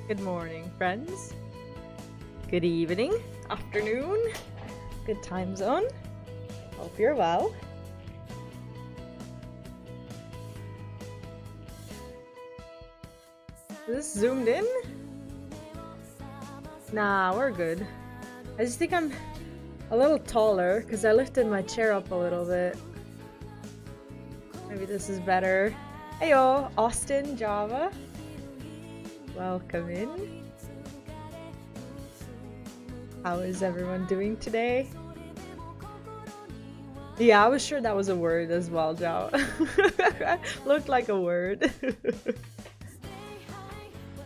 Good morning, friends. Good evening, afternoon, good time zone. Hope you're well. Is this zoomed in? Nah, we're good. I just think I'm a little taller because I lifted my chair up a little bit. Maybe this is better. Heyo, Austin, Java. Welcome in. How is everyone doing today? Yeah, I was sure that was a word as well, Jao. Looked like a word.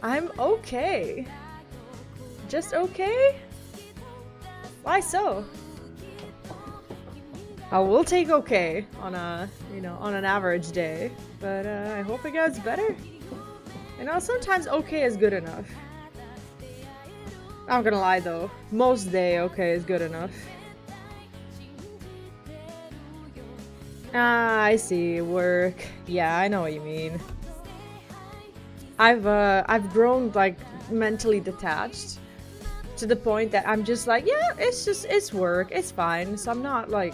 I'm okay. Just okay? Why so? I will take okay on a, on an average day, but I hope it gets better. Sometimes okay is good enough. I'm not gonna lie though, most day okay is good enough. Ah, I see, work. Yeah, I know what you mean. I've grown like mentally detached to the point that I'm just like, yeah, it's work, it's fine. So I'm not like,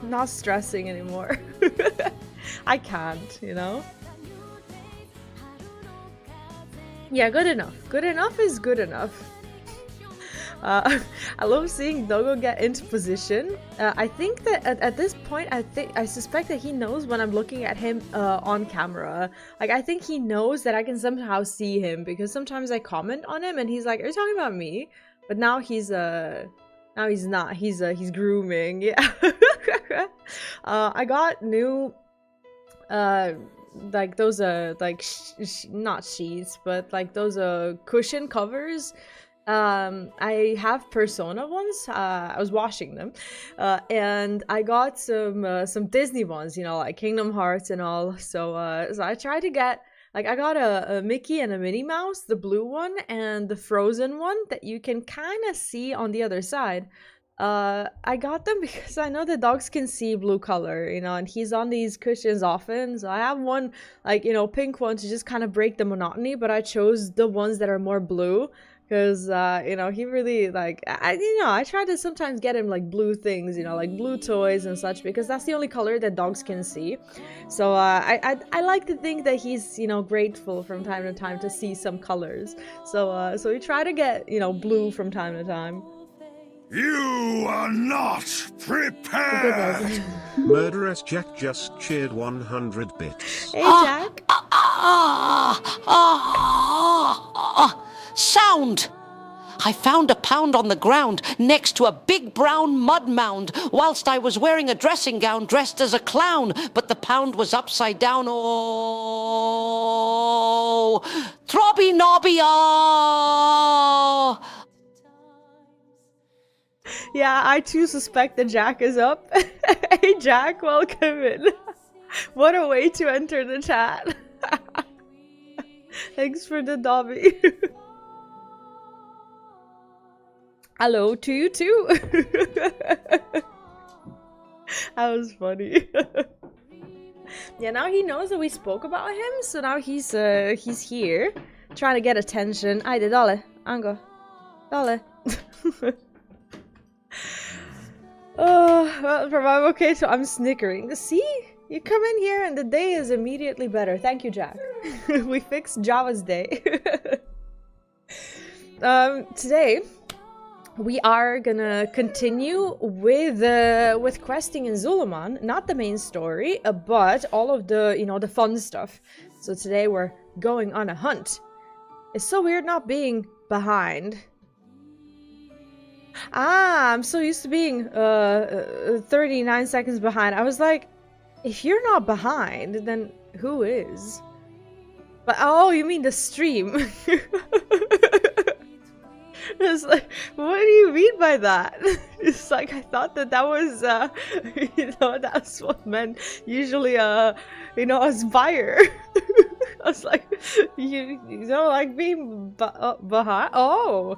not stressing anymore. I can't, Yeah, good enough. Good enough is good enough. I love seeing Dogo get into position. I think that at this point, I suspect that he knows when I'm looking at him on camera. Like, I think he knows that I can somehow see him because sometimes I comment on him and he's like, "Are you talking about me?" But now he's not. He's grooming. Yeah. I got new like those like not sheets, but like those cushion covers. I have Persona ones. I was washing them, and I got some Disney ones, like Kingdom Hearts and all. So I tried to get, like, I got a Mickey and a Minnie Mouse, the blue one, and the Frozen one that you can kind of see on the other side. I got them because I know the dogs can see blue color, and he's on these cushions often. So I have one, like, pink one to just kind of break the monotony, but I chose the ones that are more blue because, he really, like, I try to sometimes get him, like, blue things, like blue toys and such, because that's the only color that dogs can see. So, I like to think that he's, grateful from time to time to see some colors. So we try to get, blue from time to time. You are not prepared! Murderous Jack just cheered 100 bits. Hey, Jack. Sound! I found a pound on the ground next to a big brown mud mound whilst I was wearing a dressing gown dressed as a clown, but the pound was upside down. Oh, throbby nobby, oh! Yeah, I too suspect that Jack is up. Hey Jack, welcome in. What a way to enter the chat. Thanks for the dobby. Hello to you too. That was funny. Yeah, now he knows that we spoke about him, so now he's here, trying to get attention. Ajde, dole, Ango. Dole. Oh, well, from I'm okay, so I'm snickering. See? You come in here and the day is immediately better. Thank you, Jack. We fixed Java's day. Today, we are gonna continue with questing in Zul'Aman. Not the main story, but all of the, the fun stuff. So today we're going on a hunt. It's so weird not being behind. Ah, I'm so used to being 39 seconds behind. I was like, if you're not behind, then who is? But oh, you mean the stream? It's like, what do you mean by that? It's like, I thought that was that's what men usually aspire. I was like, you don't like being behind? Oh.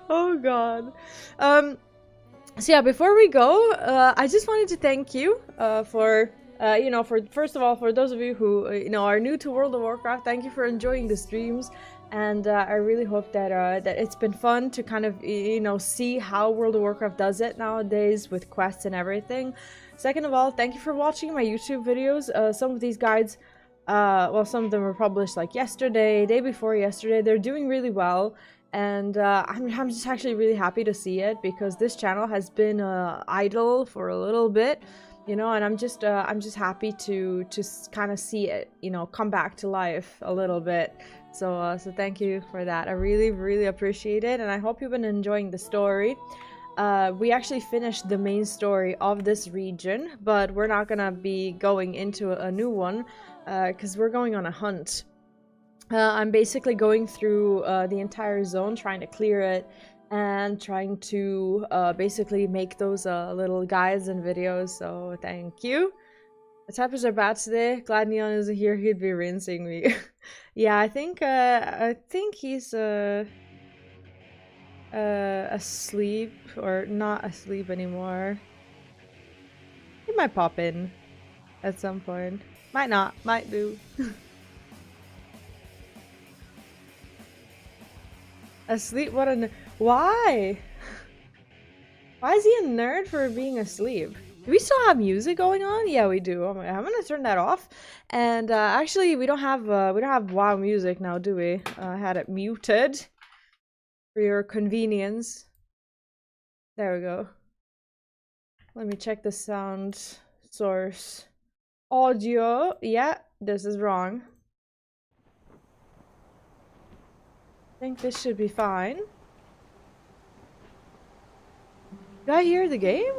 Oh god. So yeah, before we go, I just wanted to thank you for you know, for first of all, for those of you who you know are new to World of Warcraft, thank you for enjoying the streams, and I really hope that that it's been fun to kind of you know see how World of Warcraft does it nowadays with quests and everything. Second of all, thank you for watching my YouTube videos. Some of these guides, well, some of them were published like yesterday, day before yesterday. They're doing really well. And I'm just actually really happy to see it, because this channel has been idle for a little bit, you know, and I'm just happy to kind of see it, you know, come back to life a little bit. So so thank you for that. I really appreciate it, and I hope you've been enjoying the story. We actually finished the main story of this region, but we're not gonna be going into a new one because we're going on a hunt. I'm basically going through the entire zone, trying to clear it, and trying to basically make those little guides and videos, so thank you. The typers are bad today. Glad Neon isn't here, he'd be rinsing me. Yeah, I think he's asleep, or not asleep anymore. He might pop in at some point. Might not, might do. Asleep? What a why? Why is he a nerd for being asleep? Do we still have music going on? Yeah, we do. Oh my, I'm gonna turn that off. And actually, we don't have WoW music now, do we? I had it muted for your convenience. There we go. Let me check the sound source. Audio. Yeah, this is wrong. I think this should be fine. Do I hear the game?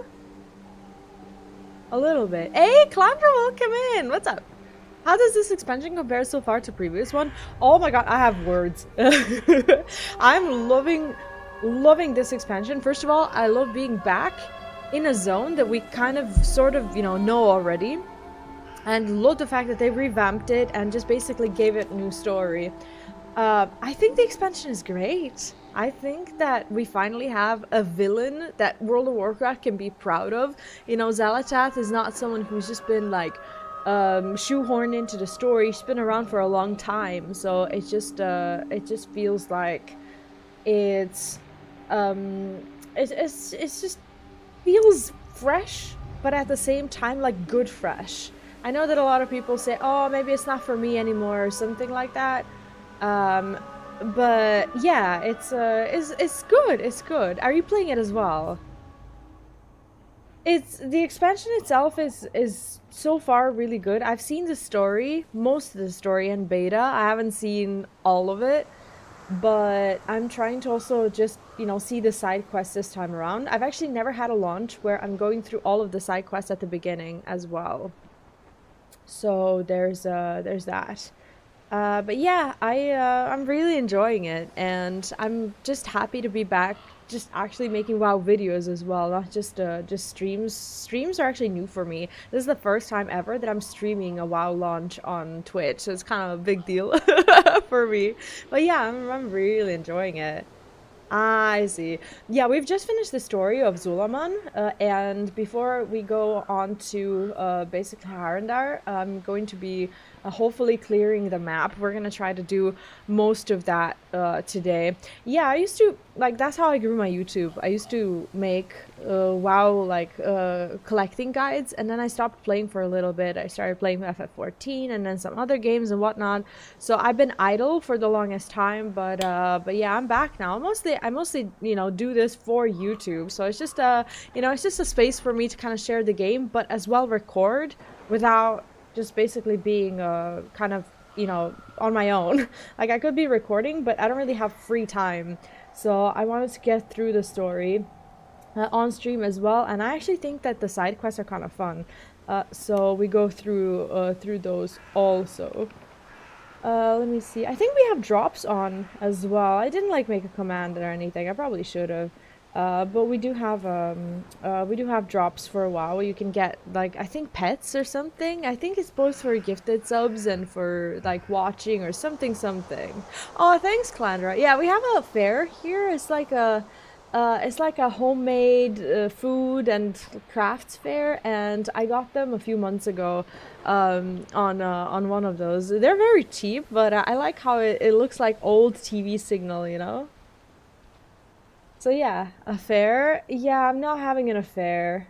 A little bit. Hey, Clandra, welcome in! What's up? How does this expansion compare so far to previous one? Oh my god, I have words. I'm loving this expansion. First of all, I love being back in a zone that we kind of sort of, you know already. And love the fact that they revamped it and just basically gave it a new story. I think the expansion is great. I think that we finally have a villain that World of Warcraft can be proud of. You know, Xal'atath is not someone who's just been like shoehorned into the story. She's been around for a long time, so it just feels like it's just feels fresh, but at the same time like good fresh. I know that a lot of people say, oh, maybe it's not for me anymore or something like that. But yeah, it's good. It's good. Are you playing it as well? The expansion itself is so far really good. I've seen the story, most of the story in beta. I haven't seen all of it, but I'm trying to also just, see the side quests this time around. I've actually never had a launch where I'm going through all of the side quests at the beginning as well. So there's that. But yeah, I'm really enjoying it, and I'm just happy to be back, just actually making WoW videos as well, not just streams. Streams are actually new for me. This is the first time ever that I'm streaming a WoW launch on Twitch, so it's kind of a big deal for me. But yeah, I'm really enjoying it. I see. Yeah, we've just finished the story of Zul'Aman, and before we go on to basically Harandar, I'm going to be hopefully clearing the map. We're gonna try to do most of that today. Yeah, I used to, that's how I grew my YouTube. I used to make WoW, collecting guides, and then I stopped playing for a little bit. I started playing FF14 and then some other games and whatnot. So I've been idle for the longest time, but yeah, I'm back now. I mostly do this for YouTube. So it's just it's just a space for me to kind of share the game, but as well record without just basically being kind of on my own. Like, I could be recording, but I don't really have free time, so I wanted to get through the story on stream as well. And I actually think that the side quests are kind of fun, so we go through those also. Let me see. I think we have drops on as well. I didn't make a command or anything. I probably should have. But we do have drops for a while. You can get I think pets or something. I think it's both for gifted subs and for watching or something. Oh, thanks, Clandra. Yeah, we have a fair here. It's like a It's like a homemade food and crafts fair, and I got them a few months ago on one of those. They're very cheap, but I like how it looks like old TV signal, you know? So yeah, a fair? Yeah, I'm not having an affair.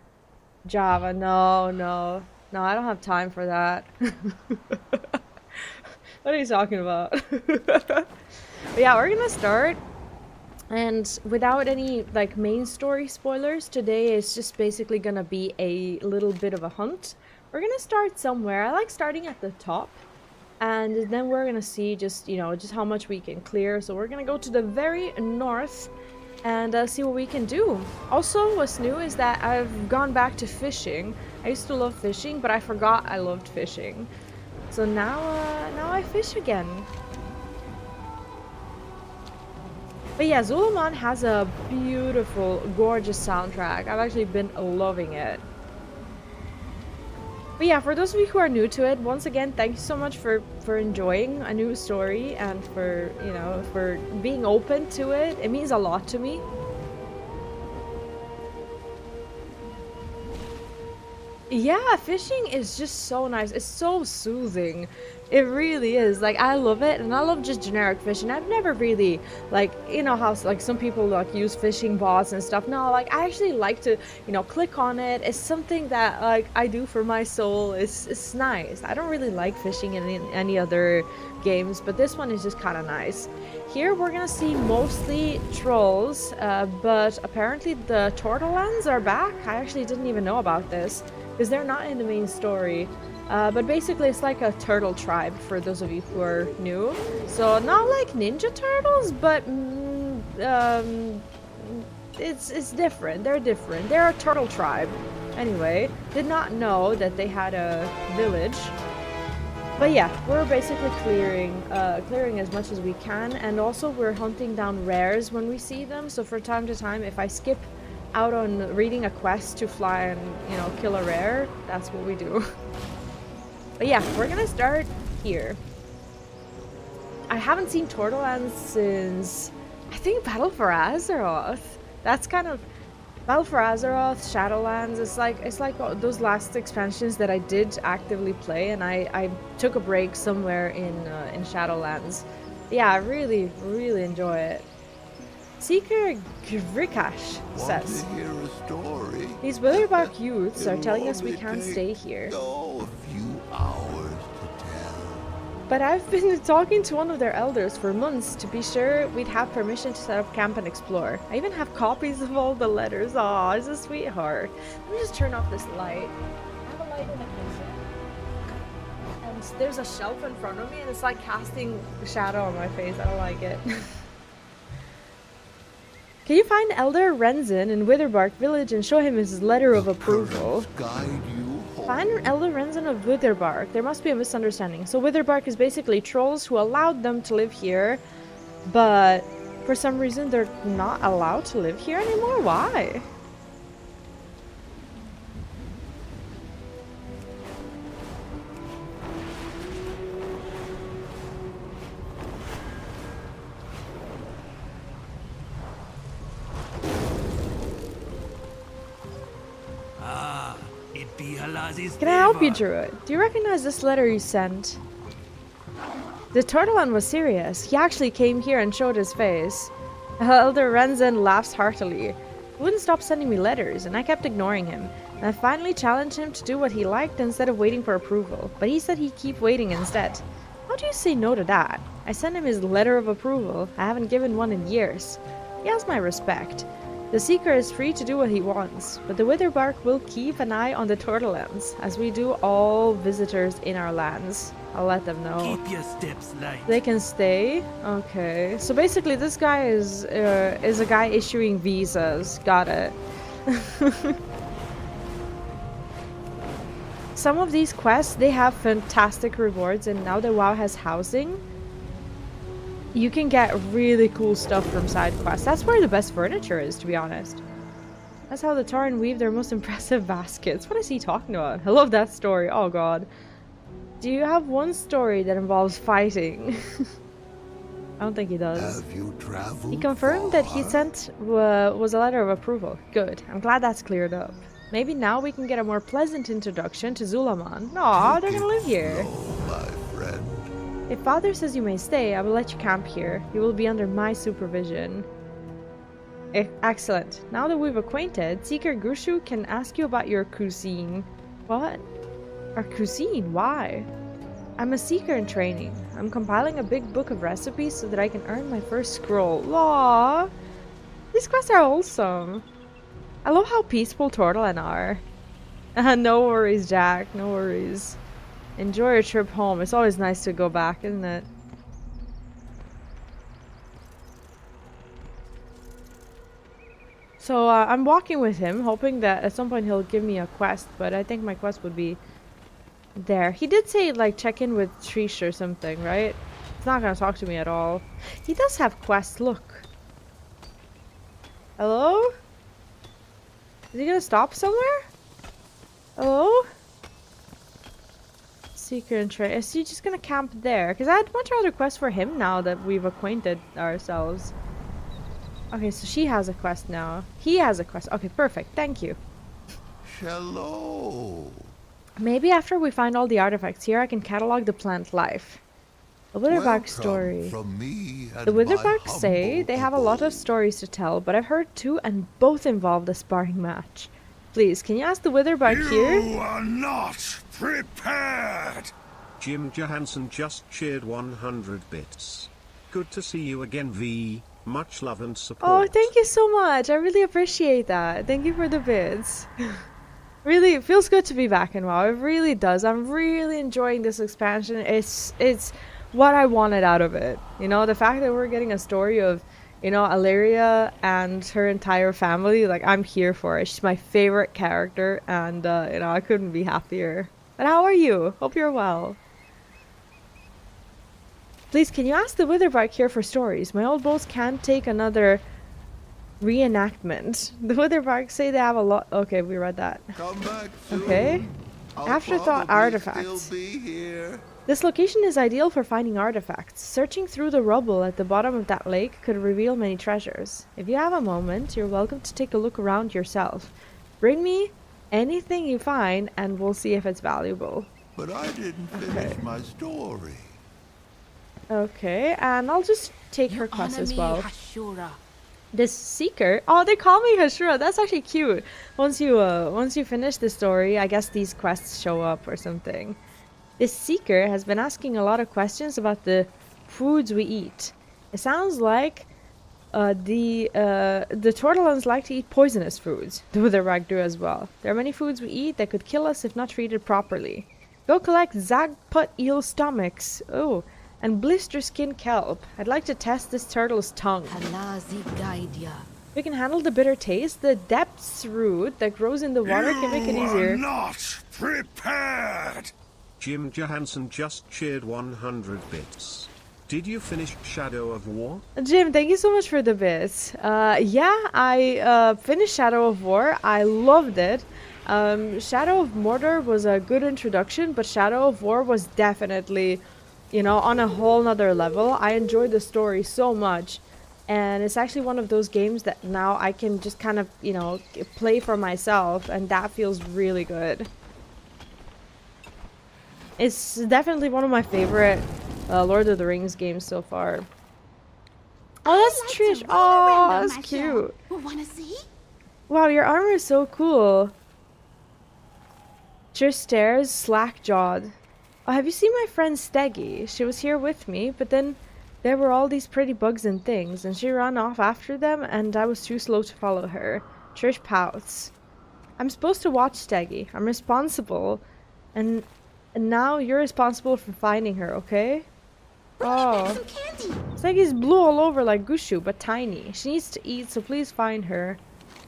Java, no, no. No, I don't have time for that. What are you talking about? But yeah, we're gonna start. And without any like main story spoilers, today is just basically gonna be a little bit of a hunt. We're gonna start somewhere. I like starting at the top, and then we're gonna see just, you know, just how much we can clear. So we're gonna go to the very north and see what we can do. Also, what's new is that I've gone back to fishing. I used to love fishing, but I forgot I loved fishing. So now I fish again. But yeah, Zul'Aman has a beautiful, gorgeous soundtrack. I've actually been loving it. But yeah, for those of you who are new to it, once again, thank you so much for enjoying a new story and for, you know, for being open to it. It means a lot to me. Yeah, fishing is just so nice. It's so soothing. It really is. Like, I love it, and I love just generic fishing. I've never really, like, you know how like some people like use fishing bots and stuff. No, like, I actually like to, you know, click on it. It's something that like I do for my soul. It's nice. I don't really like fishing in any other games, but this one is just kind of nice. Here we're gonna see mostly trolls, but apparently the Tortolans are back. I actually didn't even know about this, because they're not in the main story. But basically it's like a turtle tribe for those of you who are new. So not like Ninja Turtles, but it's different. They're different. They're a turtle tribe. Anyway, did not know that they had a village. But yeah, we're basically clearing as much as we can, and also we're hunting down rares when we see them. So from time to time, if I skip out on reading a quest to fly and, you know, kill a rare, that's what we do. But yeah, we're gonna start here. I haven't seen Tortolans since, I think, Battle for Azeroth. That's kind of Battle for Azeroth, Shadowlands. It's like those last expansions that I did actively play, and I took a break somewhere in Shadowlands. Yeah, I really enjoy it. Seeker Grikash says, these Witherbark youths are telling us we can't stay here. But I've been talking to one of their elders for months to be sure we'd have permission to set up camp and explore. I even have copies of all the letters. Aw, he's a sweetheart. Let me just turn off this light. I have a light in the kitchen, and there's a shelf in front of me, and it's like casting a shadow on my face. I don't like it. Can you find Elder Renzin in Witherbark Village and show him his letter of approval? Find an Elder Renzin of Witherbark. There must be a misunderstanding. So Witherbark is basically trolls who allowed them to live here, but for some reason they're not allowed to live here anymore. Why? Can I help you, Druid? Do you recognize this letter you sent? The Turtleman was serious. He actually came here and showed his face. Elder Renzin laughs heartily. He wouldn't stop sending me letters, and I kept ignoring him. And I finally challenged him to do what he liked instead of waiting for approval. But he said he'd keep waiting instead. How do you say no to that? I sent him his letter of approval. I haven't given one in years. He has my respect. The Seeker is free to do what he wants, but the Witherbark will keep an eye on the Turtlelands, as we do all visitors in our lands. I'll let them know. Keep your steps light. They can stay? Okay. So basically this guy is a guy issuing visas. Got it. Some of these quests, they have fantastic rewards, and now that WoW has housing, you can get really cool stuff from side quests. That's where the best furniture is, to be honest. That's how the Tauren weave their most impressive baskets. What is he talking about? I love that story. Oh god. Do you have one story that involves fighting? I don't think he does. Have you traveled He confirmed that he far? sent was a letter of approval. Good. I'm glad that's cleared up. Maybe now we can get a more pleasant introduction to Zul'Aman. Aw, they're gonna live here. No, my friend. If Father says you may stay, I will let you camp here. You will be under my supervision. Excellent. Now that we've acquainted, Seeker Gushu can ask you about your cuisine. What? Our cuisine? Why? I'm a seeker in training. I'm compiling a big book of recipes so that I can earn my first scroll. Aww. These quests are wholesome. I love how peaceful Tortlan are. No worries, Jack. No worries. Enjoy your trip home. It's always nice to go back, isn't it? So I'm walking with him, hoping that at some point he'll give me a quest, but I think my quest would be there. He did say, like, check in with Trish or something, right? He's not gonna talk to me at all. He does have quests, look. Hello? Is he gonna stop somewhere? Hello? Seeker and Trey. Is he just gonna camp there? Because I had much rather quest for him now that we've acquainted ourselves. Okay, so she has a quest now. He has a quest. Okay, perfect. Thank you. Hello. Maybe after we find all the artifacts here, I can catalog the plant life. The Witherbark Welcome story. from me and The my Witherbark say humble they have a lot of abode. stories to tell, but I've heard two and both involved a sparring match. Please, can you ask the Witherbark here? You are not prepared. Jim Johansson just cheered 100 bits. Good to see you again, V. Much love and support. Oh, thank you so much. I really appreciate that. Thank you for the bids. Really, it feels good to be back in WoW. It really does. I'm really enjoying this expansion. It's what I wanted out of it. You know, the fact that we're getting a story of, you know, Illyria and her entire family, like, I'm here for it. She's my favorite character, and, you know, I couldn't be happier. But how are you? Hope you're well. Please, can you ask the Witherbark here for stories? My old boss can't take another reenactment. The Witherbark say they have a lot. Okay, we read that. Come back soon. Okay. I'll Afterthought probably artifacts. still be here. This location is ideal for finding artifacts. Searching through the rubble at the bottom of that lake could reveal many treasures. If you have a moment, you're welcome to take a look around yourself. Bring me anything you find and we'll see if it's valuable. But I didn't finish my story. Okay, and I'll just take her quest as well. Hashura. This seeker, oh, they call me Hashura. That's actually cute. Once you finish the story, I guess these quests show up or something. This seeker has been asking a lot of questions about the foods we eat. It sounds like the Tortolans like to eat poisonous foods. The Witherbark do as well. There are many foods we eat that could kill us if not treated properly. Go collect Zagput eel stomachs. Oh. And blister skin kelp. I'd like to test this turtle's tongue. Halazzi guide ya. We can handle the bitter taste. The depths root that grows in the water can make it You easier. are not prepared. Jim Johansson just cheered 100 bits. Did you finish Shadow of War? Jim, thank you so much for the bits. Yeah, I finished Shadow of War. I loved it. Shadow of Mordor was a good introduction, but Shadow of War was definitely, you know, on a whole nother level. I enjoyed the story so much. And it's actually one of those games that now I can just kind of, you know, play for myself. And that feels really good. It's definitely one of my favorite Lord of the Rings games so far. Oh, that's Trish. Oh, that's cute. Wanna see? Wow, your armor is so cool. Trish stares, slack-jawed. Oh, have you seen my friend Steggy? She was here with me, but then there were all these pretty bugs and things, and she ran off after them, and I was too slow to follow her. Trish pouts. I'm supposed to watch Steggy. I'm responsible, and now you're responsible for finding her, okay? Oh. Steggy's blue all over like Gushu, but tiny. She needs to eat, so please find her.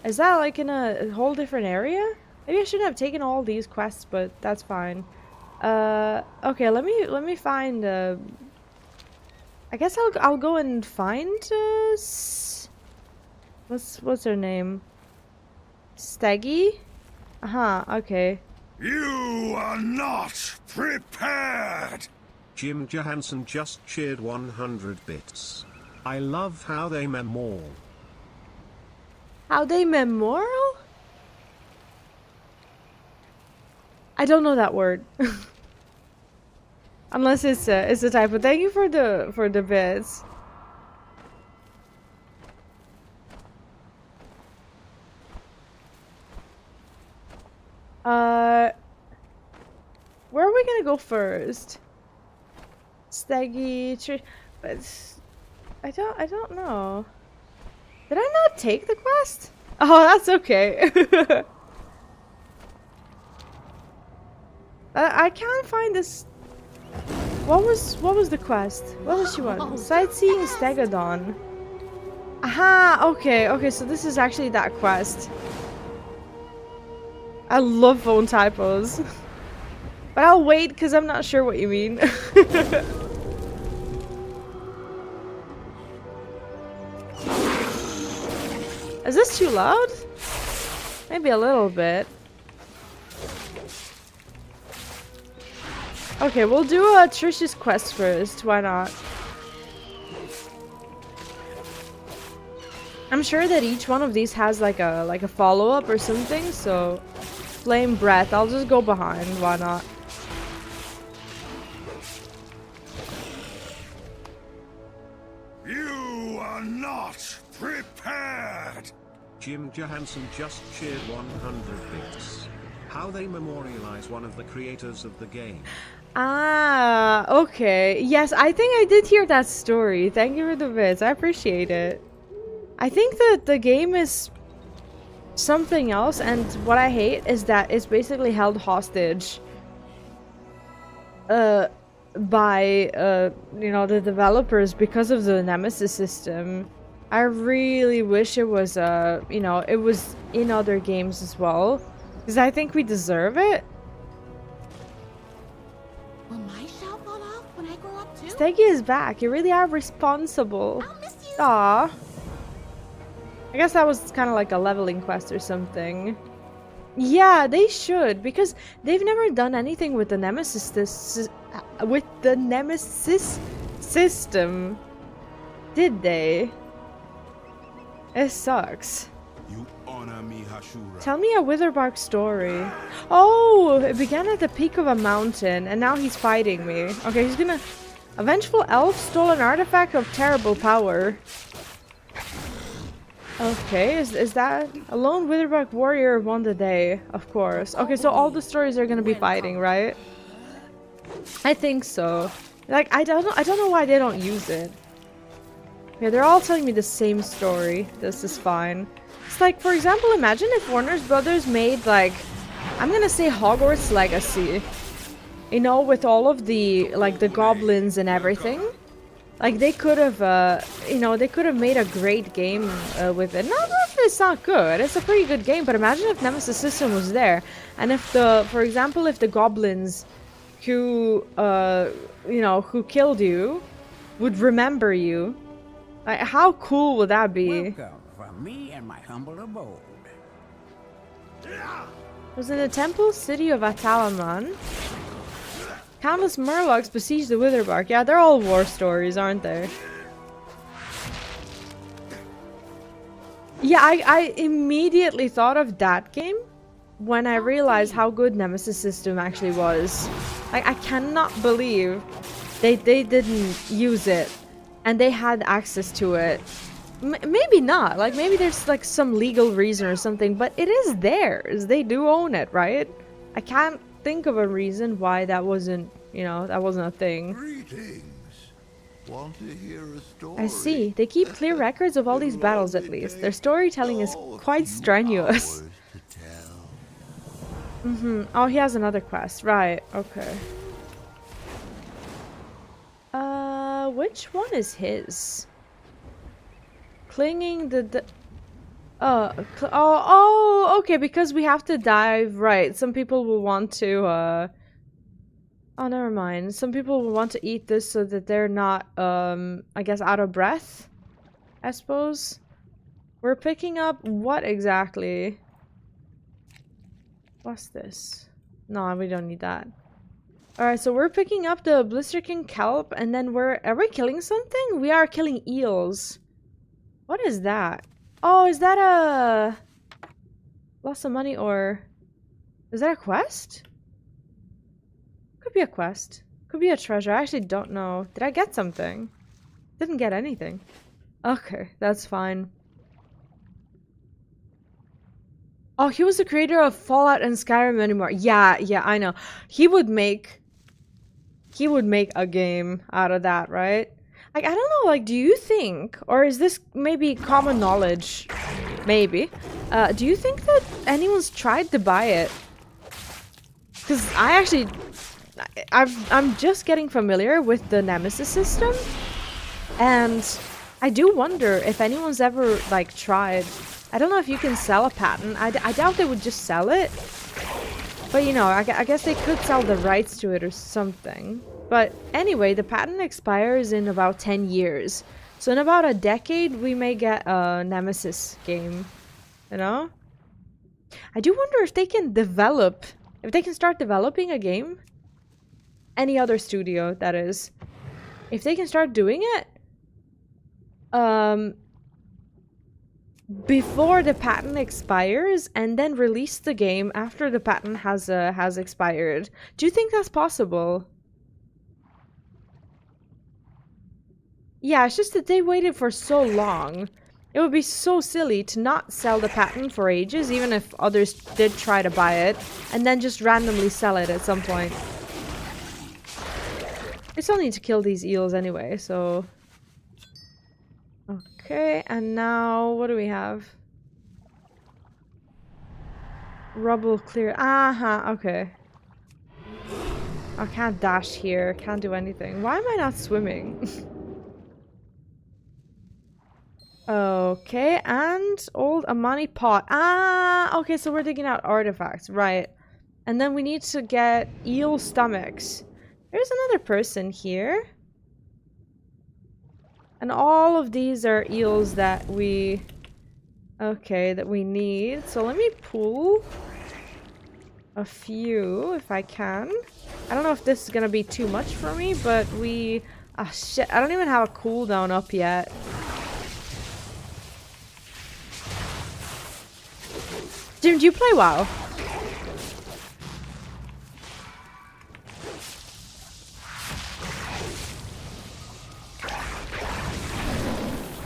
Is that like in a whole different area? Maybe I shouldn't have taken all these quests, but that's fine. Okay, let me find, I guess I'll go and find, what's her name? Steggy? Okay. You are not prepared. Jim Johansson just cheered 100 bits. I love how they memorial. How they memorial? I don't know that word. Unless it's a typo. Thank you for the bits. Where are we gonna go first? Steggy tree, but I don't know. Did I not take the quest? Oh, that's okay. I can't find this. What was the quest? What was she want? Sightseeing Stegodon. Aha, okay, so this is actually that quest. I love phone typos. But I'll wait because I'm not sure what you mean. Is this too loud? Maybe a little bit. Okay, we'll do Trish's quest first. Why not? I'm sure that each one of these has like a follow-up or something, so Flame Breath, I'll just go behind. Why not? You are not prepared! Jim Johansson just cheered 100 bits. How they memorialize one of the creators of the game. Ah, okay. Yes, I think I did hear that story. Thank you for the bits. I appreciate it. I think that the game is something else, and what I hate is that it's basically held hostage by you know, the developers because of the Nemesis system. I really wish it was you know, it was in other games as well, because I think we deserve it. Will my shell fall off when I grow up too? Steggy is back. You really are responsible. I'll miss you. Aww. I guess that was kind of like a leveling quest or something. Yeah, they should, because they've never done anything with the Nemesis system, did they? It sucks. You honor me, Hashura. Tell me a Witherbark story. Oh, it began at the peak of a mountain, and now he's fighting me. Okay, he's gonna... A vengeful elf stole an artifact of terrible power. Okay, is that... A lone Witherbark warrior won the day, of course. Okay, so all the stories are gonna be fighting, right? I think so. Like, I don't know why they don't use it. Okay, they're all telling me the same story. This is fine. It's like, for example, imagine if Warner Brothers made, like, I'm gonna say Hogwarts Legacy. You know, with all of the, like, the goblins and everything. Like, they could have, you know, they could have made a great game with it. Not if it's not good. It's a pretty good game, but imagine if Nemesis system was there. And if the, for example, if the goblins who, you know, who killed you would remember you. Like, how cool would that be? Welcome from me and my humble abode. Was in the temple city of Talon. Countless Murlocs besieged the Witherbark. Yeah, they're all war stories, aren't they? Yeah, I immediately thought of that game when I realized how good Nemesis system actually was. Like, I cannot believe they didn't use it and they had access to it. Maybe not. Like, maybe there's like some legal reason or something, but it is theirs. They do own it, right? I can't think of a reason why that wasn't, you know, that wasn't a thing. Greetings. Want to hear a story? I see. They keep clear records of all these battles at least. Their storytelling is quite strenuous. Oh, he has another quest. Right. Okay. Which one is his? Clinging oh, okay, because we have to dive, right. Some people will want to, oh, never mind. Some people will want to eat this so that they're not, I guess, out of breath, I suppose. We're picking up what exactly? What's this? No, we don't need that. Alright, so we're picking up the Blisterkin kelp, and then are we killing something? We are killing eels. What is that? Oh, is that a... lost of money, or... is that a quest? Could be a quest. Could be a treasure. I actually don't know. Did I get something? Didn't get anything. Okay, that's fine. Oh, he was the creator of Fallout and Skyrim anymore. Yeah, I know. He would make a game out of that, right? Like, I don't know, like, do you think, or is this maybe common knowledge? Maybe. Do you think that anyone's tried to buy it? Because I'm just getting familiar with the Nemesis system, and I do wonder if anyone's ever, like, tried. I don't know if you can sell a patent. I doubt they would just sell it. But, you know, I guess they could sell the rights to it or something. But anyway, the patent expires in about 10 years. So in about a decade, we may get a Nemesis game. You know? I do wonder if they can develop... if they can start developing a game. Any other studio, that is. If they can start doing it... before the patent expires, and then release the game after the patent has expired. Do you think that's possible? Yeah, it's just that they waited for so long. It would be so silly to not sell the patent for ages, even if others did try to buy it, and then just randomly sell it at some point. I still need to kill these eels anyway, so... okay, and now, what do we have? Rubble clear. Okay. I can't dash here, can't do anything. Why am I not swimming? Okay, and old Amani pot. Okay, so we're digging out artifacts, right. And then we need to get eel stomachs. There's another person here. And all of these are eels that we... okay, that we need. So let me pull a few if I can. I don't know if this is gonna be too much for me, but we... ah, shit, I don't even have a cooldown up yet. Jim, do you play WoW?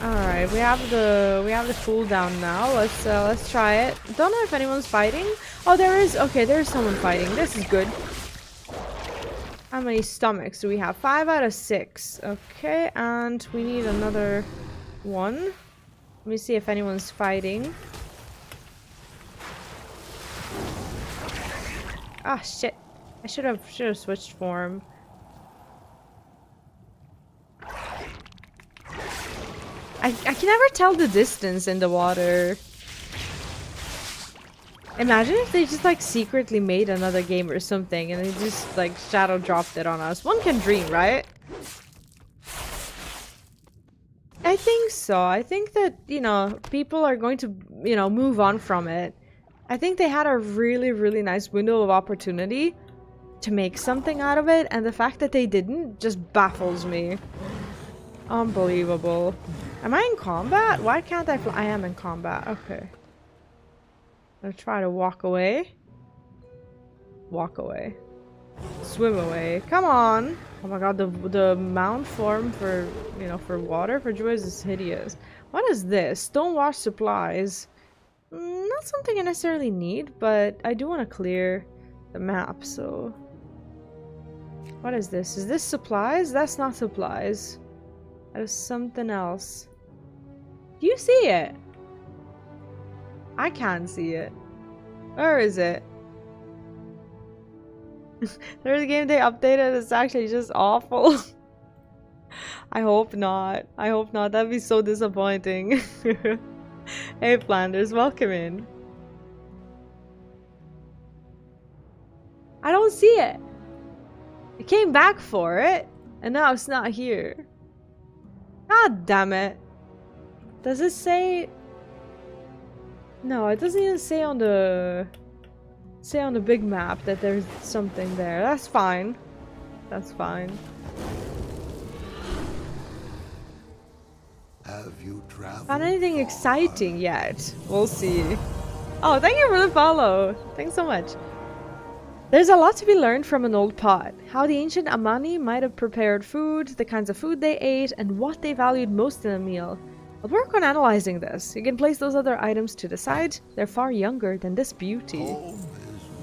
Alright, we have the cooldown now. Let's try it. Don't know if anyone's fighting. Oh, there is. Okay, there's someone fighting. This is good. How many stomachs do we have? 5 out of 6. Okay, and we need another one. Let me see if anyone's fighting. Ah, shit. I should have switched form. I can never tell the distance in the water. Imagine if they just like secretly made another game or something and they just like shadow dropped it on us. One can dream, right? I think so. I think that, you know, people are going to, you know, move on from it. I think they had a really, really nice window of opportunity to make something out of it, and the fact that they didn't just baffles me. Unbelievable. Am I in combat? Why can't I fly? I am in combat. Okay. I'm gonna try to walk away. Walk away. Swim away. Come on! Oh my god, the mount form for, you know, for water, for druids is hideous. What is this? Stonewash supplies. Not something I necessarily need, but I do want to clear the map, so... what is this? Is this supplies? That's not supplies. That is something else. Do you see it? I can't see it. Where is it? There's a game they updated. It's actually just awful. I hope not. I hope not. That'd be so disappointing. Hey Flanders, welcome in. I don't see it. I came back for it, and now it's not here. God damn it. Does it say... no, it doesn't even say on the... big map that there's something there. That's fine. That's fine. Have you traveled Found anything far? exciting yet? We'll see. Oh, thank you for the follow. Thanks so much. There's a lot to be learned from an old pot. How the ancient Amani might have prepared food, the kinds of food they ate, and what they valued most in a meal. I'll work on analyzing this. You can place those other items to the side. They're far younger than this beauty. Home is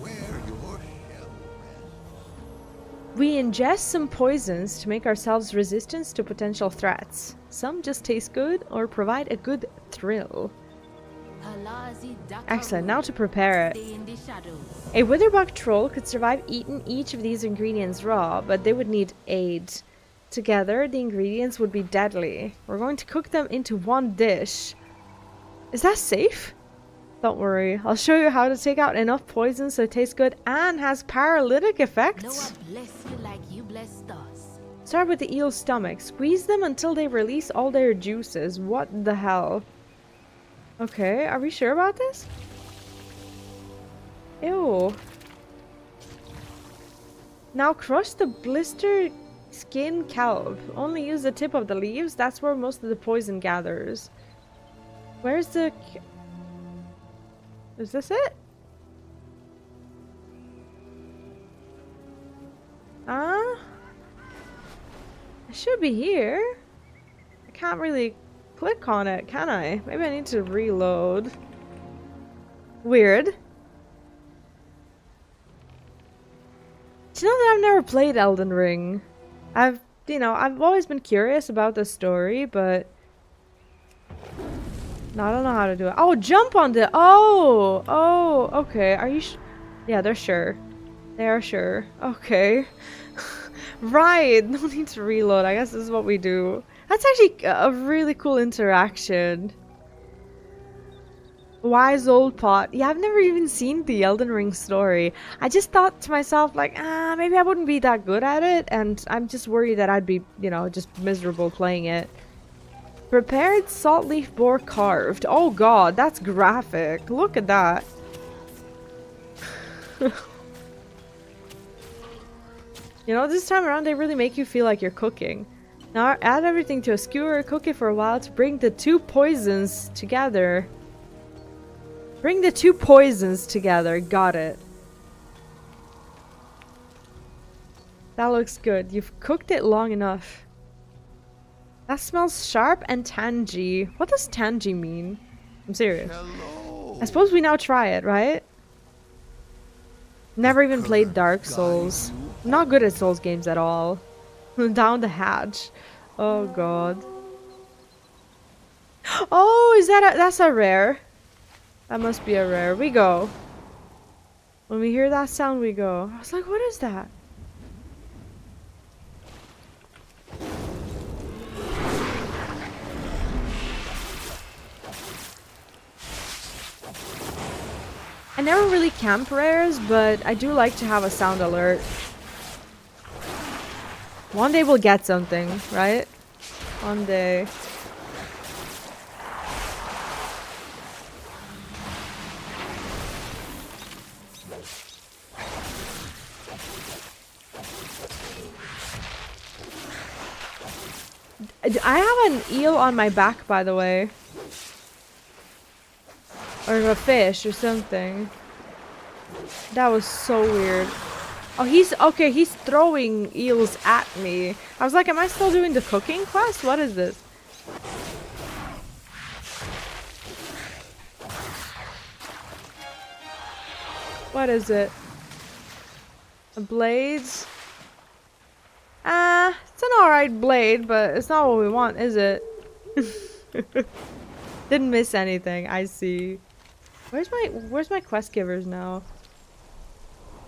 where your shell rests. We ingest some poisons to make ourselves resistant to potential threats. Some just taste good or provide a good thrill. Excellent, now to prepare it. A witherbuck troll could survive eating each of these ingredients raw, but they would need aid. Together, the ingredients would be deadly. We're going to cook them into one dish. Is that safe? Don't worry, I'll show you how to take out enough poison so it tastes good and has paralytic effects. Bless you like you blessed us. Start with the eel's stomach. Squeeze them until they release all their juices. What the hell? Okay, are we sure about this? Ew. Now crush the blister skin kelp. Only use the tip of the leaves. That's where most of the poison gathers. Where's the... Is this it? It should be here. I can't really click on it, can I? Maybe I need to reload. Weird. Do you know that I've never played Elden Ring? I've always been curious about the story, but no, I don't know how to do it. Oh, jump on the... Oh, okay. Are you yeah, they're sure. They are sure. Okay. Right. No need to reload. I guess this is what we do. That's actually a really cool interaction. Wise old pot. Yeah, I've never even seen the Elden Ring story. I just thought to myself, like, maybe I wouldn't be that good at it, and I'm just worried that I'd be, just miserable playing it. Prepared salt leaf boar carved. Oh god, that's graphic. Look at that. This time around they really make you feel like you're cooking. Now add everything to a skewer, cook it for a while to bring the two poisons together. Bring the two poisons together. Got it. That looks good. You've cooked it long enough. That smells sharp and tangy. What does tangy mean? I'm serious. Hello. I suppose we now try it, right? Never even played Dark Souls. I'm not good at Souls games at all. Down the hatch. Oh god. Oh, that's a rare. That must be a rare. We go. When we hear that sound, we go. I was like, what is that? I never really camp rares, but I do like to have a sound alert. One day we'll get something, right? One day. I have an eel on my back, by the way. Or a fish or something. That was so weird. Oh, he's throwing eels at me. I was like, am I still doing the cooking quest? What is this? What is it? A blade? It's an alright blade, but it's not what we want, is it? Didn't miss anything, I see. Where's my quest givers now?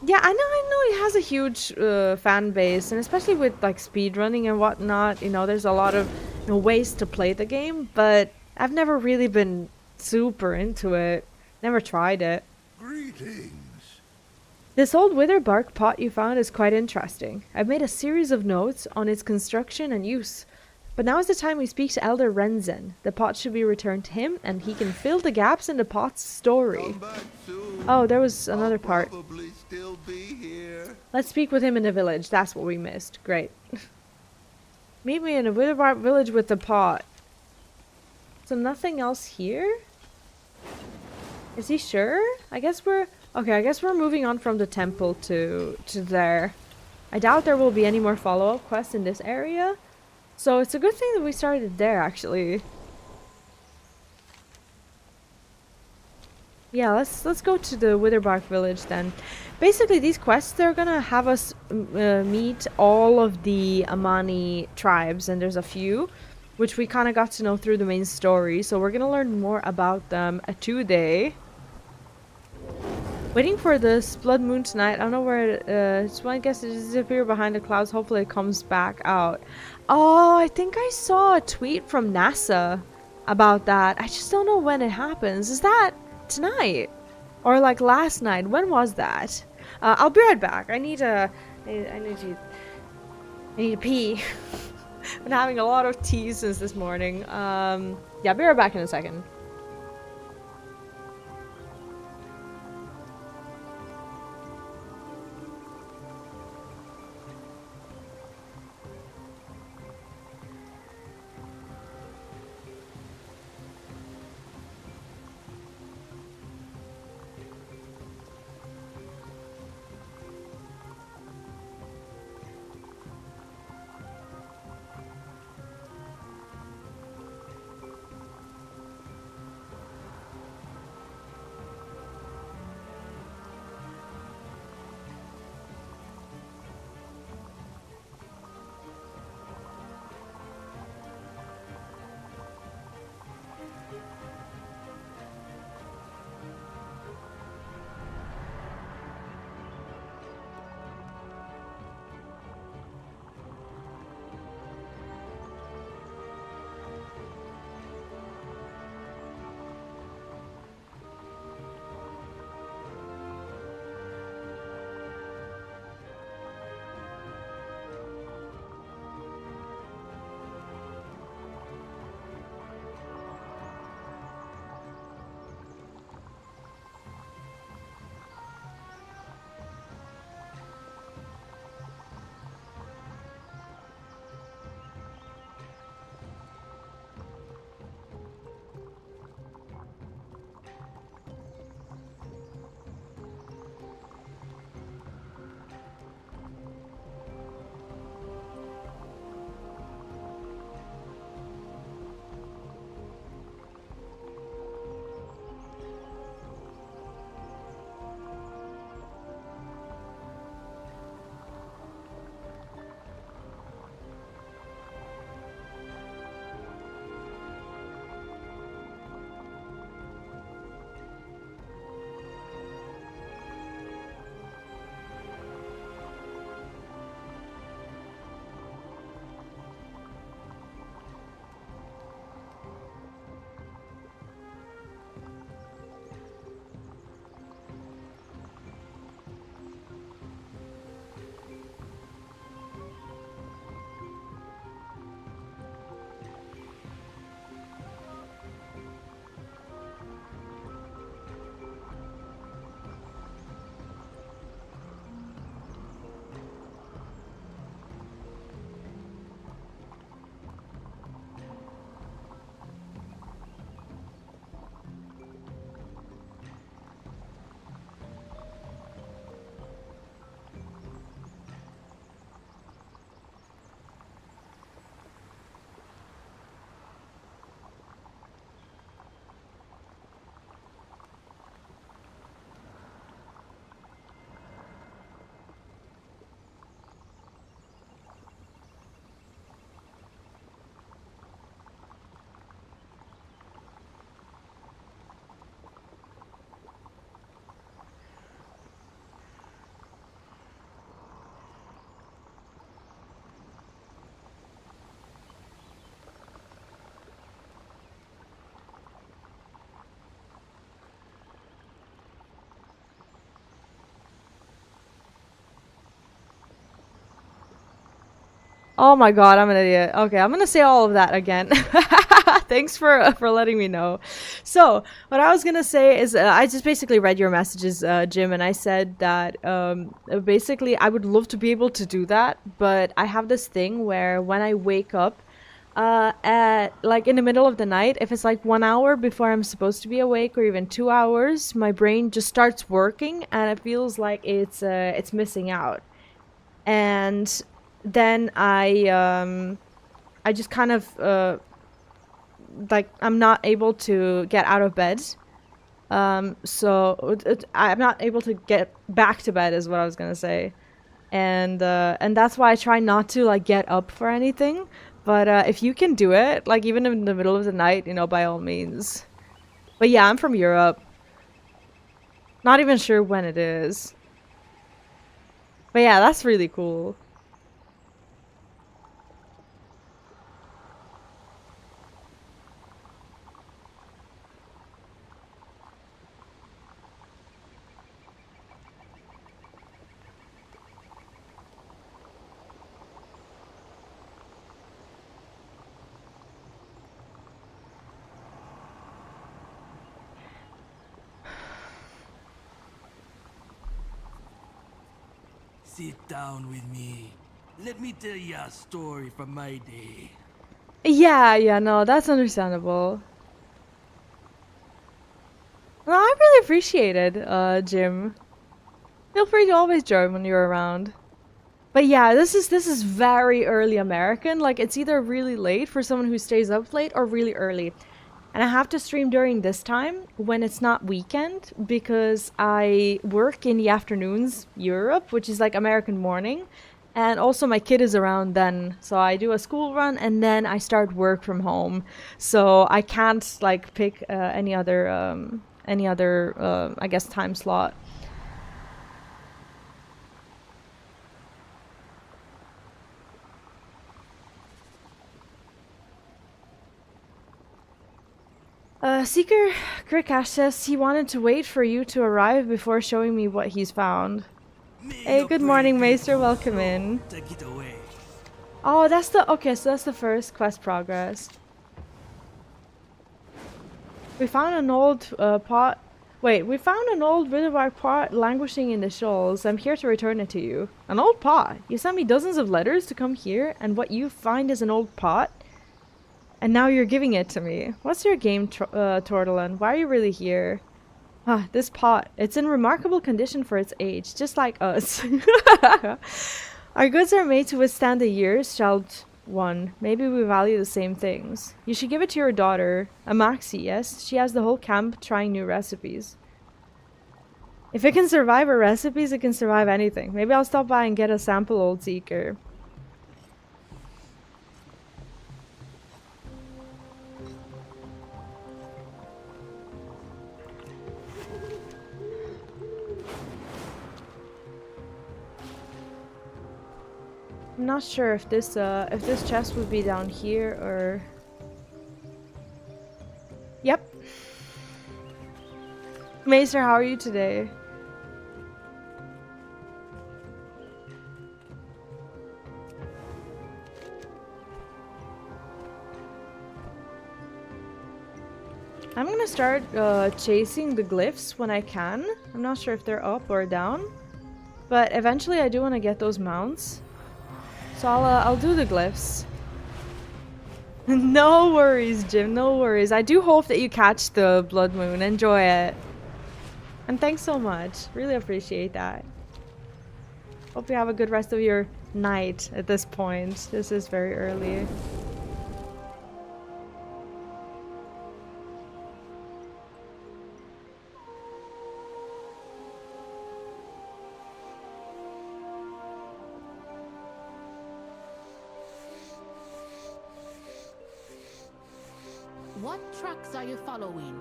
Yeah, I know he has a huge fan base, and especially with like speedrunning and whatnot, there's a lot of ways to play the game, but I've never really been super into it. Never tried it. Greetings. This old wither bark pot you found is quite interesting. I've made a series of notes on its construction and use. But now is the time we speak to Elder Renzen. The pot should be returned to him, and he can fill the gaps in the pot's story. Come back soon. Oh, there was another I'll part. probably still be here. Let's speak with him in the village. That's what we missed. Great. Meet me in a Witherbark village with the pot. So nothing else here? Is he sure? I guess we're... Okay, I guess we're moving on from the temple to there. I doubt there will be any more follow-up quests in this area. So it's a good thing that we started there, actually. Yeah, let's go to the Witherbark village then. Basically, these quests, they're gonna have us meet all of the Amani tribes, and there's a few, which we kind of got to know through the main story. So we're gonna learn more about them today. Waiting for this blood moon tonight. I don't know where it is. I guess it disappeared behind the clouds. Hopefully it comes back out. Oh, I think I saw a tweet from NASA about that. I just don't know when it happens. Is that tonight? Or like last night? When was that? I'll be right back. I need to pee. Been having a lot of tea since this morning. Yeah, I'll be right back in a second. Oh my god, I'm an idiot. Okay, I'm gonna say all of that again. Thanks for letting me know. So what I was gonna say is I just basically read your messages, Jim, and I said that basically I would love to be able to do that, but I have this thing where when I wake up at like in the middle of the night, if it's like 1 hour before I'm supposed to be awake, or even 2 hours, my brain just starts working and it feels like it's missing out. And then I just kind of like I'm not able to get out of bed. So I'm not able to get back to bed is what I was gonna say. And that's why I try not to like get up for anything. But if you can do it, like even in the middle of the night, you know, by all means. But yeah, I'm from Europe. Not even sure when it is. But yeah, that's really cool. Sit down with me. Let me tell you a story from my day. Yeah, no, that's understandable. Well, I really appreciate it, Jim. Feel free to always join when you're around. But yeah, this is very early American. Like it's either really late for someone who stays up late or really early. And I have to stream during this time when it's not weekend because I work in the afternoons, Europe, which is like American morning. And also my kid is around then. So I do a school run and then I start work from home. So I can't like pick any other I guess time slot. Seeker Krikash says he wanted to wait for you to arrive before showing me what he's found. Hey, good morning, Maester. Welcome in. Take it away. Oh, that's the... Okay, so that's the first quest progress. We found an old pot... Wait, we found an old Ridderbark pot languishing in the shoals. I'm here to return it to you. An old pot? You sent me dozens of letters to come here, and what you find is an old pot? And now you're giving it to me. What's your game, Tortolin? Why are you really here? Ah, this pot. It's in remarkable condition for its age, just like us. Our goods are made to withstand the years, shalt one. Maybe we value the same things. You should give it to your daughter, Amaxi, yes? She has the whole camp trying new recipes. If it can survive her recipes, it can survive anything. Maybe I'll stop by and get a sample, old Seeker. I'm not sure if this chest would be down here or... Yep. Maester, how are you today? I'm gonna start chasing the glyphs when I can. I'm not sure if they're up or down, but eventually I do want to get those mounts. So I'll do the glyphs. No worries, Jim, no worries. I do hope that you catch the blood moon. Enjoy it. And thanks so much. Really appreciate that. Hope you have a good rest of your night at this point. This is very early. What tracks are you following?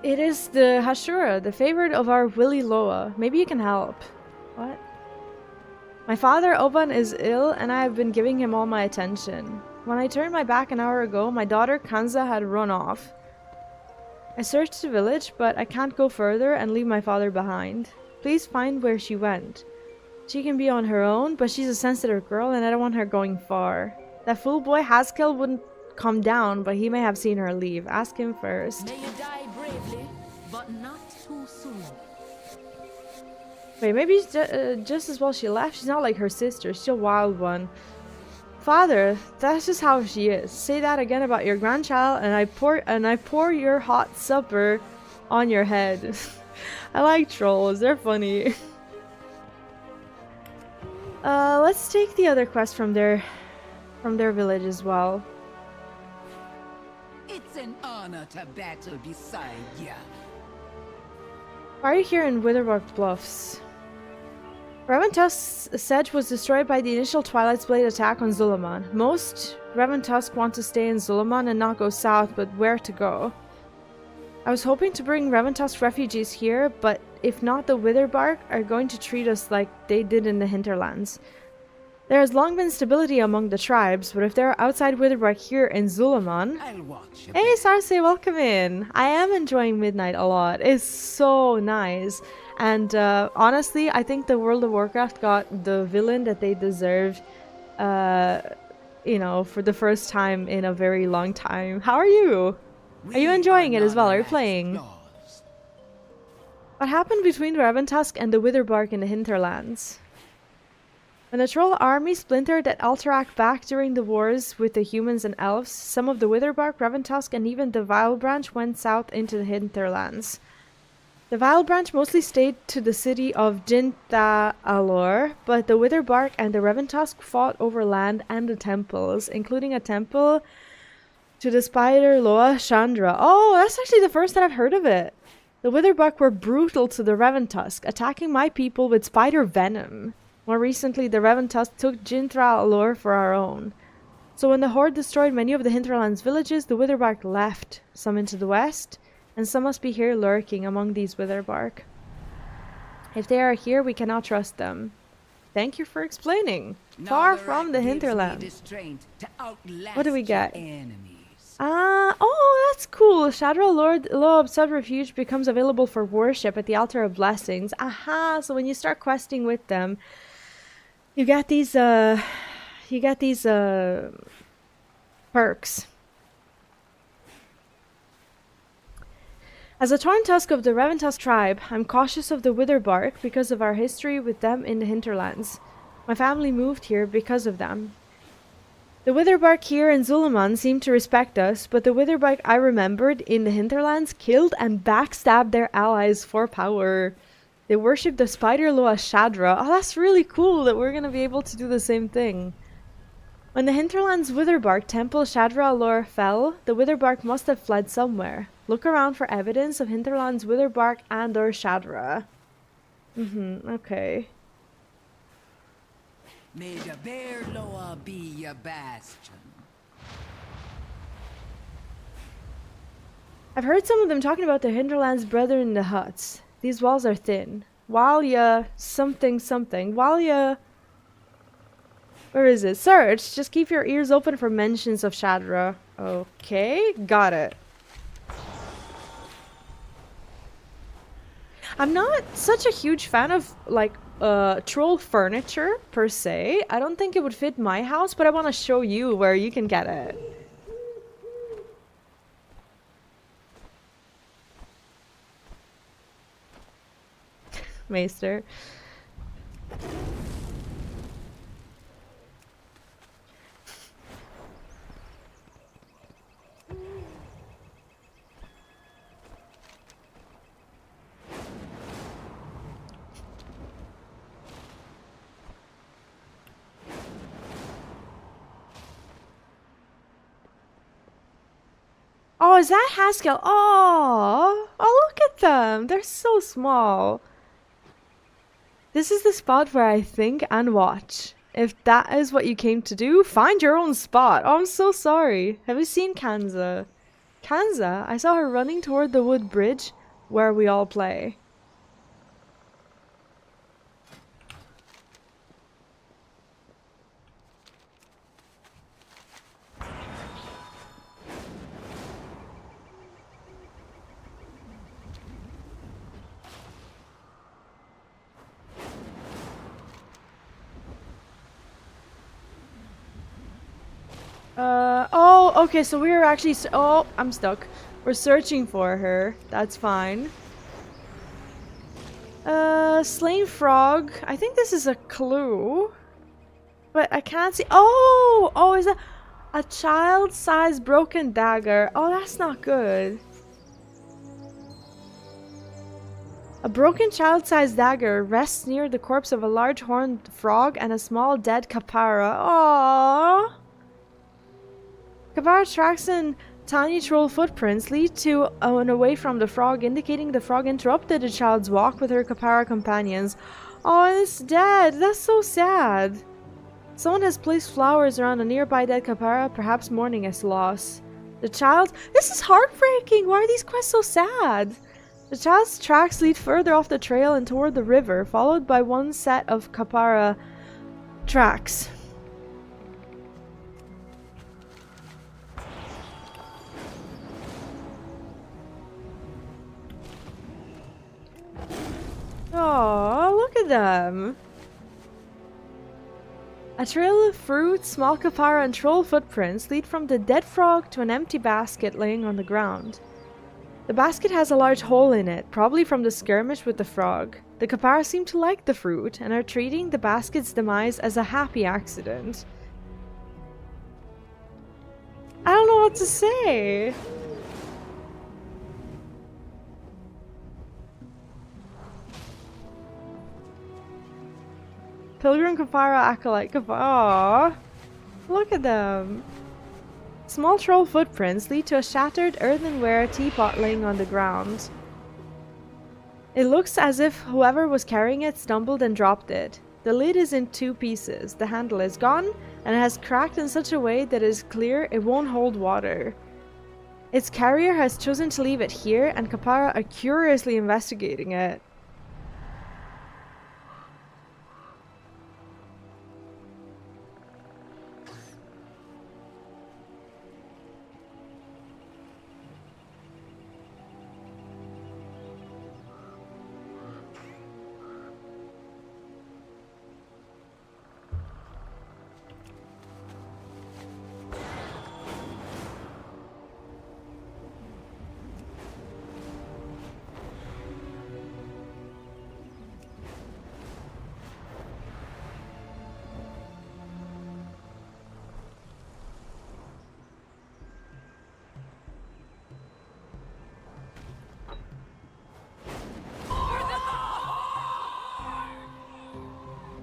It is the Hashura, the favorite of our Willy Loa. Maybe you can help. What? My father, Oban, is ill and I have been giving him all my attention. When I turned my back an hour ago, my daughter Kanza had run off. I searched the village, but I can't go further and leave my father behind. Please find where she went. She can be on her own, but she's a sensitive girl and I don't want her going far. That fool boy Haskell wouldn't come down, but he may have seen her leave. Ask him first. May you die bravely, but not too soon. Wait, maybe just as well she left. She's not like her sister. She's a wild one. Father, that's just how she is. Say that again about your grandchild, and I pour your hot supper on your head. I like trolls. They're funny. Let's take the other quest from their village as well. It's an honor to battle beside ya. Why are you here in Witherbark Bluffs? Reventusk's sedge was destroyed by the initial Twilight's Blade attack on Zul'Aman. Most Reventusk want to stay in Zul'Aman and not go south, but where to go? I was hoping to bring Reventusk refugees here, but if not, the Witherbark are going to treat us like they did in the hinterlands. There has long been stability among the tribes, but if there are outside Witherbark here in Zul'Aman... I'll watch you. Hey Sarse, welcome in! I am enjoying Midnight a lot. It's so nice. And honestly, I think the World of Warcraft got the villain that they deserved, you know, for the first time in a very long time. How are you? Are you enjoying it as well? Are you playing? What happened between Reventusk and the Witherbark in the hinterlands? When the troll army splintered at Alterac back during the wars with the humans and elves, some of the Witherbark, Reventusk, and even the Vile Branch went south into the hinterlands. The Vile Branch mostly stayed to the city of Jin'Thalor, but the Witherbark and the Reventusk fought over land and the temples, including a temple to the spider Loa Chandra. Oh, that's actually the first that I've heard of it. The Witherbark were brutal to the Reventusk, attacking my people with spider venom. More recently, the Reventusk took Jin'Thalor for our own. So when the Horde destroyed many of the hinterlands villages, the Witherbark left, some into the west, and some must be here lurking among these Witherbark. If they are here, we cannot trust them. Thank you for explaining. Far from the hinterland. What do we get? Oh, that's cool. Shadra Lord Loeb Sub-Refuge becomes available for worship at the Altar of Blessings. Aha, so when you start questing with them, you get these perks. As a torn tusk of the Reventusk tribe, I'm cautious of the Witherbark because of our history with them in the hinterlands. My family moved here because of them. The Witherbark here in Zul'Aman seemed to respect us, but the Witherbark I remembered in the hinterlands killed and backstabbed their allies for power. They worshipped the spider Loa Shadra. Oh, that's really cool that we're gonna be able to do the same thing. When the hinterlands Witherbark temple Shadra Lor fell, the Witherbark must have fled somewhere. Look around for evidence of hinterlands Witherbark and or Shadra. Okay. May the bear Loa be your bastion. I've heard some of them talking about their hinterlands brethren in the huts. These walls are thin. Walia something something. Walia... Where is it? Search! Just keep your ears open for mentions of Shadra. Okay, got it. I'm not such a huge fan of, like, troll furniture, per se. I don't think it would fit my house, but I want to show you where you can get it. Maester. Oh, is that Haskell? Oh, look at them. They're so small. This is the spot where I think and watch. If that is what you came to do, find your own spot. Oh, I'm so sorry. Have you seen Kanza? Kanza? I saw her running toward the wood bridge where we all play. Oh, okay, so we're actually... Oh, I'm stuck. We're searching for her. That's fine. Slain frog. I think this is a clue. But I can't see... Oh! Oh, is that... A child-sized broken dagger. Oh, that's not good. A broken child-sized dagger rests near the corpse of a large horned frog and a small dead capara. Aww. Capara tracks and tiny troll footprints lead to and away from the frog, indicating the frog interrupted the child's walk with her capara companions. Oh, and it's dead. That's so sad. Someone has placed flowers around a nearby dead capara, perhaps mourning its loss. The child... This is heartbreaking! Why are these quests so sad? The child's tracks lead further off the trail and toward the river, followed by one set of capara tracks. Oh, look at them! A trail of fruit, small capara, and troll footprints lead from the dead frog to an empty basket laying on the ground. The basket has a large hole in it, probably from the skirmish with the frog. The capara seem to like the fruit and are treating the basket's demise as a happy accident. I don't know what to say. Pilgrim Capara, Acolyte Capara. Aww. Look at them. Small troll footprints lead to a shattered earthenware teapot laying on the ground. It looks as if whoever was carrying it stumbled and dropped it. The lid is in two pieces. The handle is gone and it has cracked in such a way that it is clear it won't hold water. Its carrier has chosen to leave it here and Capara are curiously investigating it.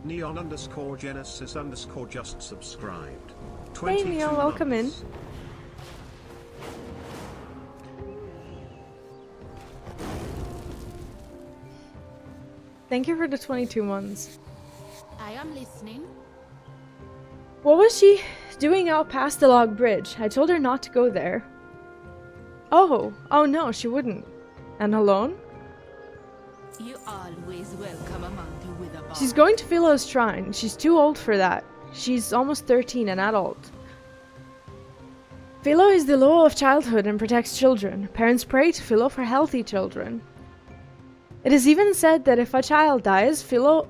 Neon_Genesis_ just subscribed. Hey Neon, welcome in. Thank you for the 22 months. I am listening. What was she doing out past the log bridge? I told her not to go there. Oh no, she wouldn't. And alone? You always welcome among the wither. She's going to Philo's shrine. She's too old for that. She's almost 13, an adult. Philo is the law of childhood and protects children. Parents pray to Philo for healthy children. It is even said that if a child dies, Philo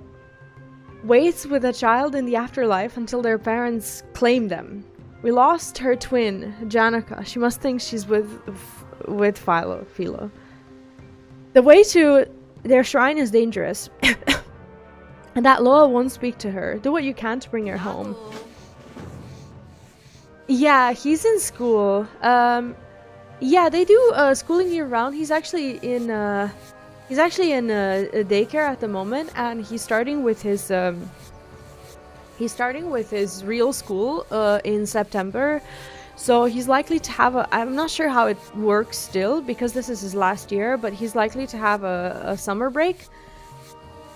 waits with a child in the afterlife until their parents claim them. We lost her twin, Janica. She must think she's with Philo. The way to their shrine is dangerous. And that Loa won't speak to her. Do what you can to bring her home. Yeah, he's in school. Yeah, they do schooling year round. He's actually in a daycare at the moment, and he's starting with his real school in September. So he's likely to have I'm not sure how it works still because this is his last year, but he's likely to have a summer break.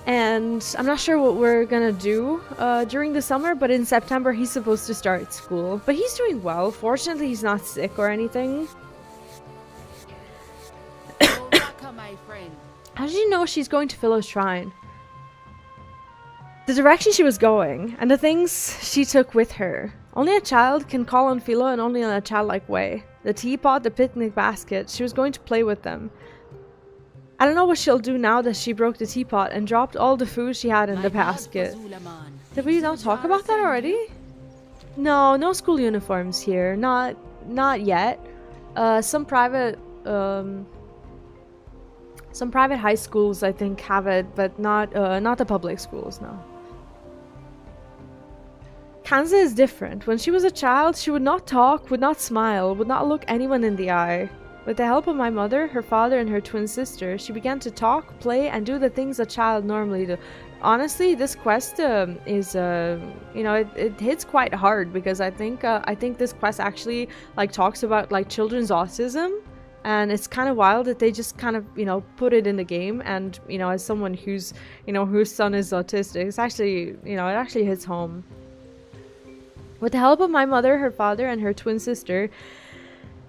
And I'm not sure what we're gonna do during the summer, but in September he's supposed to start school. But he's doing well. Fortunately, he's not sick or anything. My friend. How did you know she's going to Philo's shrine? The direction she was going, and the things she took with her. Only a child can call on Philo, and only in a childlike way. The teapot, the picnic basket, she was going to play with them. I don't know what she'll do now that she broke the teapot and dropped all the food she had in the basket. Did we not talk about that already? No, no school uniforms here. Not yet. Some private high schools I think have it, but not the public schools, no. Kanza is different. When she was a child, she would not talk, would not smile, would not look anyone in the eye. With the help of my mother, her father, and her twin sister, she began to talk, play, and do the things a child normally do. Honestly, this quest is, you know, it hits quite hard because I think this quest actually like talks about like children's autism, and it's kind of wild that they just kind of, you know, put it in the game. And you know, as someone who's, you know, whose son is autistic, it's actually, you know, it actually hits home. With the help of my mother, her father, and her twin sister,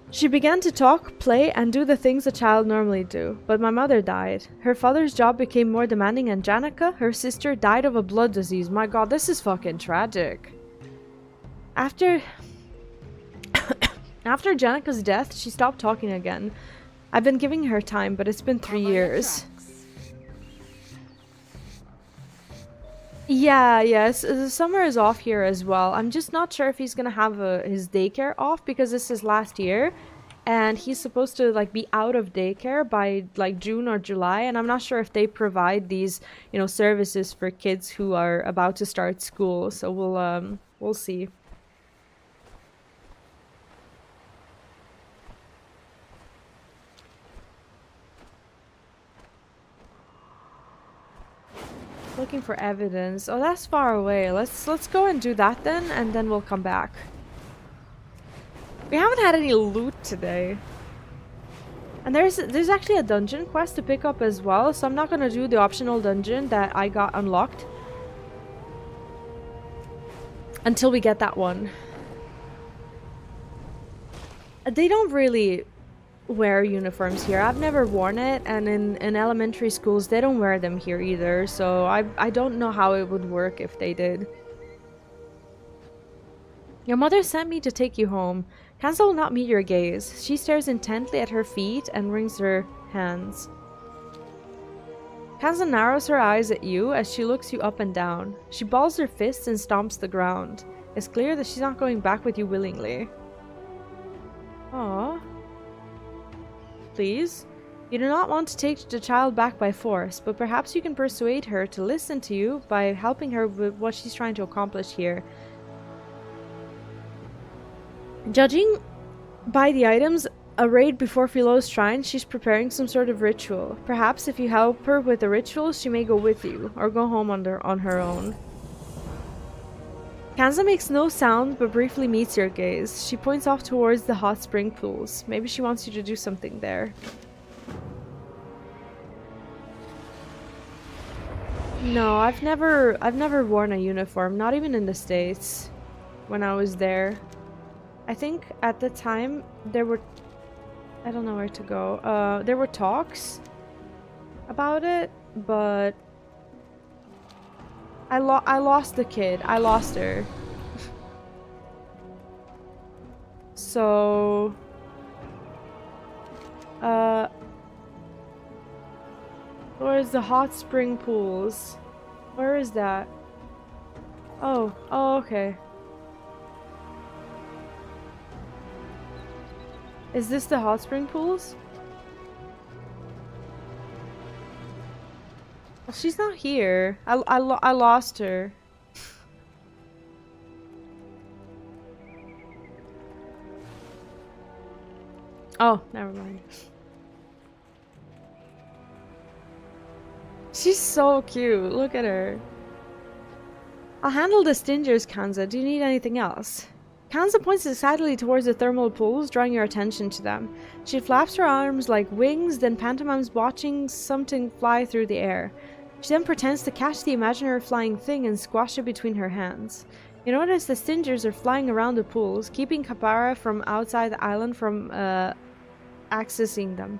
she began to talk, play, and do the things a child normally do. But my mother died. Her father's job became more demanding, and Janica, her sister, died of a blood disease. My god, this is fucking tragic. After Janica's death, she stopped talking again. I've been giving her time, but it's been 3 years. Yeah, yes. The summer is off here as well. I'm just not sure if he's gonna have his daycare off because this is last year, and he's supposed to like be out of daycare by like June or July, and I'm not sure if they provide these, you know, services for kids who are about to start school. So we'll see. Looking for evidence. Oh, that's far away. Let's go and do that then, and then we'll come back. We haven't had any loot today. And there's actually a dungeon quest to pick up as well, so I'm not gonna do the optional dungeon that I got unlocked until we get that one. They don't really wear uniforms here. I've never worn it, and in elementary schools they don't wear them here either, so I don't know how it would work if they did. Your mother sent me to take you home. Kanza will not meet your gaze. She stares intently at her feet and wrings her hands. Kanza narrows her eyes at you as she looks you up and down. She balls her fists and stomps the ground. It's clear that she's not going back with you willingly. Aww. Please? You do not want to take the child back by force, but perhaps you can persuade her to listen to you by helping her with what she's trying to accomplish here. Judging by the items arrayed before Philo's shrine, she's preparing some sort of ritual. Perhaps if you help her with the ritual, she may go with you, or go home on her own. Kanza makes no sound, but briefly meets your gaze. She points off towards the hot spring pools. Maybe she wants you to do something there. No, I've never worn a uniform, not even in the States when I was there. I think at the time there were, I don't know where to go. There were talks about it, but I lost the kid. I lost her. So where's the hot spring pools? Where is that? Oh, okay. Is this the hot spring pools? Well, she's not here. I lost her. Oh, never mind. She's so cute. Look at her. I'll handle the stingers, Kanza. Do you need anything else? Kanza points excitedly towards the thermal pools, drawing your attention to them. She flaps her arms like wings, then pantomimes watching something fly through the air. She then pretends to catch the imaginary flying thing and squash it between her hands. You notice the stingers are flying around the pools, keeping Kapara from outside the island from accessing them.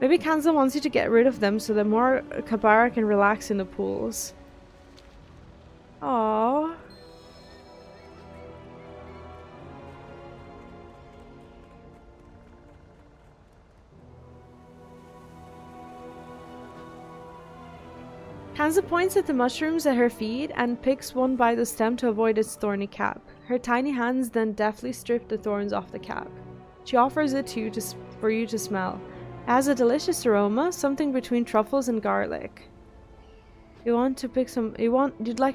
Maybe Kanza wants you to get rid of them so that more Kapara can relax in the pools. Aww. Kansa points at the mushrooms at her feet and picks one by the stem to avoid its thorny cap. Her tiny hands then deftly strip the thorns off the cap. She offers it to you for you to smell. It has a delicious aroma, something between truffles and garlic. You'd like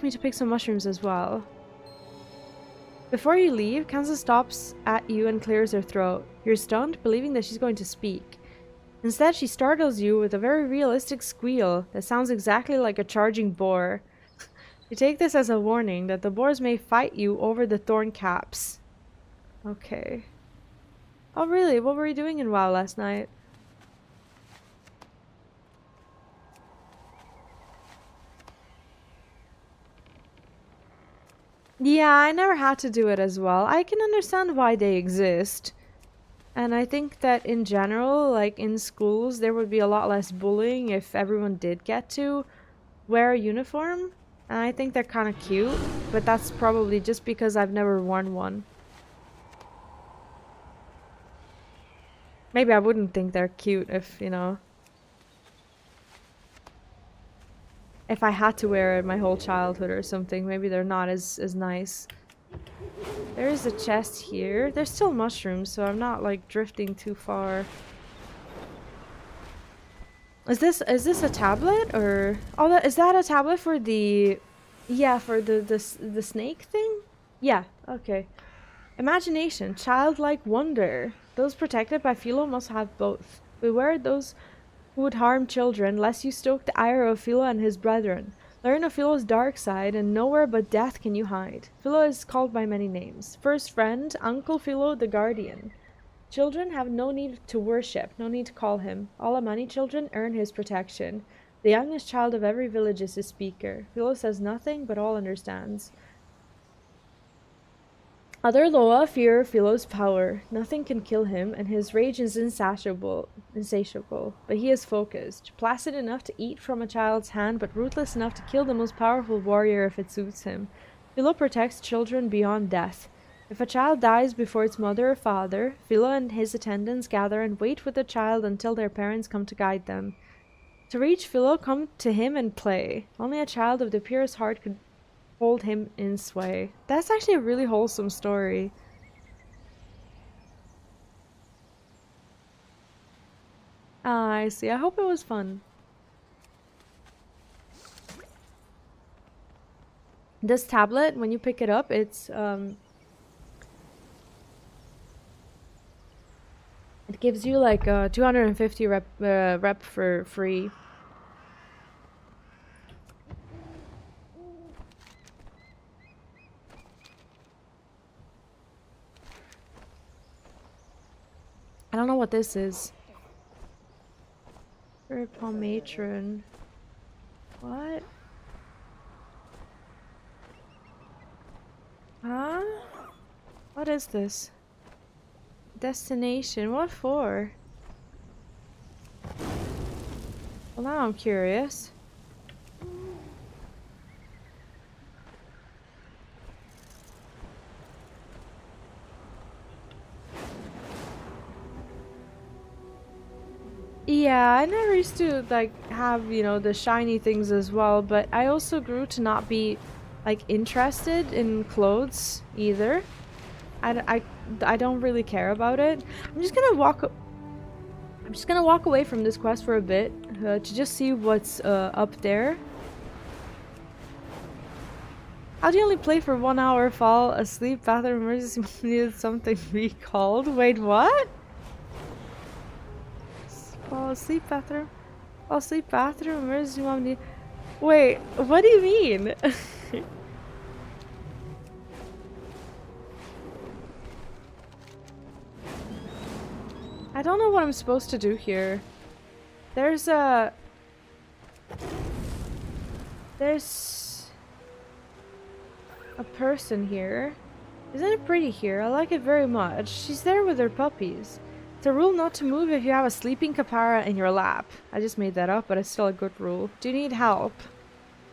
me to pick some mushrooms as well. Before you leave, Kansa stops at you and clears her throat. You're stunned, believing that she's going to speak. Instead, she startles you with a very realistic squeal that sounds exactly like a charging boar. You take this as a warning that the boars may fight you over the thorn caps. Okay. Oh really? What were you doing in WoW last night? Yeah, I never had to do it as well. I can understand why they exist. And I think that in general, like in schools, there would be a lot less bullying if everyone did get to wear a uniform. And I think they're kind of cute, but that's probably just because I've never worn one. Maybe I wouldn't think they're cute if, you know, if I had to wear it my whole childhood or something. Maybe they're not as nice. There is a chest here. There's still mushrooms, so I'm not like drifting too far. Is this a tablet or is that a tablet for the for the snake thing? Yeah, okay. Imagination, childlike wonder. Those protected by Philo must have both. Beware those who would harm children, lest you stoke the ire of Philo and his brethren. Learn of Philo's dark side, and nowhere but death can you hide. Philo is called by many names. First friend, Uncle Philo the Guardian. Children have no need to worship, no need to call him. All Amani children earn his protection. The youngest child of every village is his speaker. Philo says nothing, but all understands. Other Loa fear Philo's power. Nothing can kill him, and his rage is insatiable, but he is focused. Placid enough to eat from a child's hand, but ruthless enough to kill the most powerful warrior if it suits him. Philo protects children beyond death. If a child dies before its mother or father, Philo and his attendants gather and wait with the child until their parents come to guide them. To reach Philo, come to him and play. Only a child of the purest heart could hold him in sway. That's actually a really wholesome story. Ah, I see. I hope it was fun. This tablet, when you pick it up, it's it gives you like 250 rep for free. I don't know what this is. Purple matron. What? Huh? What is this? Destination. What for? Well, now I'm curious. Yeah, I never used to like have, you know, the shiny things as well, but I also grew to not be like interested in clothes either. I don't really care about it. I'm just gonna walk away from this quest for a bit to just see what's up there. How do you only play for 1 hour, fall asleep, bathroom emergency needed something recalled? Wait, what? Fall asleep bathroom. Fall asleep bathroom. Emergency mom need. Wait, what do you mean? I don't know what I'm supposed to do here. There's a person here. Isn't it pretty here? I like it very much. She's there with her puppies. It's a rule not to move if you have a sleeping capara in your lap. I just made that up, but it's still a good rule. Do you need help?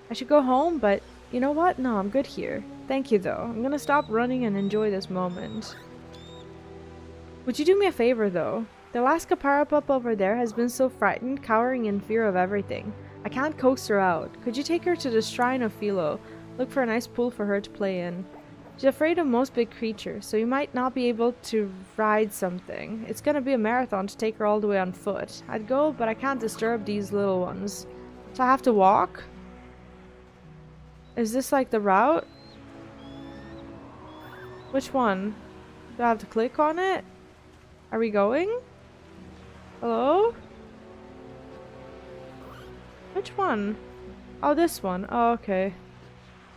I should go home, but you know what? No, I'm good here. Thank you, though. I'm gonna stop running and enjoy this moment. Would you do me a favor, though? The last capara pup over there has been so frightened, cowering in fear of everything. I can't coax her out. Could you take her to the Shrine of Philo? Look for a nice pool for her to play in. She's afraid of most big creatures, so you might not be able to ride something. It's gonna be a marathon to take her all the way on foot. I'd go, but I can't disturb these little ones. So I have to walk? Is this like the route? Which one? Do I have to click on it? Are we going? Hello? Which one? Oh, this one. Oh, okay.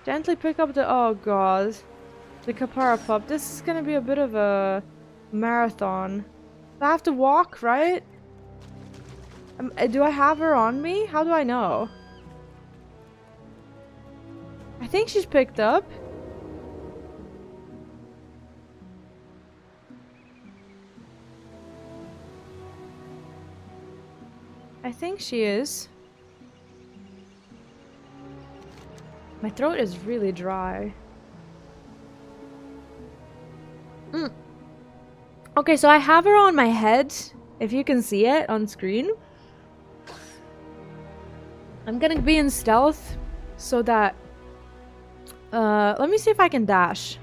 Gently pick up the... Oh, God. The Kapara pup. This is gonna be a bit of a marathon. I have to walk, right? Do I have her on me? How do I know? I think she's picked up. I think she is. My throat is really dry. Okay, so I have her on my head, if you can see it on screen. I'm gonna be in stealth so that... let me see if I can dash.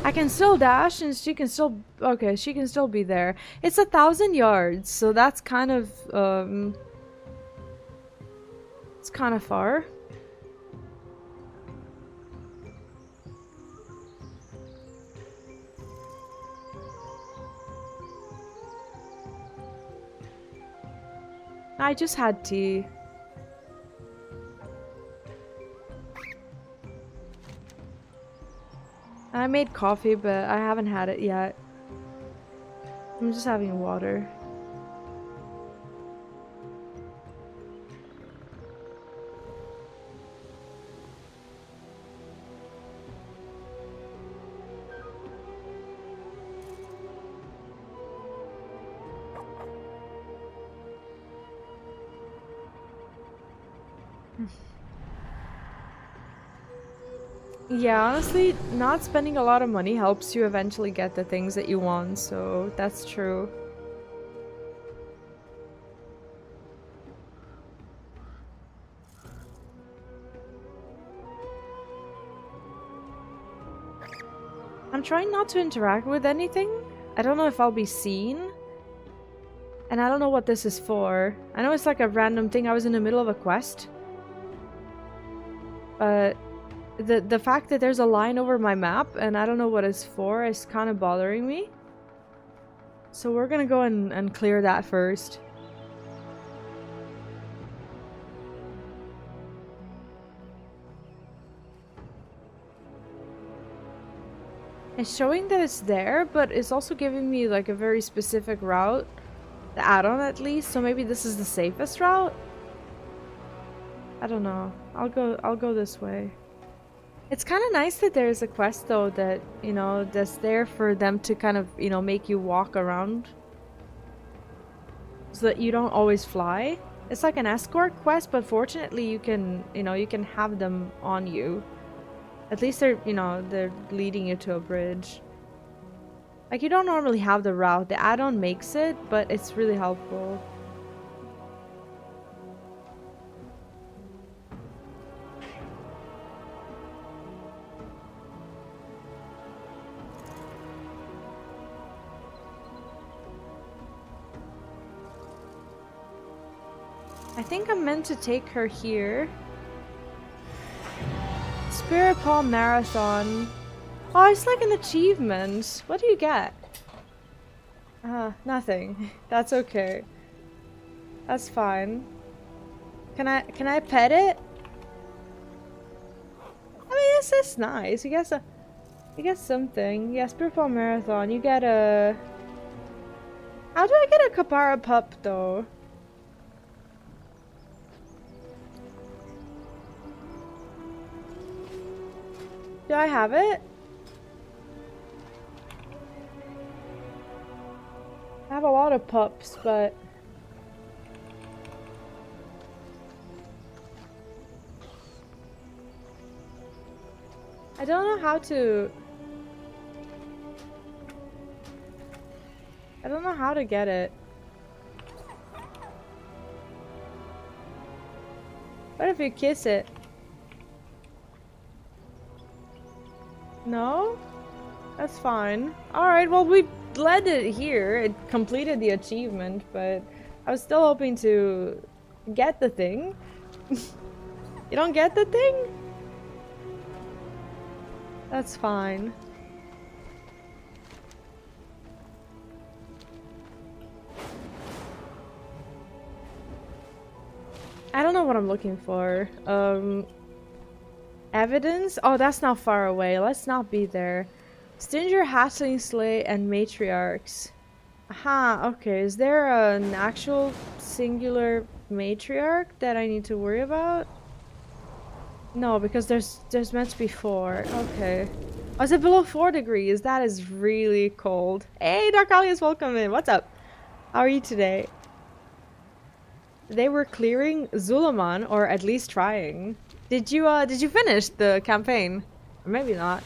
I can still dash and she can still... Okay, she can still be there. It's 1,000 yards, so that's kind of... it's kind of far. I just had tea. I made coffee, but I haven't had it yet. I'm just having water. Yeah, honestly, not spending a lot of money helps you eventually get the things that you want, so that's true. I'm trying not to interact with anything. I don't know if I'll be seen. And I don't know what this is for. I know it's like a random thing. I was in the middle of a quest. But the fact that there's a line over my map and I don't know what it's for is kind of bothering me. So we're gonna go and clear that first. It's showing that it's there, but it's also giving me like a very specific route. The add-on at least, so maybe this is the safest route? I don't know. I'll go this way. It's kind of nice that there's a quest though that, you know, that's there for them to kind of, you know, make you walk around. So that you don't always fly. It's like an escort quest, but fortunately you can, you know, you can have them on you. At least they're, you know, they're leading you to a bridge. Like, you don't normally have the route. The add-on makes it, but it's really helpful. I think I'm meant to take her here. Spirit Paw Marathon. Oh, it's like an achievement. What do you get? Nothing. That's okay. That's fine. Can I pet it? I mean, it's nice. You get something. Yeah, Spirit Paw Marathon. You get a... How do I get a Kapara pup though? Do I have it? I have a lot of pups, but... I don't know how to... I don't know how to get it. What if you kiss it? No? That's fine. Alright, well we led it here. It completed the achievement, but I was still hoping to get the thing. You don't get the thing? That's fine. I don't know what I'm looking for. Evidence? Oh, that's not far away. Let's not be there. Stinger, hatchling, slay, and matriarchs. Aha, okay. Is there an actual singular matriarch that I need to worry about? No, because there's meant to be 4. Okay. Oh, is it below 4 degrees? That is really cold. Hey, Dark Alias, welcome in. What's up? How are you today? They were clearing Zul'Aman, or at least trying. Did you finish the campaign? Or maybe not.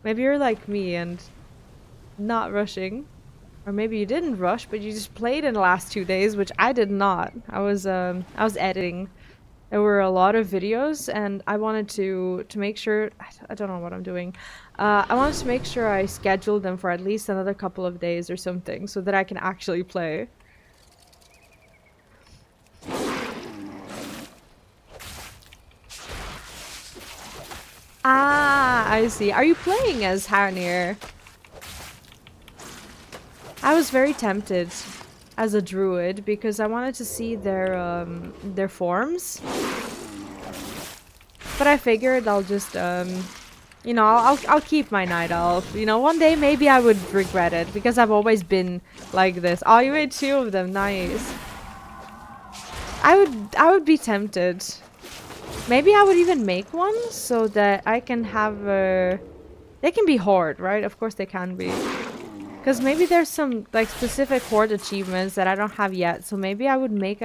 Maybe you're like me and not rushing. Or maybe you didn't rush, but you just played in the last 2 days, which I did not. I was editing. There were a lot of videos, and I wanted to make sure. I don't know what I'm doing. I wanted to make sure I scheduled them for at least another couple of days or something, so that I can actually play. Ah, I see. Are you playing as Harnir? I was very tempted as a druid because I wanted to see their forms. But I figured I'll just you know, I'll keep my night elf. You know, one day maybe I would regret it because I've always been like this. Oh, you made 2 of them. Nice. I would be tempted. Maybe I would even make one so that I can have they can be horde, right? Of course they can be. Because maybe there's some like specific horde achievements that I don't have yet. So maybe I would make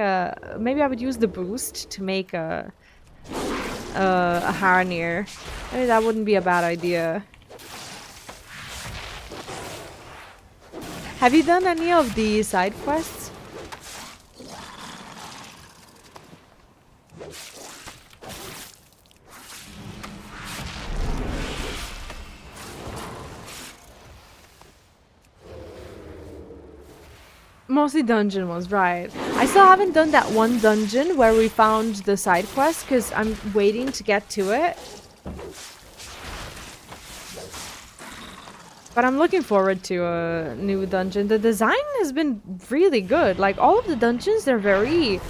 maybe I would use the boost to make a Harnir. Maybe that wouldn't be a bad idea. Have you done any of the side quests? Mostly dungeon ones, right. I still haven't done that one dungeon where we found the side quest because I'm waiting to get to it. But I'm looking forward to a new dungeon. The design has been really good. Like all of the dungeons, they're very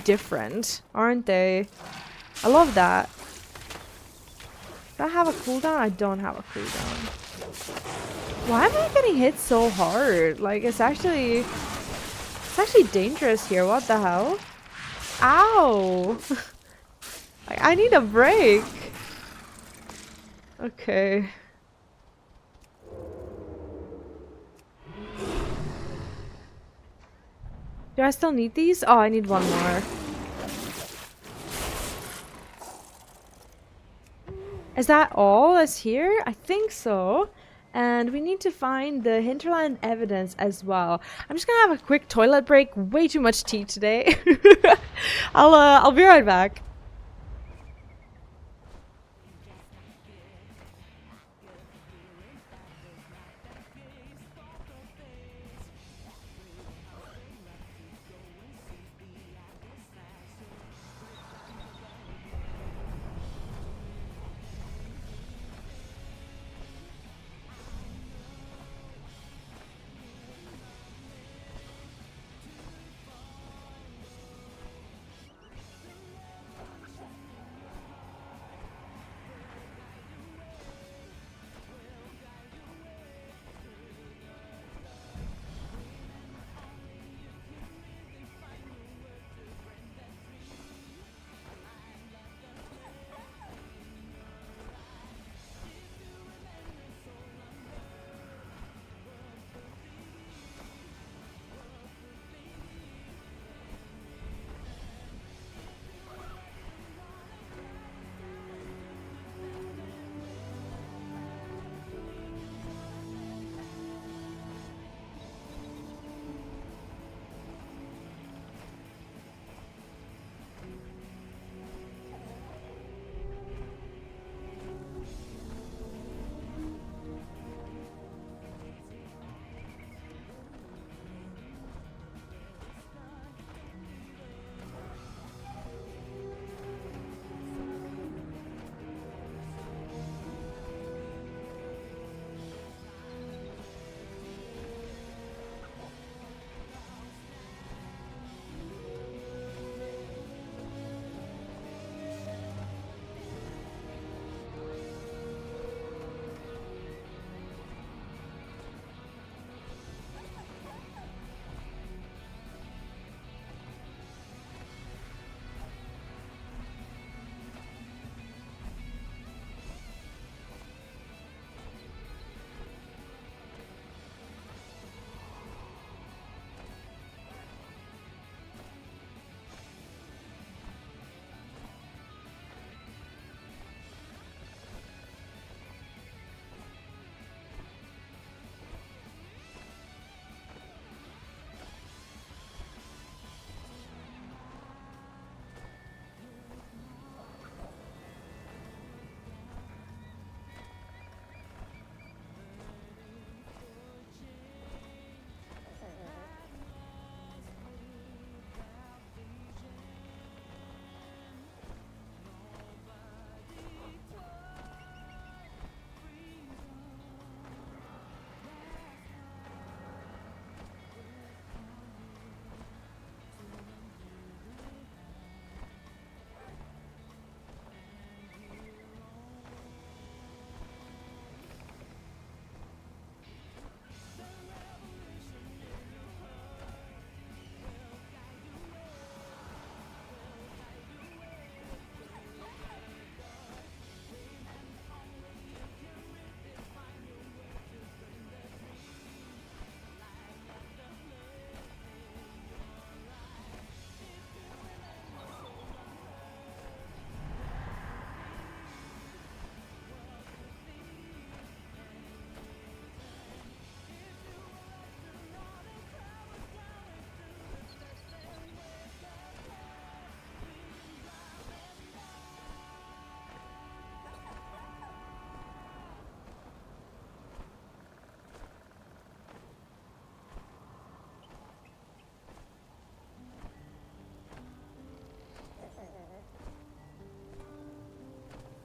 different, aren't they? I love that. Do I have a cooldown? I don't have a cooldown. Why am I getting hit so hard? Like it's actually dangerous here. What the hell? Ow! Like, I need a break. Okay. Do I still need these? Oh, I need one more. Is that all that's here? I think so. And we need to find the hinterland evidence as well. I'm just gonna have a quick toilet break. Way too much tea today. I'll be right back.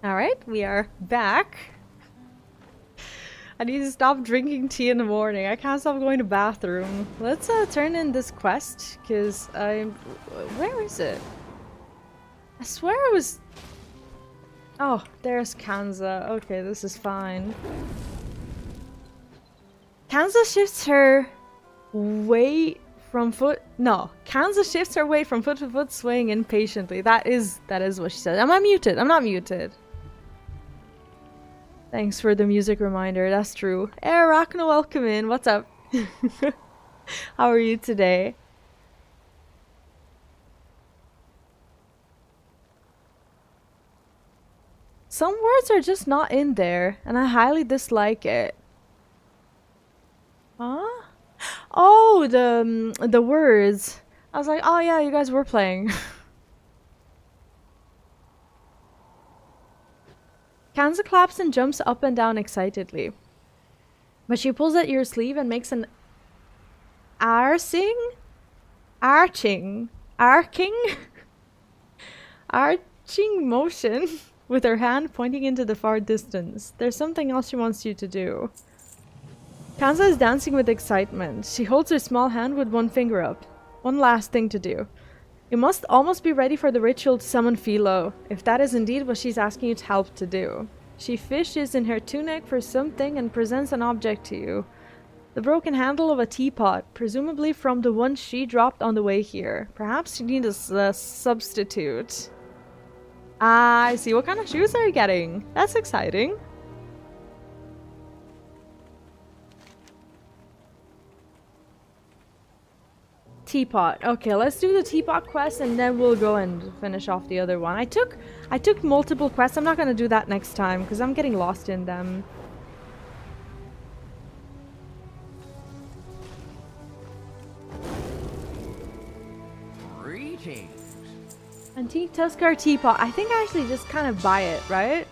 Alright, we are back. I need to stop drinking tea in the morning. I can't stop going to bathroom. Let's turn in this quest, because I'm... Where is it? I swear it was... Oh, there's Kanza. Okay, this is fine. Kanza shifts her weight from foot... No, Kanza shifts her weight from foot to foot, swaying impatiently. That is what she said. Am I muted? I'm not muted. Thanks for the music reminder, that's true. Hey, Arachno, welcome in. What's up? How are you today? Some words are just not in there, and I highly dislike it. Huh? Oh, the words. I was like, oh yeah, you guys were playing. Kanza claps and jumps up and down excitedly. But she pulls at your sleeve and makes an arcing motion with her hand pointing into the far distance. There's something else she wants you to do. Kanza is dancing with excitement. She holds her small hand with one finger up. One last thing to do. You must almost be ready for the ritual to summon Philo, if that is indeed what she's asking you to help to do. She fishes in her tunic for something and presents an object to you. The broken handle of a teapot, presumably from the one she dropped on the way here. Perhaps you need a substitute. Ah, I see. What kind of shoes are you getting? That's exciting. Teapot. Okay, let's do the teapot quest and then we'll go and finish off the other one. I took multiple quests. I'm not gonna do that next time because I'm getting lost in them. Greetings. Antique Tuskar teapot. I think I actually just kind of buy it, right?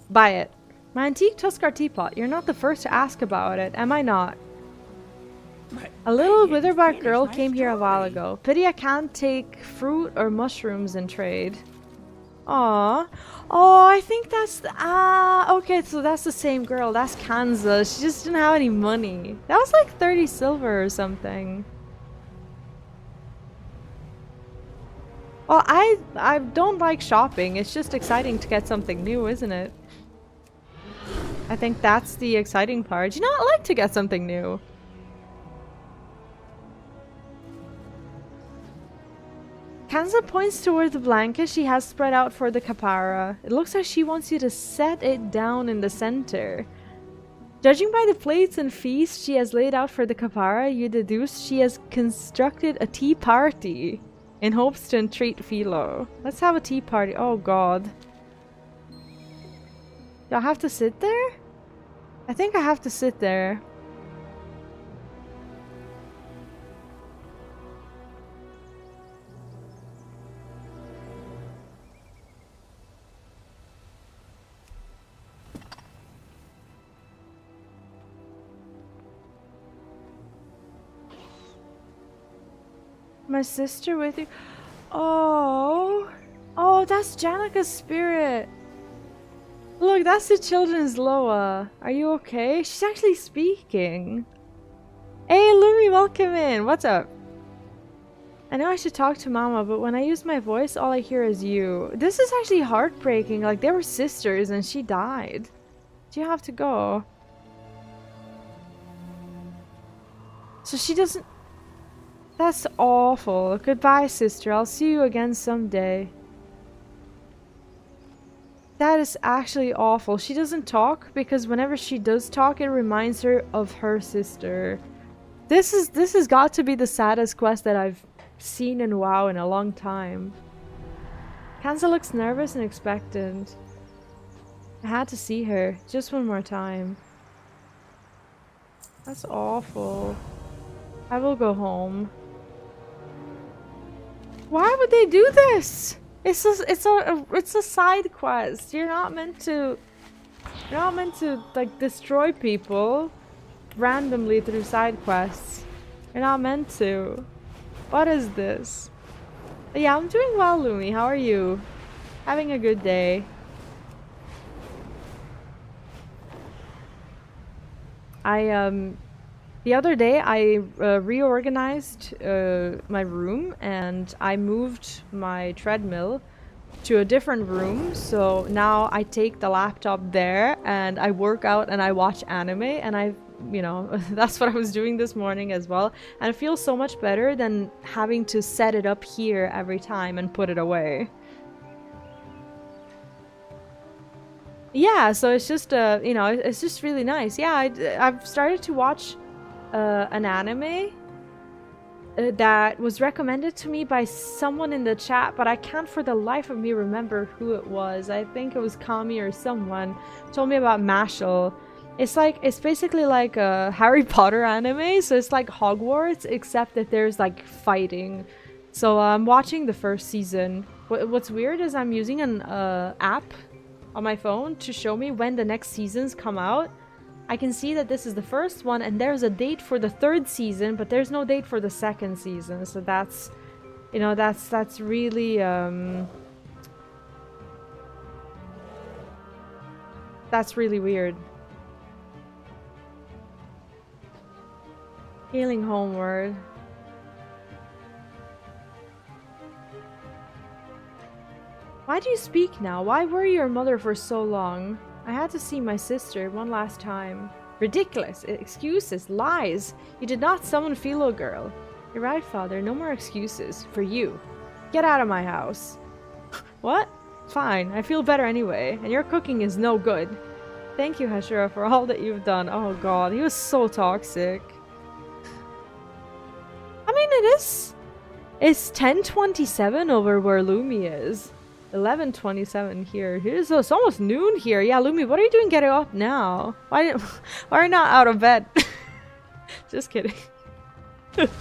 Buy it. My antique Tuskar teapot. You're not the first to ask about it, am I not? A little witherbark girl came here a while ago. Pity I can't take fruit or mushrooms in trade. Aww. Oh, I think that's the... Ah, okay, so that's the same girl. That's Kanza. She just didn't have any money. That was like 30 silver or something. Well, I don't like shopping. It's just exciting to get something new, isn't it? I think that's the exciting part. You know, I like to get something new. Kanza points toward the blanket she has spread out for the kapara. It looks like she wants you to set it down in the center. Judging by the plates and feasts she has laid out for the kapara, you deduce she has constructed a tea party in hopes to entreat Philo. Let's have a tea party. Oh god. Do I have to sit there? I think I have to sit there. My sister with you. Oh. Oh, that's Janika's spirit. Look, that's the children's Loa. Are you okay? She's actually speaking. Hey, Lumi, welcome in. What's up? I know I should talk to Mama, but when I use my voice, all I hear is you. This is actually heartbreaking. Like, they were sisters and she died. Do you have to go? So she doesn't... That's awful. Goodbye, sister. I'll see you again someday. That is actually awful. She doesn't talk because whenever she does talk, it reminds her of her sister. This has got to be the saddest quest that I've seen in WoW in a long time. Kanza looks nervous and expectant. I had to see her just one more time. That's awful. I will go home. Why would they do this? It's a side quest. You're not meant to like destroy people randomly through side quests. You're not meant to. What is this? But yeah, I'm doing well, Lumi. How are you? Having a good day. The other day I reorganized my room and I moved my treadmill to a different room, so now I take the laptop there and I work out and I watch anime, and you know, that's what I was doing this morning as well, and it feels so much better than having to set it up here every time and put it away. Yeah, so it's just you know, it's just really nice. Yeah, I've started to watch an anime that was recommended to me by someone in the chat, but I can't for the life of me remember who it was. I think it was Kami or someone told me about Mashal. It's basically like a Harry Potter anime, so it's like Hogwarts except that there's like fighting. So I'm watching the first season. What's weird is I'm using an app on my phone to show me when the next seasons come out. I can see that this is the first one and there's a date for the third season, but there's no date for the second season. So that's, you know, that's really that's really weird. Healing homeward. Why do you speak now? Why were you your mother for so long? I had to see my sister one last time. Ridiculous. Excuses. Lies. You did not summon Philo girl. You're right, father. No more excuses. For you. Get out of my house. What? Fine. I feel better anyway. And your cooking is no good. Thank you, Hashira, for all that you've done. Oh god, he was so toxic. I mean, it is. It's 10:27 over where Lumi is. 11:27 here. It's almost noon here. Yeah, Lumi, what are you doing getting up now? Why are you not out of bed? Just kidding. It's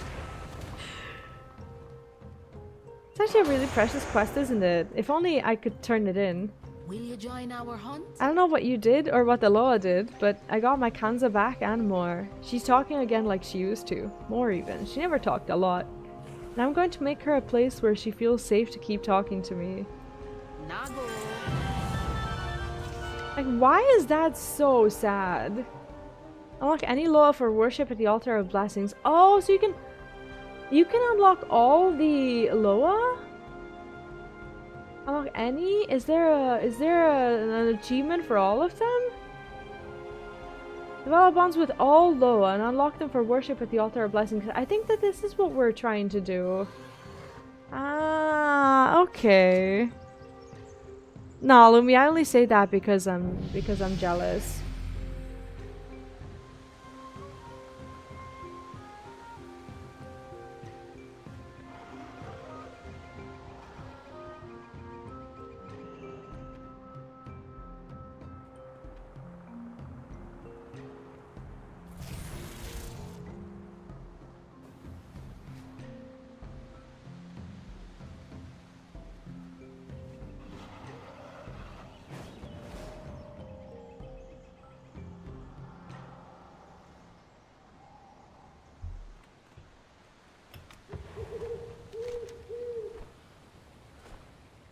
actually a really precious quest, isn't it? If only I could turn it in. Will you join our hunt? I don't know what you did or what the Loa did, but I got my Kanza back and more. She's talking again like she used to. More even. She never talked a lot. And I'm going to make her a place where she feels safe to keep talking to me. Nago. Like, why is that so sad? Unlock any Loa for worship at the altar of blessings. Oh, so you can unlock all the Loa? Unlock any? Is there an achievement for all of them? Develop bonds with all Loa and unlock them for worship at the altar of blessings. I think that this is what we're trying to do. Ah, okay. No, Lumi, I only say that because I'm jealous.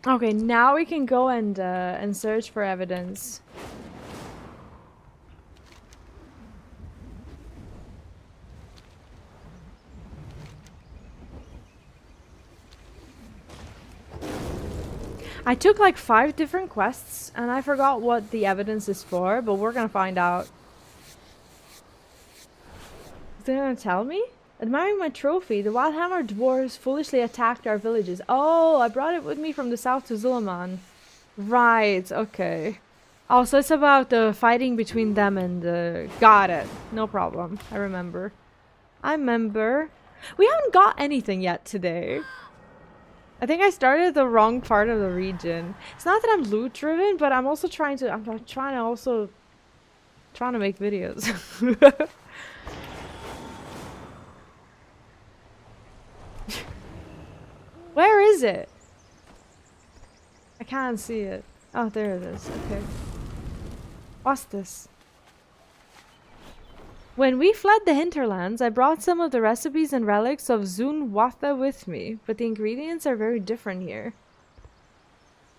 Okay, now we can go and search for evidence. I took like 5 different quests and I forgot what the evidence is for, but we're gonna find out. Is they gonna tell me? Admiring my trophy, the Wildhammer dwarves foolishly attacked our villages. Oh, I brought it with me from the south to Zul'Aman. Right, okay. Oh, so it's about the fighting between them and got it. No problem. I remember. I remember. We haven't got anything yet today. I think I started the wrong part of the region. It's not that I'm loot driven, but I'm also trying to make videos. Where is it? I can't see it. Oh, there it is. Okay. What's this? When we fled the hinterlands, I brought some of the recipes and relics of Zun Watha with me, but the ingredients are very different here.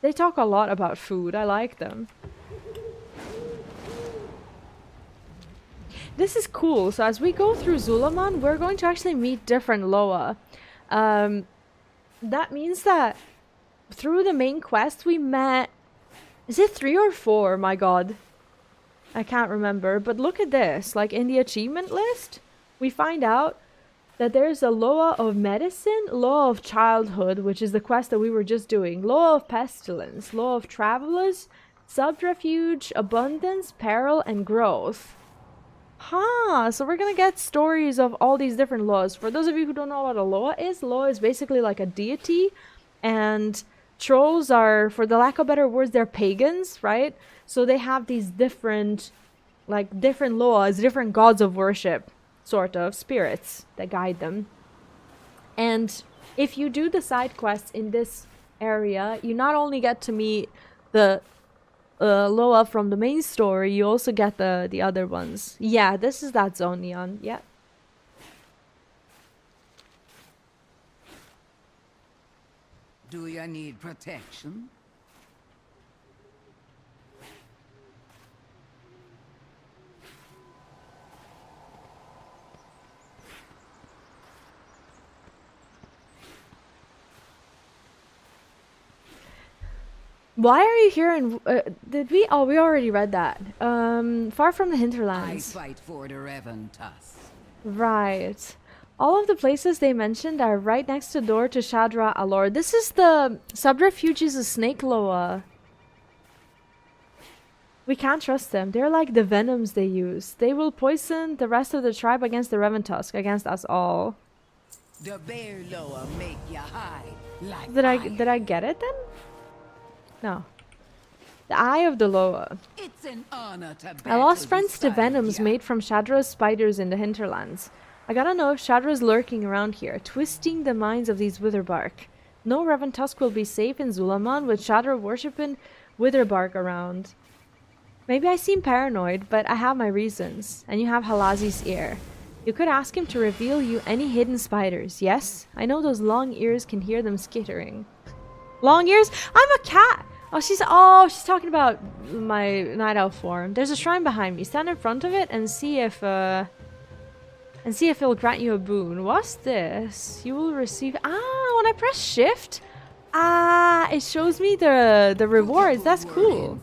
They talk a lot about food. I like them. This is cool. So as we go through Zul'Aman, we're going to actually meet different Loa. That means that through the main quest we met... Is it 3 or 4? My god. I can't remember. But look at this. Like in the achievement list, we find out that there's a Loa of Medicine, Loa of Childhood, which is the quest that we were just doing, Loa of Pestilence, Loa of Travelers, Subterfuge, Abundance, Peril, and Growth. Huh, so we're gonna get stories of all these different Loas. For those of you who don't know what a Loa is basically like a deity, and trolls are, for the lack of better words, they're pagans, right? So they have these different Loas, different gods of worship, sort of, spirits that guide them. And if you do the side quests in this area, you not only get to meet the Loa from the main story, you also get the other ones. Yeah, this is that zone, Neon. Yeah. Do you need protection? Why are you here in... did we... Oh, we already read that. Far from the I hinterlands. fight for the Reventus. Right. All of the places they mentioned are right next to the door to Shadra Alor. This is the... Subterfuge is a snake Loa. We can't trust them. They're like the venoms they use. They will poison the rest of the tribe against the Reventusk, against us all. The bear Loa make ya hide like Did I get it then? No. The Eye of the Loa. It's an honor to I lost friends to beside venoms ya. made from Shadra's spiders in the hinterlands. I gotta know if Shadra's lurking around here, twisting the minds of these Witherbark. No Reventusk will be safe in Zul'Aman with Shadra worshipping Witherbark around. Maybe I seem paranoid, but I have my reasons. And you have Halazzi's ear. You could ask him to reveal you any hidden spiders, yes? I know those long ears can hear them skittering. Long ears? I'm a cat! Oh, she's talking about my night elf form. There's a shrine behind me. Stand in front of it and see if it'll grant you a boon. What's this? You will receive... Ah, when I press shift, it shows me the rewards. That's cool.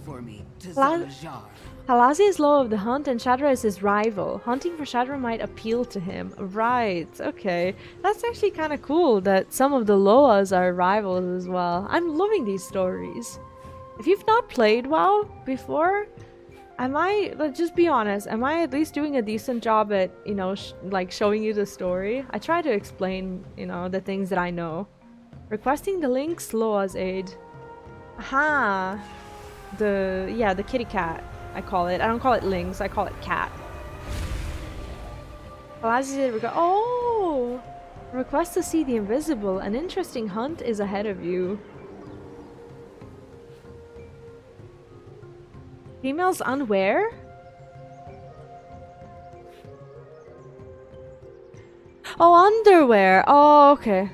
Halazzi is Loa of the hunt and Shadra is his rival. Hunting for Shadra might appeal to him. Right, okay. That's actually kind of cool that some of the Loas are rivals as well. I'm loving these stories. If you've not played WoW before, let's just be honest, am I at least doing a decent job at, you know, showing you the story? I try to explain, you know, the things that I know. Requesting the Lynx Loa's aid. Aha! The kitty cat, I call it. I don't call it Lynx, I call it cat. Oh! Request to see the invisible. An interesting hunt is ahead of you. Females unaware? Oh, underwear. Oh, okay.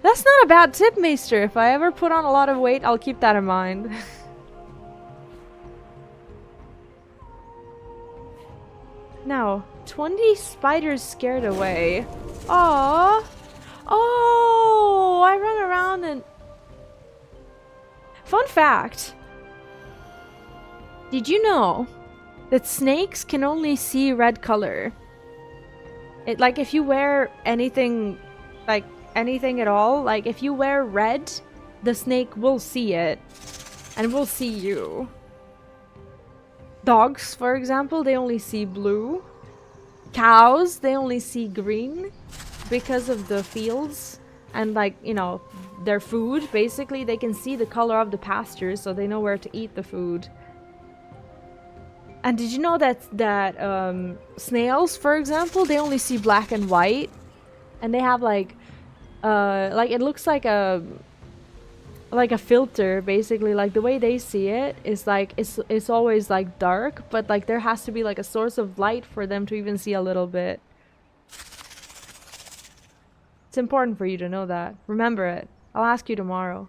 That's not a bad tip, Maester. If I ever put on a lot of weight, I'll keep that in mind. Now, 20 spiders scared away. Aww. Oh, I run around and... Fun fact. Did you know that snakes can only see red color? Like, if you wear anything, like, anything at all, like, if you wear red, the snake will see it and will see you. Dogs, for example, they only see blue. Cows, they only see green. Because of the fields and, like, you know, their food, basically they can see the color of the pastures, so they know where to eat the food. And did you know that snails, for example, they only see black and white, and they have like it looks like a filter, basically. Like, the way they see it is like it's always like dark, but like there has to be like a source of light for them to even see a little bit. It's important for you to know that. Remember it. I'll ask you tomorrow.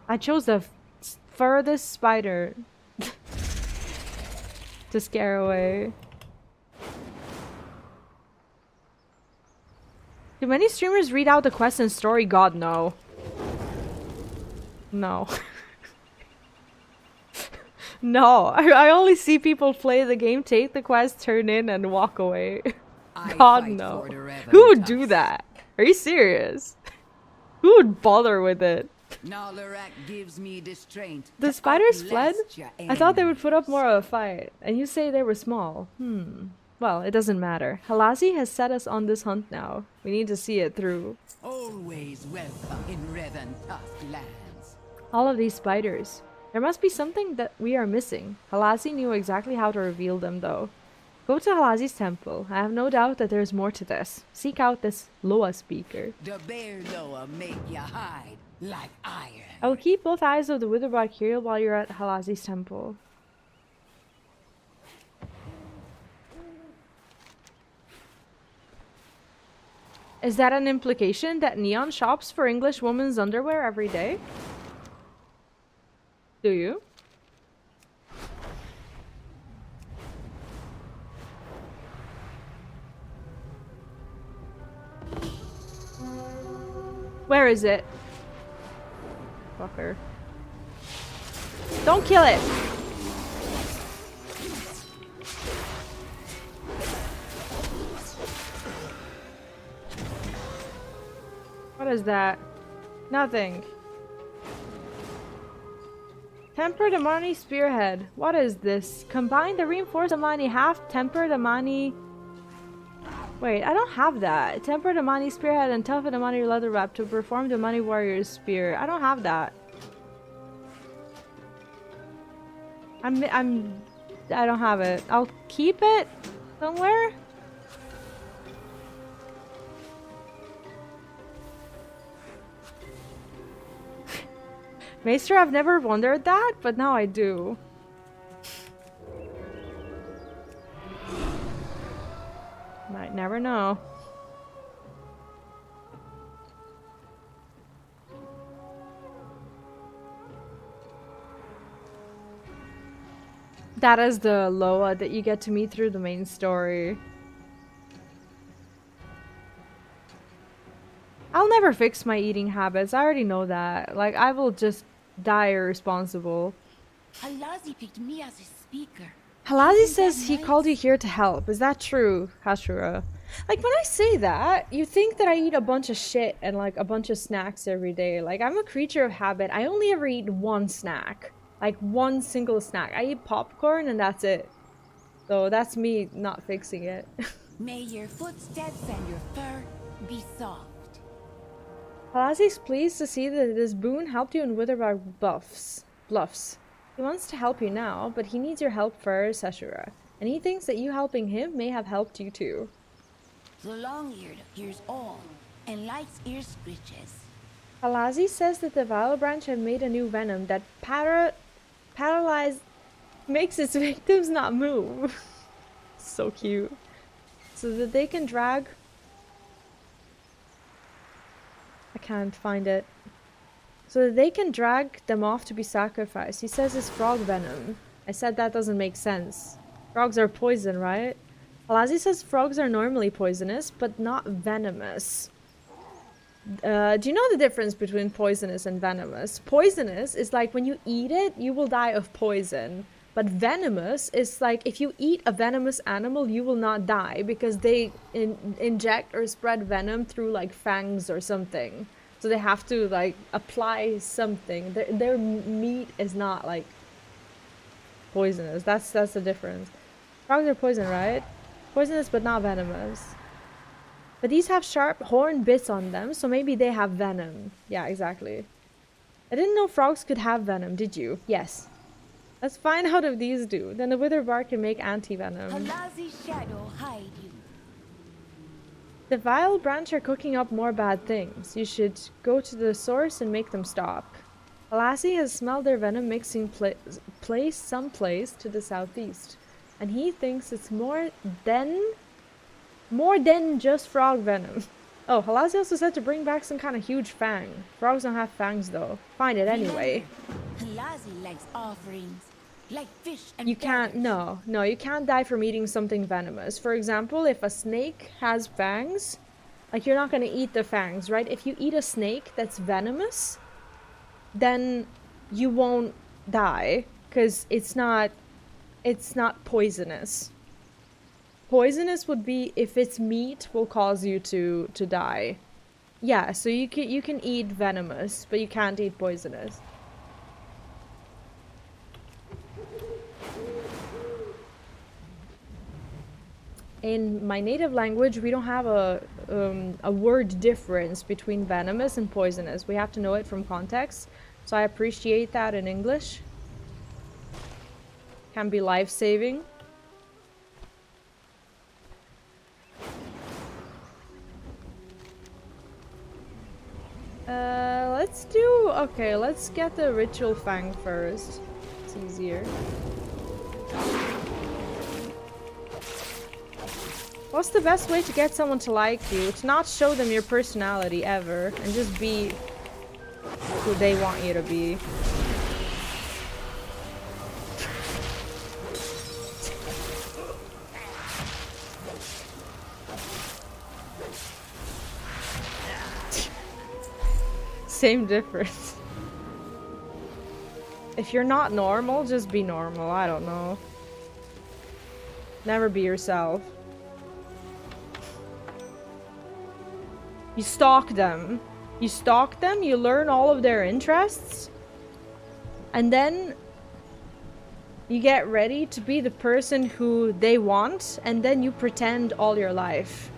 I chose the furthest spider to scare away. Do many streamers read out the quest and story? God, no. No. No. I only see people play the game, take the quest, turn in, and walk away. God, no. Who would do that? Are you serious? Who would bother with it? Nalorakk gives me the strength. The spiders fled? I thought they would put up more of a fight. And you say they were small. Well, it doesn't matter. Halazzi has set us on this hunt now. We need to see it through. Always welcome in red and tough lands. All of these spiders. There must be something that we are missing. Halazzi knew exactly how to reveal them, though. Go to Halazzi's temple. I have no doubt that there's more to this. Seek out this Loa speaker. The bear Loa make ya hide like iron. I will keep both eyes of the Witherbark here while you're at Halazzi's temple. Is that an implication that Neon shops for English women's underwear every day? Do you? Where is it? Fucker. Don't kill it! What is that? Nothing. Tempered Amani Spearhead. What is this? Combine the reinforced Amani half-tempered Amani... Wait, I don't have that. Tempered Amani Spearhead and toughened Amani Leather Wrap to perform the Amani Warrior's Spear. I don't have that. I don't have it. I'll keep it somewhere. Maester, I've never wondered that, but now I do. Might never know. That is the Loa that you get to meet through the main story. I'll never fix my eating habits. I already know that. Like, I will just die irresponsible. Halazzi picked me as his speaker. Halazzi says he called you here to help. Is that true, Hashura? Like, when I say that, you think that I eat a bunch of shit and, like, a bunch of snacks every day. Like, I'm a creature of habit. I only ever eat one snack. Like, one single snack. I eat popcorn and that's it. So, that's me not fixing it. May your footsteps and your fur be soft. Halazzi's pleased to see that this boon helped you in Witherbark Bluffs. He wants to help you now, but he needs your help first, Ashura. And he thinks that you helping him may have helped you too. The long-eared hears all and likes ear scritches. Halazzi says that the Vile Branch have made a new venom that paralyzed makes its victims not move. So cute. So that they can drag... I can't find it. So that they can drag them off to be sacrificed. He says it's frog venom. I said that doesn't make sense. Frogs are poison, right? Halazzi says frogs are normally poisonous, but not venomous. Do you know the difference between poisonous and venomous? Poisonous is like when you eat it, you will die of poison. But venomous is like if you eat a venomous animal, you will not die because they inject or spread venom through like fangs or something. So they have to like apply something. Their meat is not like poisonous. That's the difference. Frogs are poison, right? Poisonous but not venomous. But these have sharp horn bits on them, so maybe they have venom. Yeah, exactly. I didn't know frogs could have venom, did you? Yes. Let's find out if these do. Then the Witherbark can make anti-venom. Halazzi's shadow hide you. The Vile Branch are cooking up more bad things. You should go to the source and make them stop. Halazzi has smelled their venom mixing place someplace to the southeast. And he thinks it's more than More than just frog venom. Oh, Halazzi also said to bring back some kind of huge fang. Frogs don't have fangs though. Find it anyway. Halazzi likes offerings, like fish and You can't, feathers. no, you can't die from eating something venomous. For example, if a snake has fangs, like you're not gonna eat the fangs, right? If you eat a snake that's venomous, then you won't die, because it's not poisonous. Poisonous would be if its meat will cause you to die. Yeah, so you can eat venomous, but you can't eat poisonous. In my native language, we don't have a word difference between venomous and poisonous. We have to know it from context. So I appreciate that in English. Can be life-saving. Okay, let's get the ritual fang first. It's easier. What's the best way to get someone to like you? To not show them your personality ever, and just be who they want you to be. Same difference. If you're not normal, just be normal. I don't know. Never be yourself. You stalk them. You stalk them, you learn all of their interests, and then you get ready to be the person who they want, and then you pretend all your life.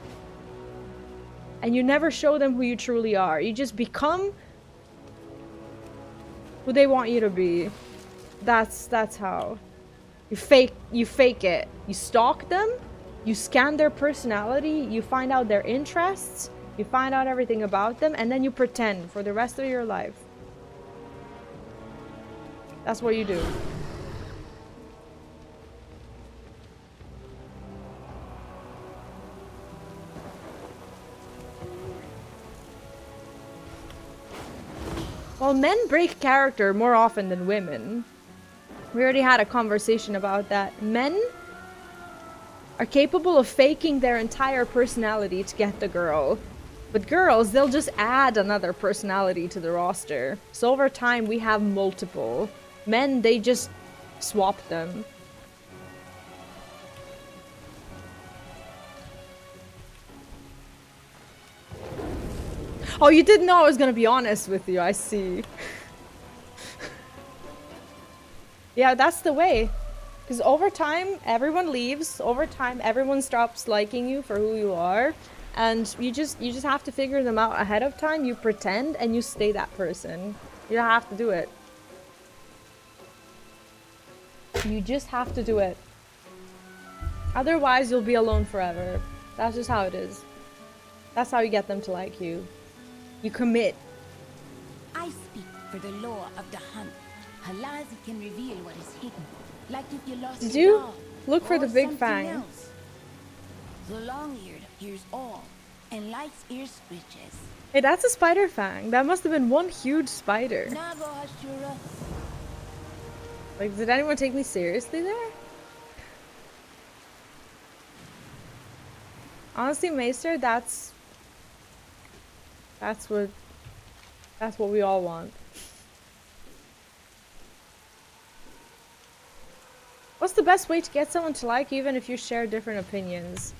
And you never show them who you truly are. You just become who they want you to be. That's how. You fake it. You stalk them, you scan their personality, you find out their interests, you find out everything about them, and then you pretend for the rest of your life. That's what you do. Well, men break character more often than women. We already had a conversation about that. Men are capable of faking their entire personality to get the girl. But girls, they'll just add another personality to the roster. So over time, we have multiple. Men, they just swap them. Oh, you didn't know I was gonna be honest with you, I see. Yeah, that's the way. Because over time, everyone leaves. Over time, everyone stops liking you for who you are. And you just have to figure them out ahead of time. You pretend and you stay that person. You don't have to do it. You just have to do it. Otherwise, you'll be alone forever. That's just how it is. That's how you get them to like you. You commit. I speak for the law of the hunt. Halazzi can reveal what is hidden. Like if you lost Did your you dog, look for or the big something fang? else. The long-eared hears all and likes ear scritches. Hey, that's a spider fang. That must have been one huge spider. Nago Hashura. Like, did anyone take me seriously there? Honestly, Maester, that's what we all want. What's the best way to get someone to like you even if you share different opinions?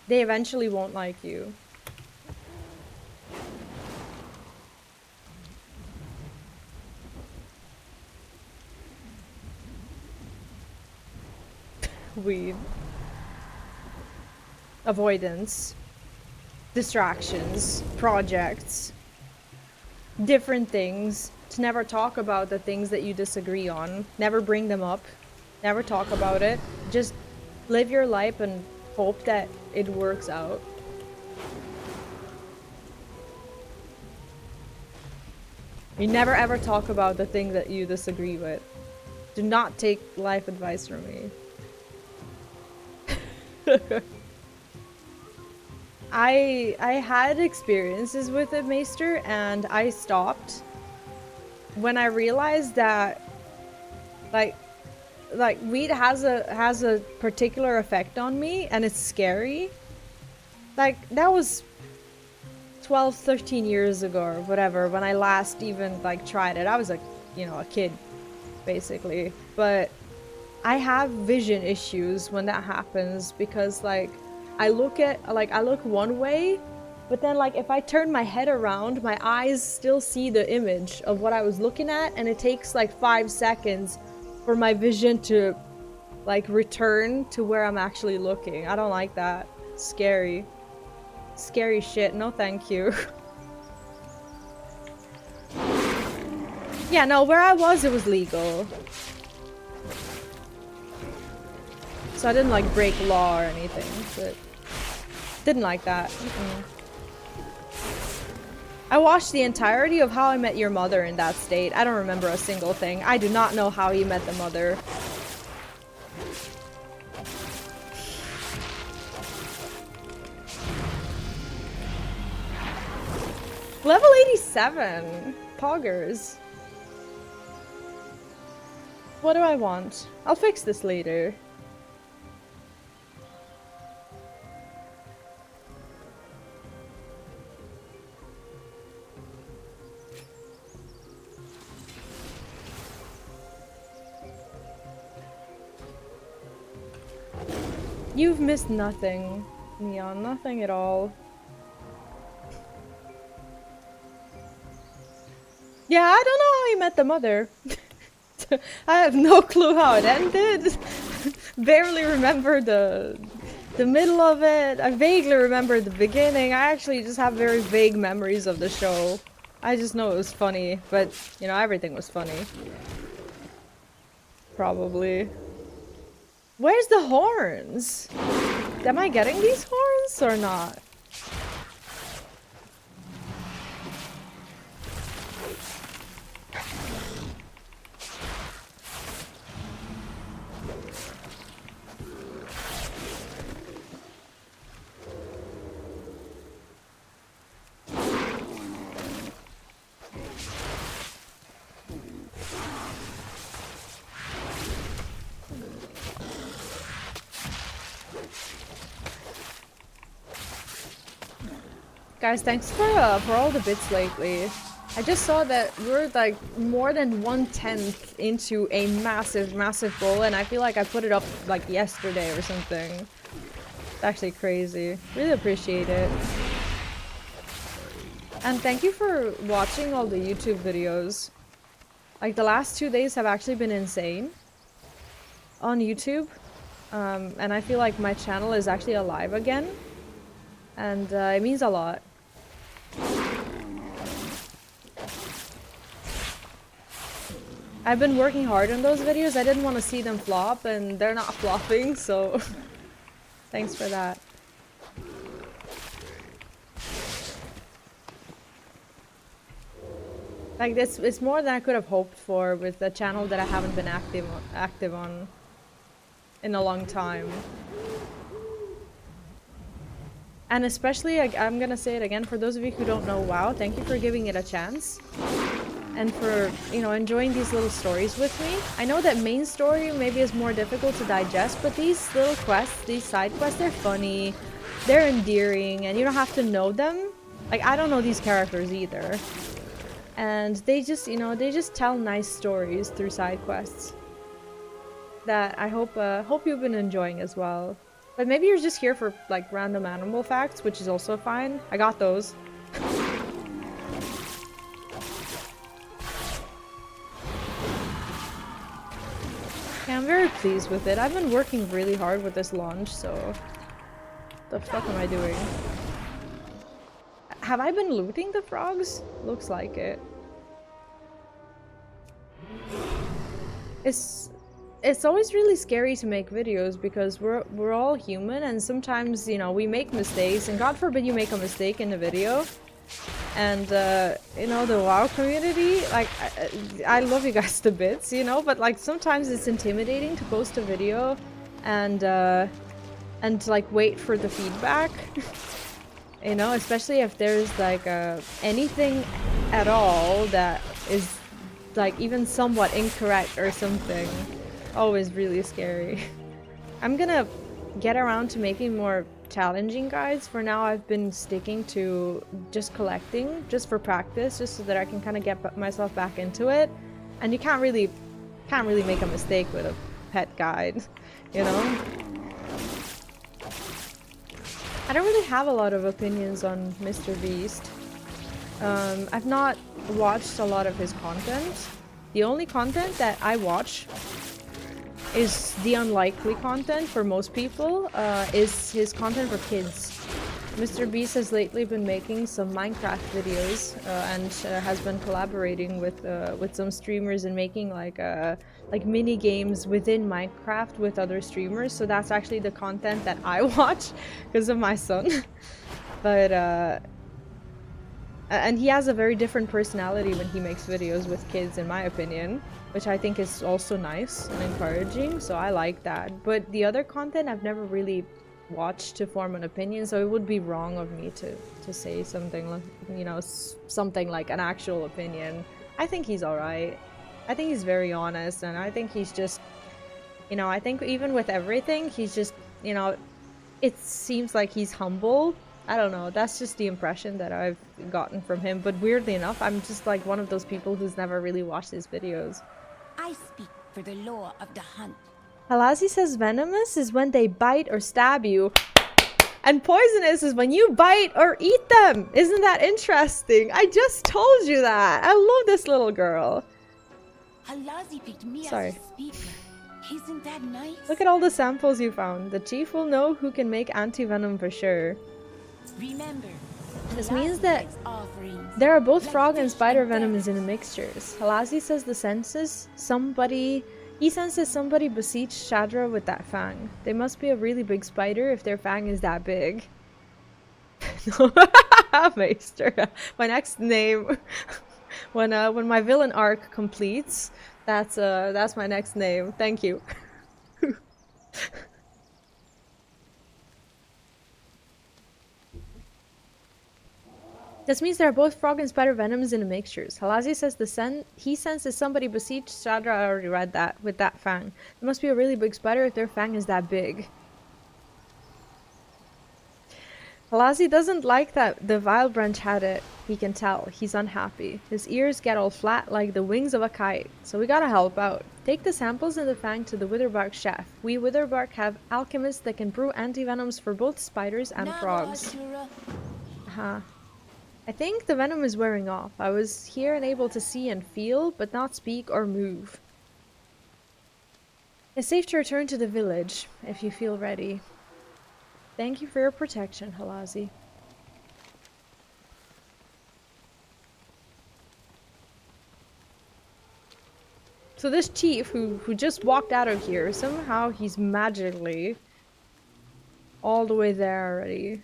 They eventually won't like you. Weed. Avoidance. Distractions. Projects. Different things. To never talk about the things that you disagree on. Never bring them up. Never talk about it. Just live your life and hope that it works out. You never ever talk about the thing that you disagree with. Do not take life advice from me. I had experiences with it, Maester, and I stopped when I realized that like weed has a particular effect on me and it's scary. Like that was 12, 13 years ago or whatever when I last even like tried it. I was a kid basically, but I have vision issues when that happens because like I look one way, but then like if I turn my head around, my eyes still see the image of what I was looking at, and it takes like 5 seconds for my vision to like return to where I'm actually looking. I don't like that. Scary. Scary shit. No thank you. Yeah, no, where I was, it was legal. So I didn't like break law or anything, but didn't like that. I watched the entirety of How I Met Your Mother in that state. I don't remember a single thing. I do not know how he met the mother. Level 87! Poggers. What do I want? I'll fix this later. You've missed nothing, Neon. Nothing at all. Yeah, I don't know how he met the mother. I have no clue how it ended. Barely remember the middle of it. I vaguely remember the beginning. I actually just have very vague memories of the show. I just know it was funny, but you know, everything was funny. Probably. Where's the horns? Am I getting these horns or not? Guys, thanks for all the bits lately. I just saw that we're like more than 1/10 into a massive, massive goal, and I feel like I put it up like yesterday or something. It's actually crazy. Really appreciate it. And thank you for watching all the YouTube videos. Like the last 2 days have actually been insane on YouTube. And I feel like my channel is actually alive again. And it means a lot. I've been working hard on those videos. I didn't want to see them flop, and they're not flopping, so thanks for that. Like this, it's more than I could have hoped for with a channel that I haven't been active on in a long time. And especially, I'm gonna say it again, for those of you who don't know WoW, thank you for giving it a chance. And for, you know, enjoying these little stories with me. I know that main story maybe is more difficult to digest, but these little quests, these side quests, they're funny, they're endearing, and you don't have to know them. Like, I don't know these characters either. And they just, you know, they just tell nice stories through side quests. That I hope you've been enjoying as well. But maybe you're just here for, like, random animal facts, which is also fine. I got those. Yeah, I'm very pleased with it. I've been working really hard with this launch, so... The fuck am I doing? Have I been looting the frogs? Looks like it. It's always really scary to make videos because we're all human, and sometimes, you know, we make mistakes, and God forbid you make a mistake in the video. And you know, the WoW community, like, I love you guys to bits, you know, but like sometimes it's intimidating to post a video and and to like wait for the feedback. You know, especially if there's like anything at all that is like even somewhat incorrect or something. Always really scary. I'm gonna get around to making more challenging guides. For now I've been sticking to just collecting, just for practice, just so that I can kind of get myself back into it. And you can't really make a mistake with a pet guide, you know? I don't really have a lot of opinions on Mr. Beast. I've not watched a lot of his content. The only content that I watch is the unlikely content for most people, is his content for kids. Mr. Beast has lately been making some Minecraft videos and has been collaborating with some streamers and making like mini games within Minecraft with other streamers. So that's actually the content that I watch because of my son. But and he has a very different personality when he makes videos with kids, in my opinion, which I think is also nice and encouraging. So I like that. But the other content I've never really watch to form an opinion, so it would be wrong of me to say something like, you know, something like an actual opinion. I think he's alright. I think he's very honest, and I think he's just, you know, I think even with everything, he's just, you know, it seems like he's humble. I don't know, that's just the impression that I've gotten from him, but weirdly enough, I'm just like one of those people who's never really watched his videos. I speak for the law of the hunt. Halazzi says venomous is when they bite or stab you, and poisonous is when you bite or eat them. Isn't that interesting? I just told you that. I love this little girl. Halazzi picked me Sorry. as a speaker. Isn't that nice? Look at all the samples you found. The chief will know who can make anti-venom for sure. Remember, This means that there are both frog and spider venom in the mixtures. Halazzi says he senses somebody besieged Shadra with that fang. They must be a really big spider if their fang is that big. Meister. My next name. When my villain arc completes, that's my next name. Thank you. This means there are both frog and spider venoms in the mixtures. Halazzi says he senses somebody besieged Shadra. I already read that, with that fang. It must be a really big spider if their fang is that big. Halazzi doesn't like that the Vile Branch had it. He can tell. He's unhappy. His ears get all flat like the wings of a kite. So we gotta help out. Take the samples in the fang to the Witherbark chef. We Witherbark have alchemists that can brew anti-venoms for both spiders and frogs. I think the venom is wearing off. I was here and able to see and feel, but not speak or move. It's safe to return to the village, if you feel ready. Thank you for your protection, Halazzi. So this chief who just walked out of here, somehow he's magically all the way there already.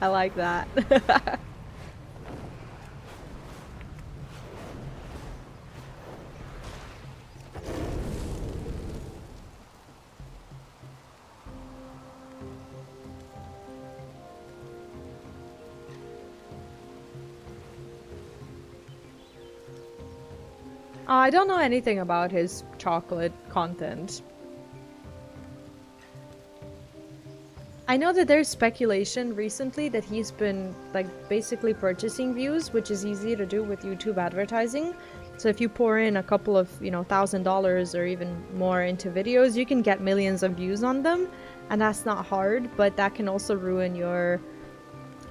I like that. I don't know anything about his chocolate content. I know that there's speculation recently that he's been like basically purchasing views, which is easy to do with YouTube advertising. So if you pour in a couple of, you know, $1,000 or even more into videos, you can get millions of views on them, and that's not hard, but that can also ruin your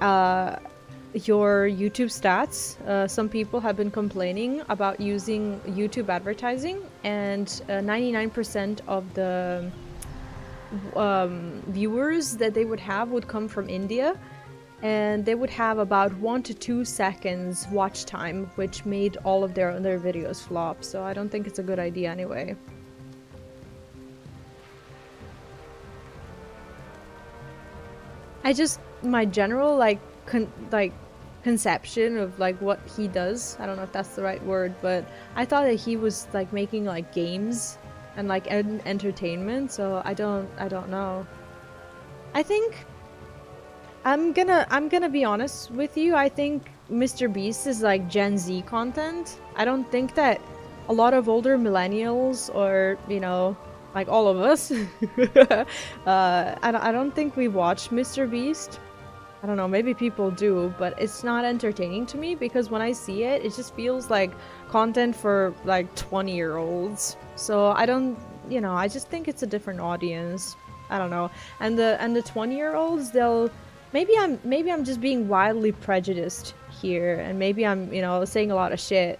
YouTube stats. Some people have been complaining about using YouTube advertising, and 99% of the viewers that they would have would come from India, and they would have about 1 to 2 seconds watch time, which made all of their videos flop. So I don't think it's a good idea anyway. My general conception of like what he does, I don't know if that's the right word, but I thought that he was like making like games and like entertainment. So I don't know. I think I'm gonna be honest with you. I think Mr. Beast is like Gen Z content. I don't think that a lot of older millennials, or you know, like all of us, I don't think we watch Mr. Beast. I don't know, maybe people do, but it's not entertaining to me because when I see it, it just feels like content for like 20-year-olds. So I don't, you know, I just think it's a different audience. I don't know. And the 20-year-olds, they'll maybe I'm just being wildly prejudiced here, and maybe I'm, you know, saying a lot of shit.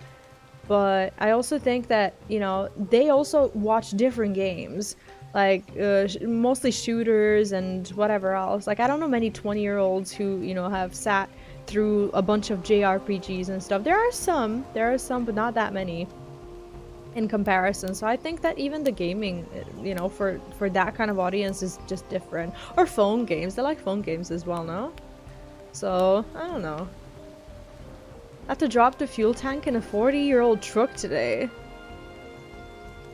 But I also think that, you know, they also watch different games. Like, mostly shooters and whatever else. Like, I don't know many 20-year-olds who, you know, have sat through a bunch of JRPGs and stuff. There are some, but not that many in comparison. So I think that even the gaming, you know, for that kind of audience is just different. Or phone games. They like phone games as well, no? So, I don't know. I have to drop the fuel tank in a 40-year-old truck today.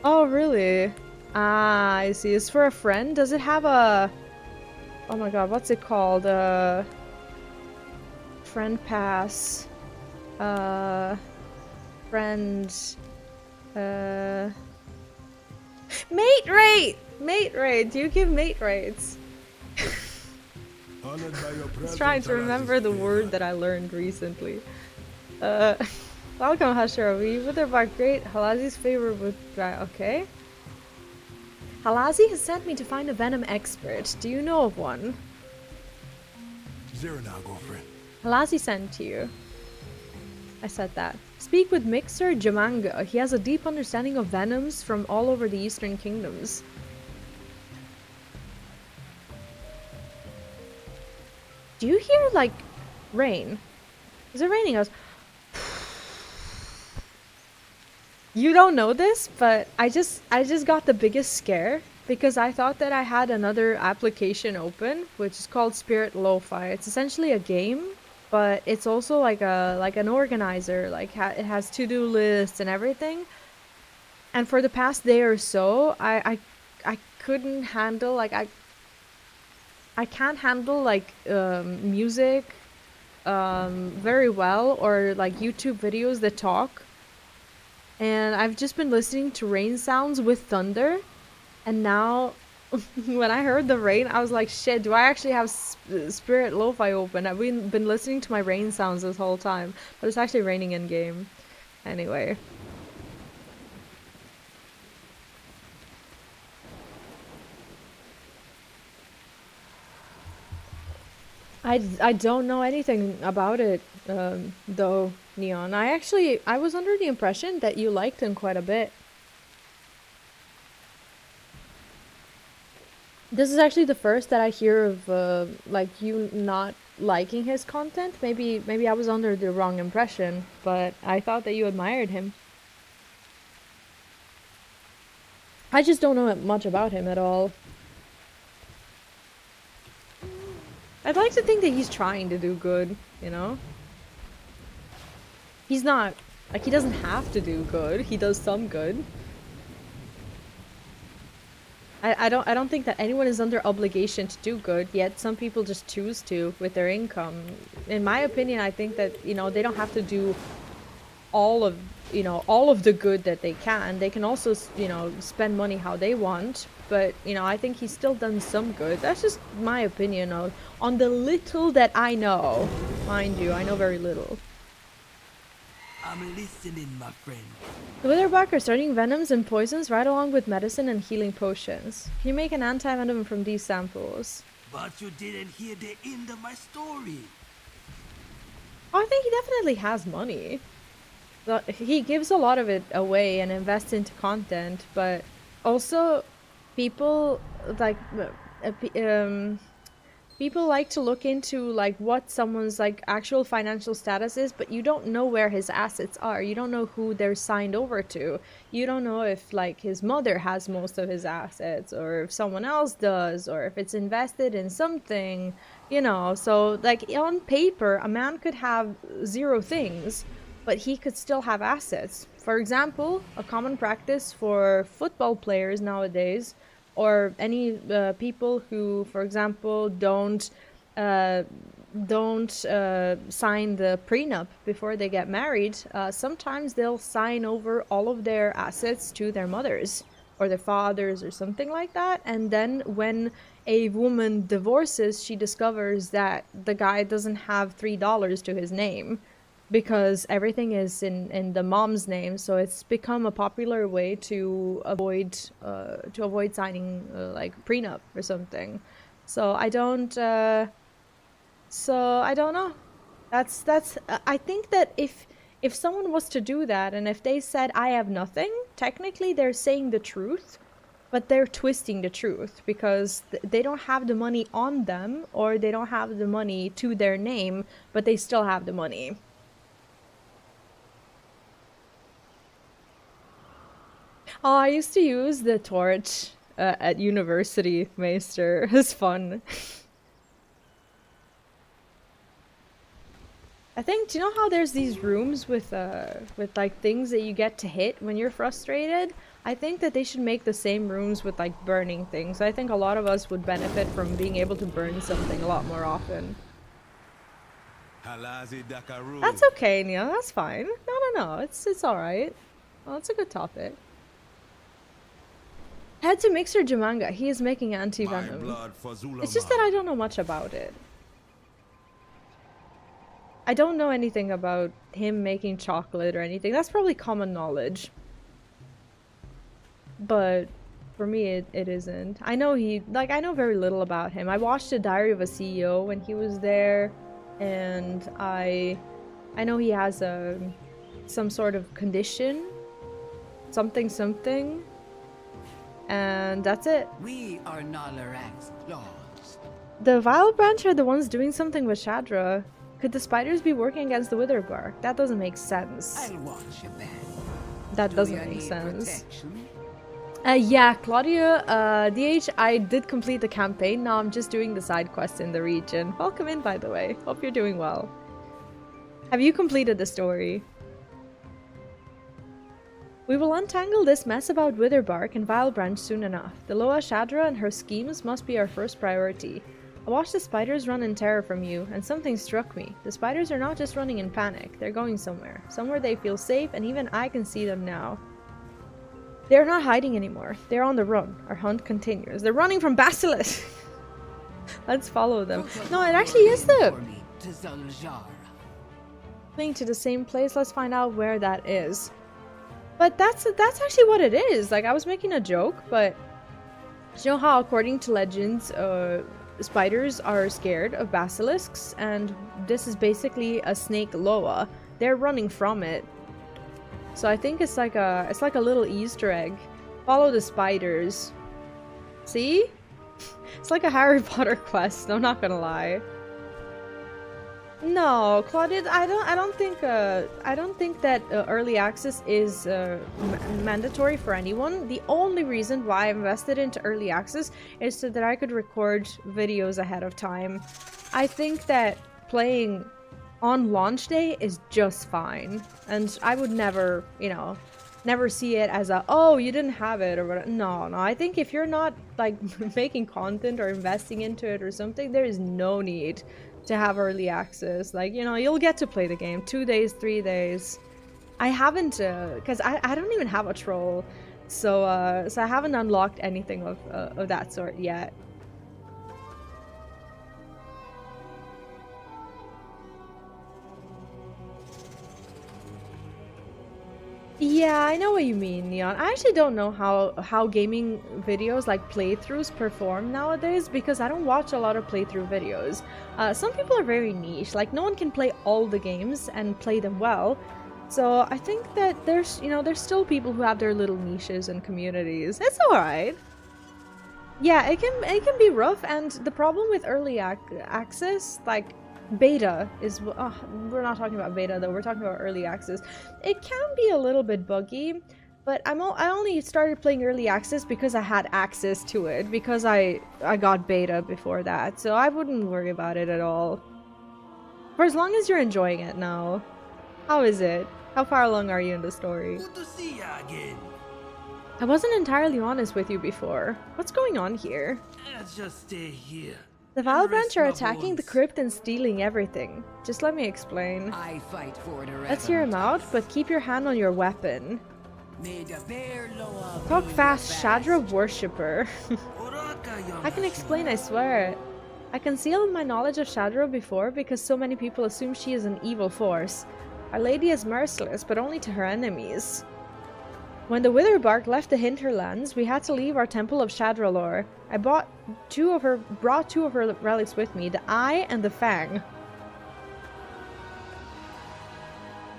Oh, really? Ah, I see. It's for a friend? Does it have a... Oh my god, what's it called? Friend pass. Friend... Mate rate! Mate rate! Do you give mate rates? I was trying to remember the word that I learned recently. Welcome, Hashirawi. Witherbark, great. Halazzi's favorite with... Okay. Halazzi has sent me to find a venom expert. Do you know of one? Zero now, girlfriend. Halazzi sent to you. I said that. Speak with Mixer Jamanga. He has a deep understanding of venoms from all over the Eastern Kingdoms. Do you hear, like, rain? Is it raining? You don't know this, but I just got the biggest scare because I thought that I had another application open, which is called Spirit Lo-Fi. It's essentially a game, but it's also like an organizer. Like it has to-do lists and everything. And for the past day or so, I couldn't handle, like, I can't handle like music very well, or like YouTube videos that talk. And I've just been listening to rain sounds with thunder, and now when I heard the rain, I was like, shit, do I actually have Spirit Lo-Fi open? I've been listening to my rain sounds this whole time, but it's actually raining in game. Anyway. I don't know anything about it, though, Neon. I was under the impression that you liked him quite a bit. This is actually the first that I hear of, like, you not liking his content. Maybe I was under the wrong impression, but I thought that you admired him. I just don't know much about him at all. I'd like to think that he's trying to do good, you know? He's not, like, he doesn't have to do good. He does some good. I don't think that anyone is under obligation to do good, yet some people just choose to with their income. In my opinion, I think that, you know, they don't have to do all of the good that they can. They can also, you know, spend money how they want. But, you know, I think he's still done some good. That's just my opinion on the little that I know. Mind you, I know very little. I'm listening, my friend. The Witherbark are starting venoms and poisons right along with medicine and healing potions. Can you make an anti-venom from these samples? But you didn't hear the end of my story. Oh, I think he definitely has money. He gives a lot of it away and invests into content, but also people like people like to look into like what someone's like actual financial status is, but you don't know where his assets are. You don't know who they're signed over to. You don't know if like his mother has most of his assets, or if someone else does, or if it's invested in something, you know. So like on paper, a man could have 0 things, but he could still have assets. For example, a common practice for football players nowadays, or any people who, for example, don't sign the prenup before they get married, sometimes they'll sign over all of their assets to their mothers or their fathers or something like that, and then when a woman divorces, she discovers that the guy doesn't have $3 to his name because everything is in the mom's name. So it's become a popular way to avoid signing like prenup or something. So I don't know. That's I think that if someone was to do that, and if they said I have nothing, technically they're saying the truth, but they're twisting the truth because they don't have the money on them, or they don't have the money to their name, but they still have the money. Oh, I used to use the torch at university, Maester. It was fun. I think, do you know how there's these rooms with like things that you get to hit when you're frustrated? I think that they should make the same rooms with like burning things. I think a lot of us would benefit from being able to burn something a lot more often. That's okay, Neil. That's fine. No. It's alright. Well, it's a good topic. Head to Mixer Jamanga. He is making anti-venom. It's just that I don't know much about it. I don't know anything about him making chocolate or anything. That's probably common knowledge. But for me, it isn't. I know I know very little about him. I watched The Diary of a CEO when he was there, and I know he has some sort of condition, something, and that's it. We are Nalorakk's claws. The Vile Branch are the ones doing something with Shadra. Could the spiders be working against the Witherbark? That doesn't make sense. I'll watch your back. That doesn't make sense. Yeah, Claudia, DH, I did complete the campaign. Now I'm just doing the side quests in the region. Welcome in, by the way. Hope you're doing well. Have you completed the story? We will untangle this mess about Witherbark and Vile Branch soon enough. The Loa Shadra and her schemes must be our first priority. I watched the spiders run in terror from you, and something struck me. The spiders are not just running in panic, they're going somewhere. Somewhere they feel safe, and even I can see them now. They're not hiding anymore. They're on the run. Our hunt continues. They're running from Basilisk! Let's follow them. No, it actually is them! Going to the same place, let's find out where that is. But that's actually what it is. Like, I was making a joke, but you know how according to legends, spiders are scared of basilisks, and this is basically a snake Loa. They're running from it. So I think it's like a little Easter egg. Follow the spiders. See? It's like a Harry Potter quest, I'm not gonna lie. No, Claudia, I don't think that early access is mandatory for anyone. The only reason why I invested into early access is so that I could record videos ahead of time. I think that playing on launch day is just fine, and I would never, never see it as a, oh, you didn't have it or whatever. No, I think if you're not like making content or investing into it or something, there is no need to have early access. Like, you'll get to play the game 2 days, 3 days. I haven't, because I don't even have a troll, so I haven't unlocked anything of that sort yet. Yeah, I know what you mean, Neon. I actually don't know how gaming videos like playthroughs perform nowadays, because I don't watch a lot of playthrough videos. Some people are very niche, like no one can play all the games and play them well. So I think that there's still people who have their little niches and communities. It's alright. Yeah, it can be rough, and the problem with early access, like beta is, we're not talking about beta though, we're talking about early access. It can be a little bit buggy, but I only started playing early access because I had access to it, because I got beta before that, so I wouldn't worry about it at all. For as long as you're enjoying it now. How is it? How far along are you in the story? Good to see ya again. I wasn't entirely honest with you before. What's going on here? Let's just stay here. The and Vile rest Branch are my attacking the bones. crypt and stealing everything. Just let me explain. I fight for the Let's hear him out, but keep your hand on your weapon. May the bear loa Talk be fast, your Shadra bastard. worshipper. I can explain, I swear. I concealed my knowledge of Shadra before because so many people assume she is an evil force. Our lady is merciless, but only to her enemies. When the Witherbark left the hinterlands, we had to leave our temple of Shadralore. I brought two of her relics with me, the Eye and the Fang.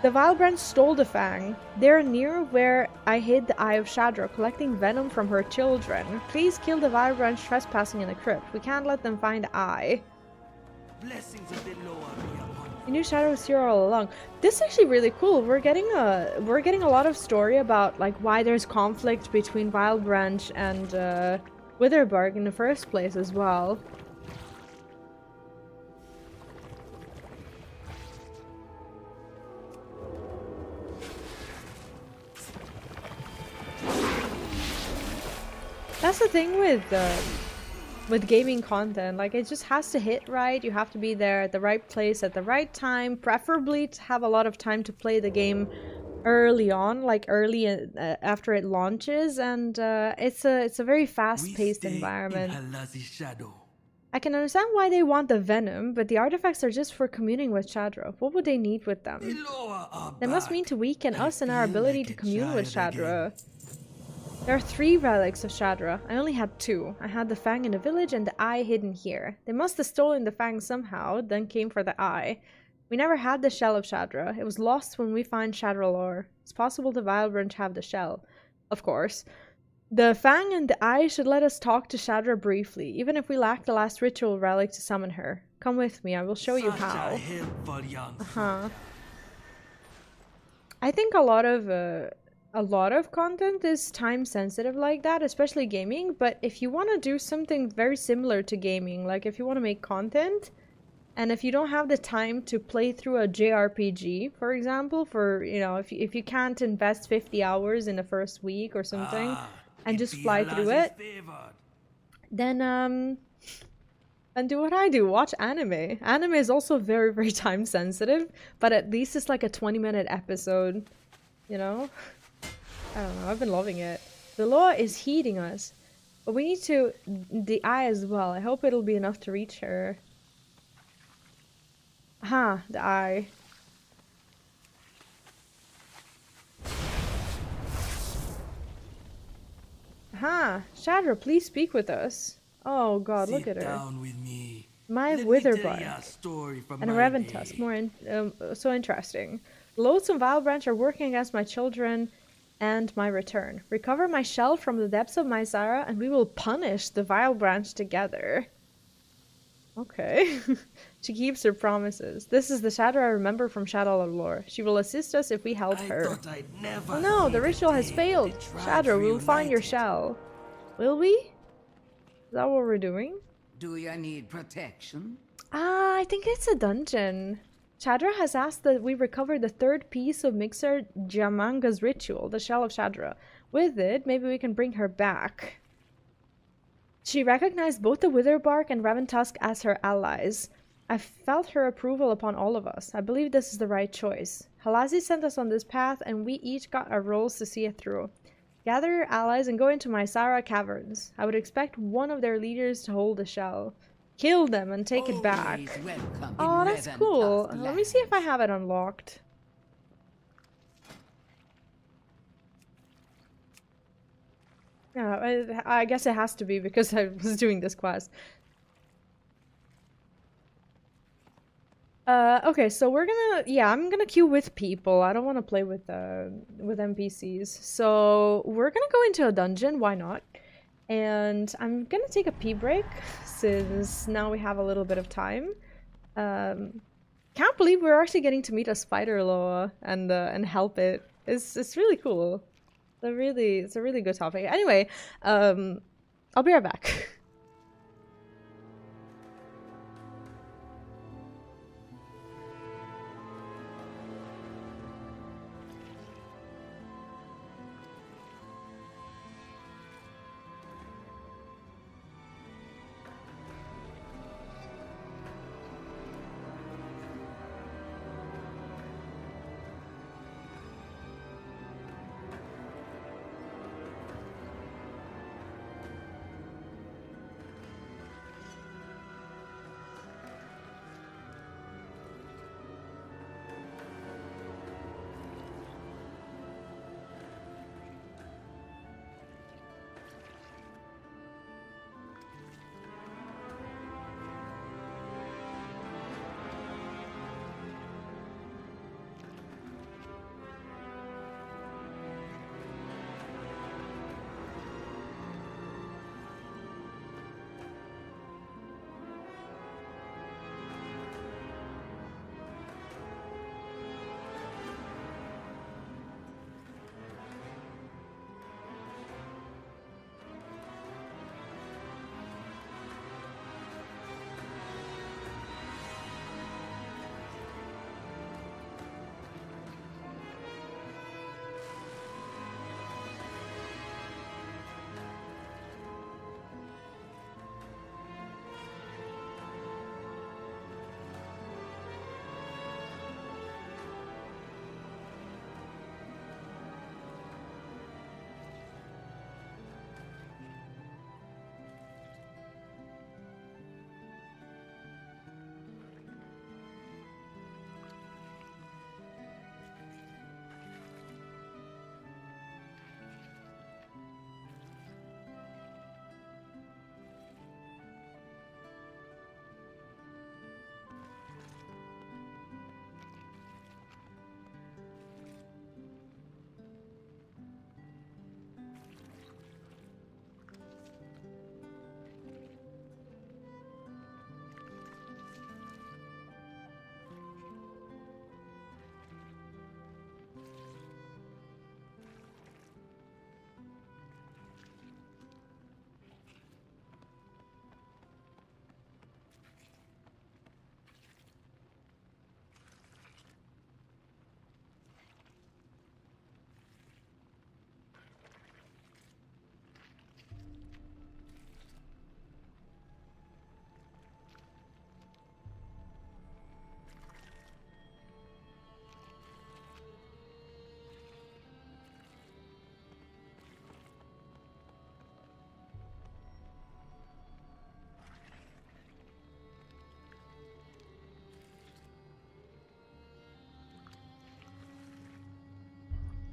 The Vile Branch stole the Fang. They are near where I hid the Eye of Shadra, collecting venom from her children. Please kill the Vile Branch trespassing in the crypt. We can't let them find the Eye. Blessings of the Loa be upon you. You knew Shadow was here all along. This is actually really cool. We're getting a lot of story about like why there's conflict between Vile Branch and Witherbark in the first place as well. That's the thing with gaming content, like it just has to hit right. You have to be there at the right place at the right time, preferably to have a lot of time to play the game early on, like early after it launches, and it's a very fast-paced environment. In Halazzi's shadow. I can understand why they want the venom, but the artifacts are just for communing with Shadra. What would they need with The them? Loa are They must back. mean to weaken I us and our feel ability like to a commune with child Shadra. again. There are 3 relics of Shadra. I only had 2. I had the Fang in the village and the Eye hidden here. They must have stolen the Fang somehow, then came for the Eye. We never had the shell of Shadra. It was lost when we find Shadralore. It's possible the Vile Branch have the shell. Of course. The Fang and the Eye should let us talk to Shadra briefly, even if we lack the last ritual relic to summon her. Come with me, I will show you Such how. a helpful young Uh-huh. I think a lot of content is time sensitive like that, especially gaming, but if you want to do something very similar to gaming, like if you want to make content and if you don't have the time to play through a JRPG, for example, for, you know, if you can't invest 50 hours in the first week or something and just fly through it, then and do what I do, watch anime. Anime is also very, very time sensitive, but at least it's like a 20-minute episode, you know? I don't know, I've been loving it. The law is heating us, but we need to... the Eye as well. I hope it'll be enough to reach her. Aha, the Eye. Aha, Shadra, please speak with us. Oh god, look at her. Down with me. My Let me tell ya a Witherbark. story from And a my Reventusk, day. so interesting. Loathsome Vile Branch are working against my children and my return. Recover my shell from the depths of my Zara and we will punish the Vile Branch together. Okay. She keeps her promises. This is the Shadow I remember from Shadowlore. She will assist us if we help I her. thought I'd never Oh no, see the ritual has day failed. the tribes Shadow, we'll find your reunited. shell. Will we? Is that what we're doing? Do you need protection? Ah, I think it's a dungeon. Shadra has asked that we recover the 3rd piece of Mixer Jamanga's ritual, the Shell of Shadra. With it, maybe we can bring her back. She recognized both the Witherbark and Reventusk as her allies. I felt her approval upon all of us. I believe this is the right choice. Halazzi sent us on this path, and we each got our roles to see it through. Gather your allies and go into my Sara caverns. I would expect one of their leaders to hold the shell. Kill them and take it back. Always welcome Oh, in that's Reventusk cool. Let me see if I lands. have it unlocked. Yeah, I guess it has to be because I was doing this quest. Okay, so we're gonna, yeah, I'm gonna queue with people. I don't want to play with NPCs. So we're gonna go into a dungeon, why not? And I'm gonna take a pee break since now we have a little bit of time. Can't believe we're actually getting to meet a spider Loa and help it. It's really cool. It's a really good topic. Anyway, I'll be right back.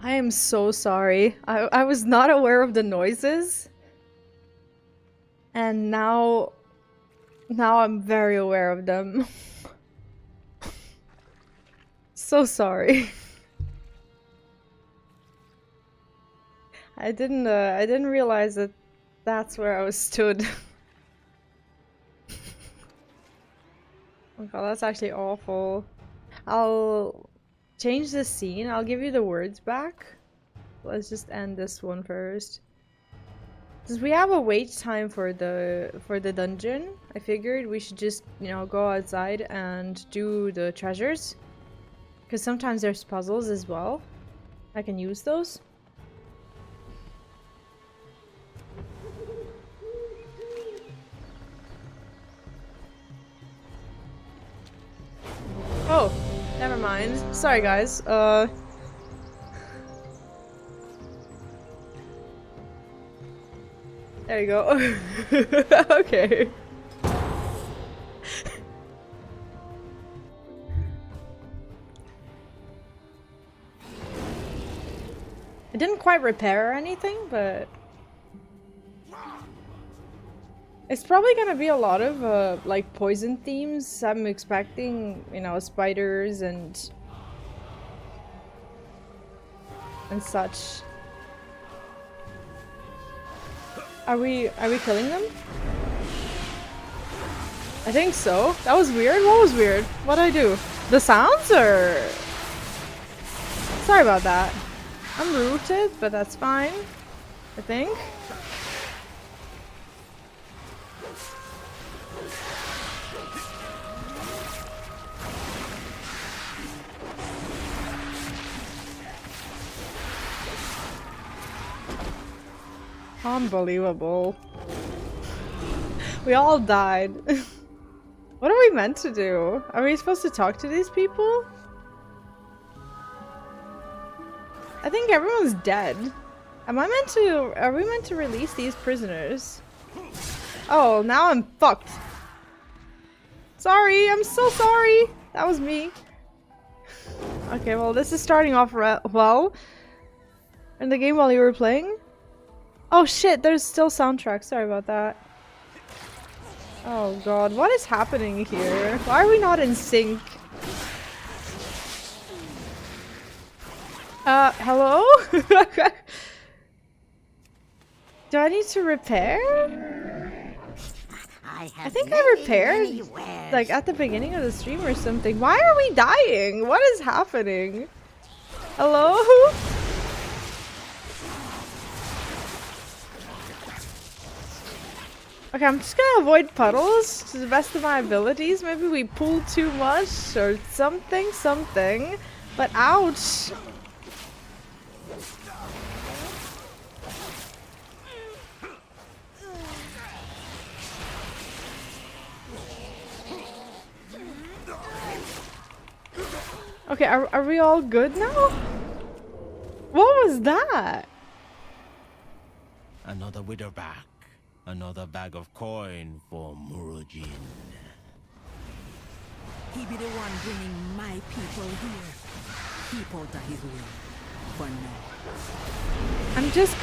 I am so sorry. I was not aware of the noises. And now I'm very aware of them. So sorry. I didn't realize that that's where I was stood. Oh god, that's actually awful. I'll change the scene. I'll give you the words back. Let's just end this one first. Since we have a wait time for the dungeon, I figured we should just, you know, go outside and do the treasures. Because sometimes there's puzzles as well. I can use those. Oh, never mind. Sorry guys. There you go. Okay. I didn't quite repair or anything, but it's probably gonna be a lot of like poison themes. I'm expecting, you know, spiders and such. Are we killing them? I think so. That was weird. What was weird? What'd I do? The sounds or? Sorry about that. I'm rooted, but that's fine. I think. Unbelievable. We all died. What are we meant to do? Are we supposed to talk to these people? I think everyone's dead. Am I meant to... Are we meant to release these prisoners? Oh, now I'm fucked. Sorry, I'm so sorry. That was me. Okay, well, this is starting off well. In the game while you were playing? Oh shit, there's still soundtrack. Sorry about that. Oh god, what is happening here? Why are we not in sync? Hello? Do I need to repair? I think I repaired, like, at the beginning of the stream or something. Why are we dying? What is happening? Hello? Okay, I'm just gonna avoid puddles to the best of my abilities. Maybe we pull too much or something. But ouch! Okay, are we all good now? What was that? Another widowback. Another bag of coin for Zul'jin. He be the one bringing my people here. Keep out of his way. For now. I'm just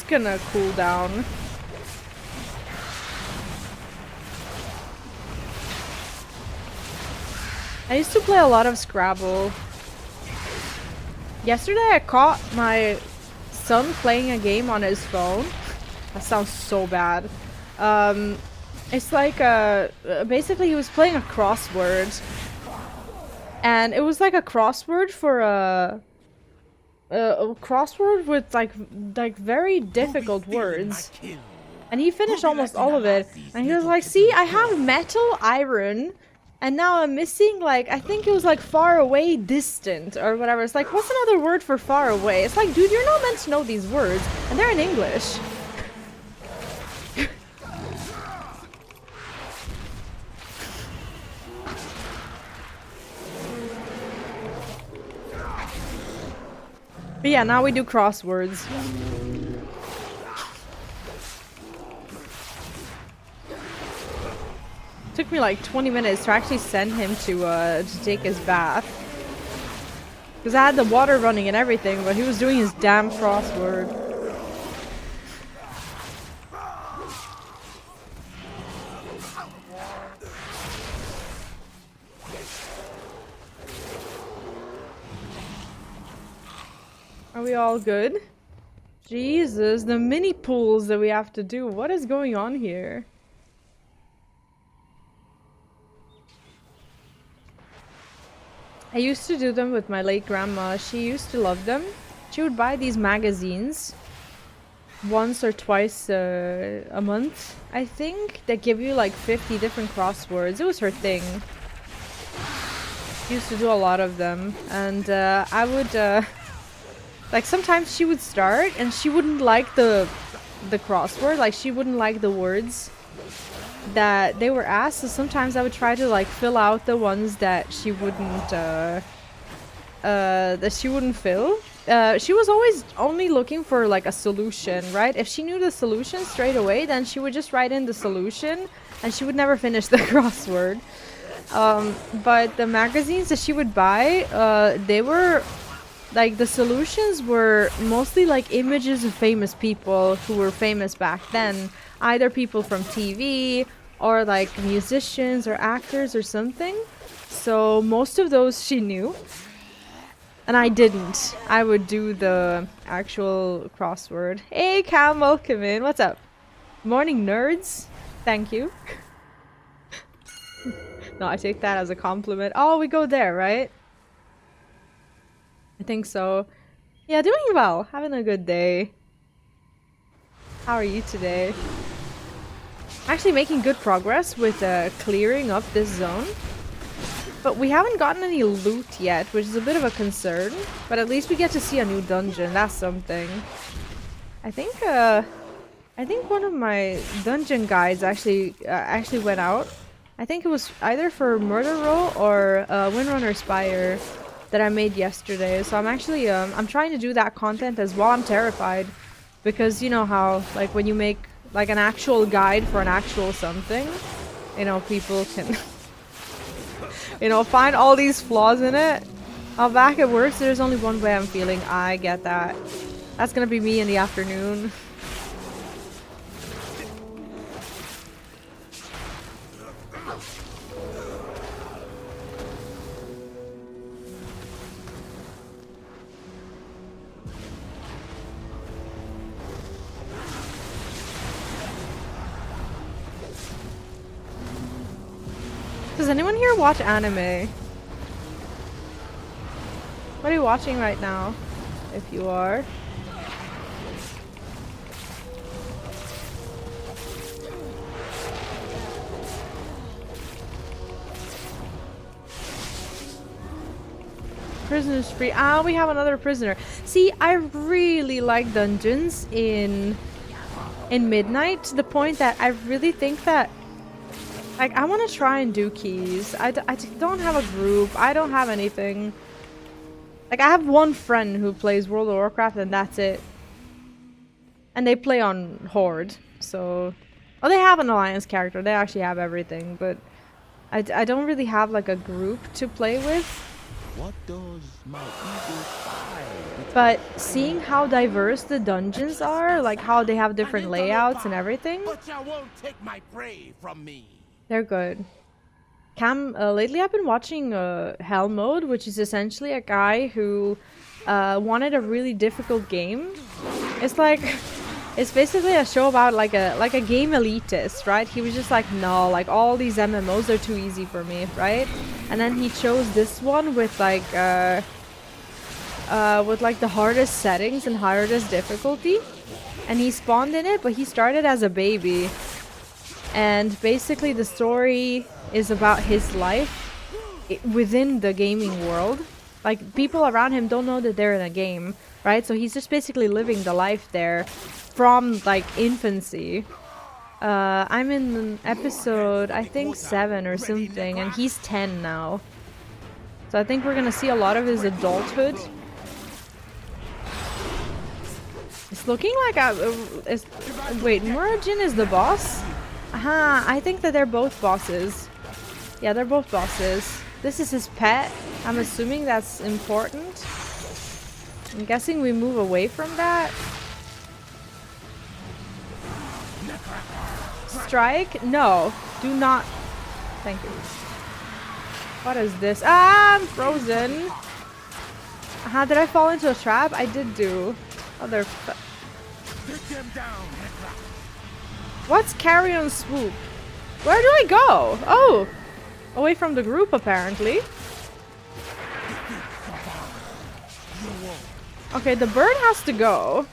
gonna cool down. I used to play a lot of Scrabble. Yesterday I caught my son playing a game on his phone. That sounds so bad. It's like basically he was playing a crossword, and it was like a crossword for a crossword with like very difficult words. And he finished almost all of it, and he was like, "See, I have metal, iron, and now I'm missing, like, I think it was like far away, distant, or whatever." It's like, what's another word for far away? It's like, dude, you're not meant to know these words, and they're in English. But yeah, now we do crosswords. Took me like 20 minutes to actually send him to take his bath. Because I had the water running and everything, but he was doing his damn crossword. Are we all good? Jesus, the mini pools that we have to do. What is going on here? I used to do them with my late grandma. She used to love them. She would buy these magazines once or twice a month, I think, that give you like 50 different crosswords. It was her thing. She used to do a lot of them, and I would like sometimes she would start and she wouldn't like the crossword, like she wouldn't like the words that they were asked, so sometimes I would try to like fill out the ones that she wouldn't fill. She was always only looking for like a solution, right? If she knew the solution straight away, then she would just write in the solution and she would never finish the crossword. But the magazines that she would buy, they were like, the solutions were mostly like images of famous people who were famous back then. Either people from TV or like musicians or actors or something. So most of those she knew. And I didn't. I would do the actual crossword. Hey Cam, welcome in. What's up? Morning nerds. Thank you. No, I take that as a compliment. Oh, we go there, right? I think so. Yeah, doing well. Having a good day. How are you today? Actually making good progress with clearing up this zone. But we haven't gotten any loot yet, which is a bit of a concern. But at least we get to see a new dungeon. That's something. I think one of my dungeon guides actually went out. I think it was either for Murder Row or Windrunner Spire that I made yesterday. So I'm actually I'm trying to do that content as well. I'm terrified because you know how like when you make like an actual guide for an actual something, you know, people can you know, find all these flaws in it. Back at work, so there's only one way I'm feeling. I get that. That's gonna be me in the afternoon. Does anyone here watch anime? What are you watching right now? If you are. Prisoners free. Ah, we have another prisoner. See, I really like dungeons in Midnight to the point that I really think that like, I want to try and do keys. I don't have a group. I don't have anything. Like, I have one friend who plays World of Warcraft and that's it. And they play on Horde, so... Oh, they have an Alliance character. They actually have everything, but... I don't really have, like, a group to play with. What does my eagle find? But seeing how diverse the dungeons are, like how they have different layouts and everything... But you won't take my prey from me. They're good. Cam, lately I've been watching Hell Mode, which is essentially a guy who wanted a really difficult game. It's like, it's basically a show about like a game elitist, right? He was just like, no, like all these MMOs are too easy for me, right? And then he chose this one with like the hardest settings and hardest difficulty. And he spawned in it, but he started as a baby. And basically the story is about his life within the gaming world. Like, people around him don't know that they're in a game, right? So he's just basically living the life there from, like, infancy. I'm in episode, I think, 7 or something, and he's 10 now. So I think we're gonna see a lot of his adulthood. It's looking like wait, Murajin is the boss? Aha, I think that they're both bosses. Yeah, they're both bosses. This is his pet. I'm assuming that's important. I'm guessing we move away from that. Strike? No. Do not. Thank you. What is this? Ah, I'm frozen. Did I fall into a trap? I did do. Other. What's carrion swoop? Where do I go? Oh! Away from the group, apparently. Okay, the bird has to go.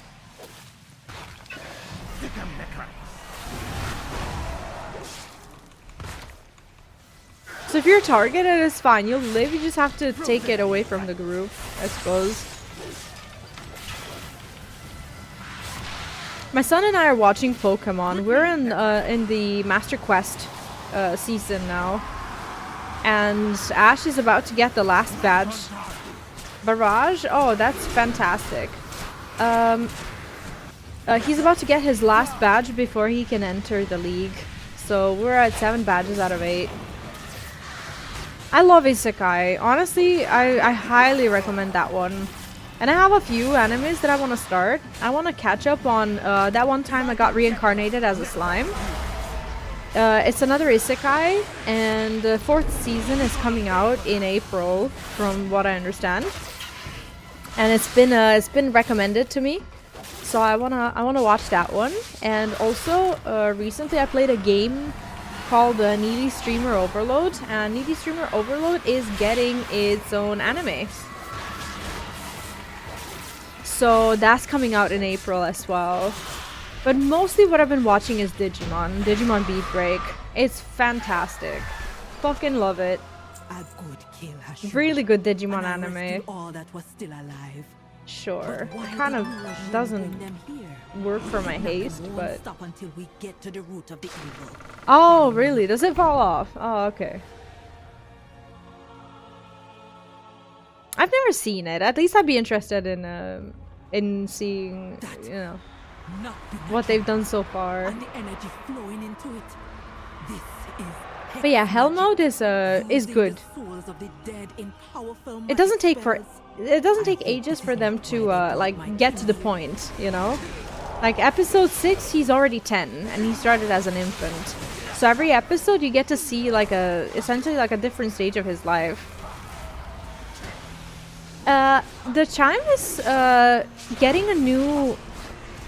So if you're targeted, it's fine. You'll live, you just have to take it away from the group, I suppose. My son and I are watching Pokemon. We're in the Master Quest season now. And Ash is about to get the last badge. Barrage? Oh, that's fantastic. He's about to get his last badge before he can enter the league. So we're at 7 badges out of 8. I love Isekai. Honestly, I highly recommend that one. And I have a few animes that I want to start. I want to catch up on that one time I got reincarnated as a slime. It's another Isekai, and the 4th season is coming out in April, from what I understand. And it's been recommended to me, so I wanna watch that one. And also, recently I played a game called Needy Streamer Overload, and Needy Streamer Overload is getting its own anime. So that's coming out in April as well. But mostly what I've been watching is Digimon Beat Break. It's fantastic. Fucking love it. A good kill has shown, Really good Digimon and I anime. rescued all that was still alive. Sure. But why It kind the of hell should we doesn't bring them here? work for my Nothing haste, won't but... stop until we get to the root of the evil. Oh, really? Does it fall off? Oh, okay. I've never seen it. At least I'd be interested in seeing, you know, what they've done so far. And the energy flowing into it. This is But yeah, Hell mode is good. the souls of the dead in powerful It doesn't take magic it doesn't take ages for them to like get to the point, you know? Like episode 6, he's already 10 and he started as an infant. So every episode you get to see like essentially like a different stage of his life. The Chime is getting a new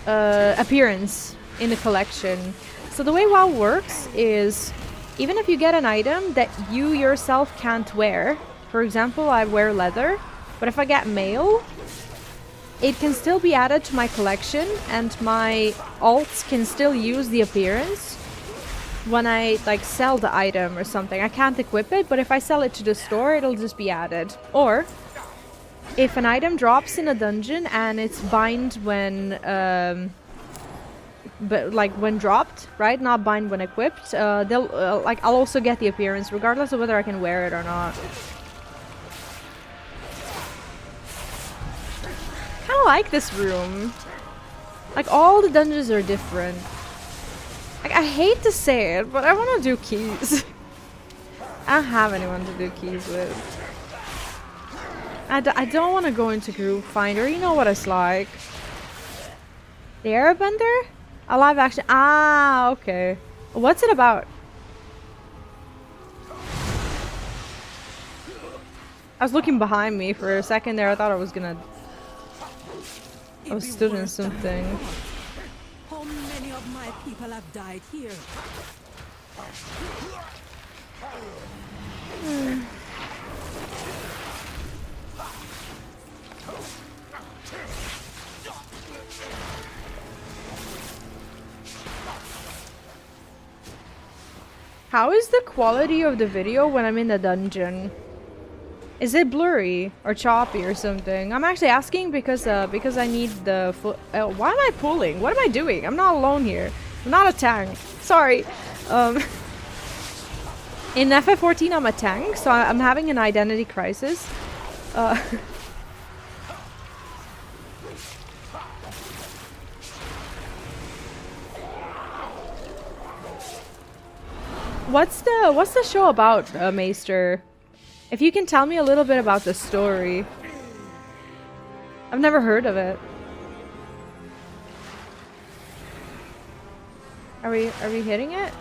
appearance in the collection. So the way WoW works is even if you get an item that you yourself can't wear, for example, I wear leather, but if I get mail, it can still be added to my collection and my alts can still use the appearance when I like sell the item or something. I can't equip it, but if I sell it to the store, it'll just be added. Or if an item drops in a dungeon and it's bind when but like when dropped, right? Not bind when equipped. They'll like I'll also get the appearance regardless of whether I can wear it or not. I kind of like this room. Like all the dungeons are different. Like I hate to say it, but I want to do keys. I don't have anyone to do keys with. I don't want to go into group finder. You know what it's like. The Airbender? A live action. Ah, okay. What's it about? I was looking behind me for a second there. I thought I was gonna. I was stood in something. How many of my people have died here? How is the quality of the video when I'm in the dungeon? Is it blurry or choppy or something? I'm actually asking because I need the foot. Why am I pulling? What am I doing? I'm not alone here. I'm not a tank. Sorry. In FF14 I'm a tank, so I'm having an identity crisis. What's the show about, Maester? If you can tell me a little bit about the story. I've never heard of it. Are we hitting it?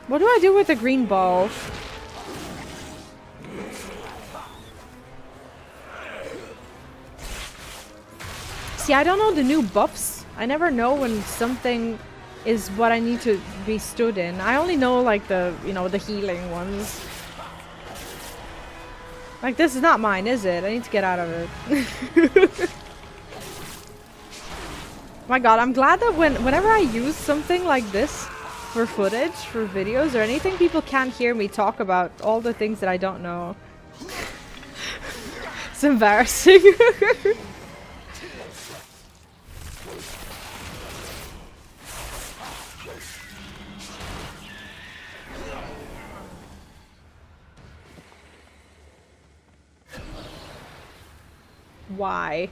What do I do with the green ball? See, I don't know the new buffs. I never know when something is what I need to be stood in. I only know like the, you know, the healing ones. Like, this is not mine, is it? I need to get out of it. My god, I'm glad that whenever I use something like this for footage, for videos or anything, people can't hear me talk about all the things that I don't know. It's embarrassing. Why?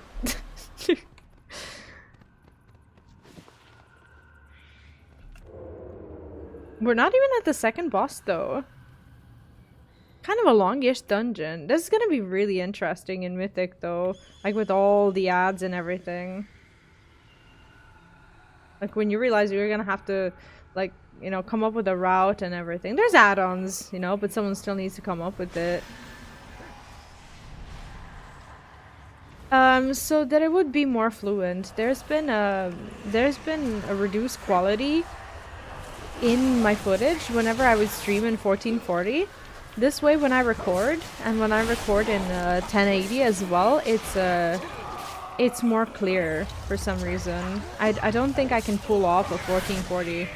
We're not even at the second boss though. Kind of a longish dungeon. This is gonna be really interesting in Mythic though. Like with all the ads and everything. Like when you realize you're gonna have to, like, you know, come up with a route and everything. There's add-ons, you know, but someone still needs to come up with it. So that it would be more fluent. There's been a reduced quality in my footage whenever I would stream in 1440. This way, when I record, and when I record in 1080 as well, it's more clear for some reason. I don't think I can pull off a 1440.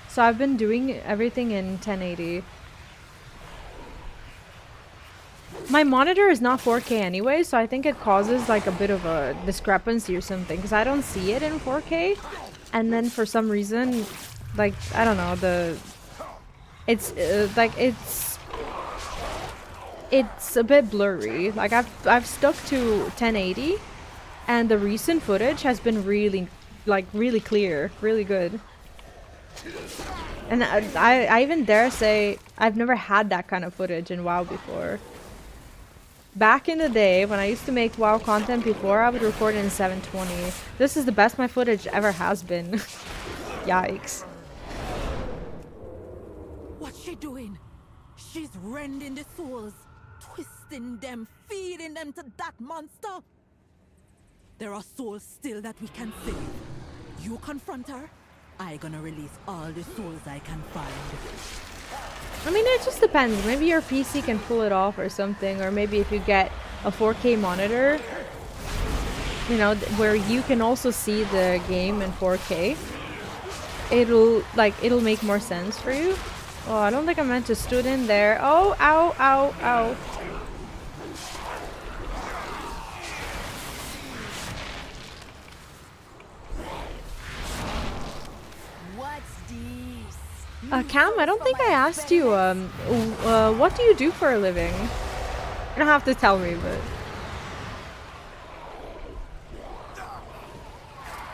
So I've been doing everything in 1080. My monitor is not 4K anyway, so I think it causes like a bit of a discrepancy or something, because I don't see it in 4K, and then for some reason, like, I don't know, it's a bit blurry. Like I've stuck to 1080, and the recent footage has been really clear, really good. And I even dare say I've never had that kind of footage in WoW before. Back in the day, when I used to make WoW content before, I would record in 720. This is the best my footage ever has been. Yikes. What's she doing? She's rending the souls, twisting them, feeding them to that monster. There are souls still that we can save. You confront her, I gonna release all the souls I can find. I mean, it just depends. Maybe your PC can pull it off or something, or maybe if you get a 4K monitor, you know, where you can also see the game in 4K, it'll make more sense for you. Oh, I don't think I meant to stood in there. Oh, ow, ow, ow. Cam, I don't think I asked you, what do you do for a living? You don't have to tell me, but...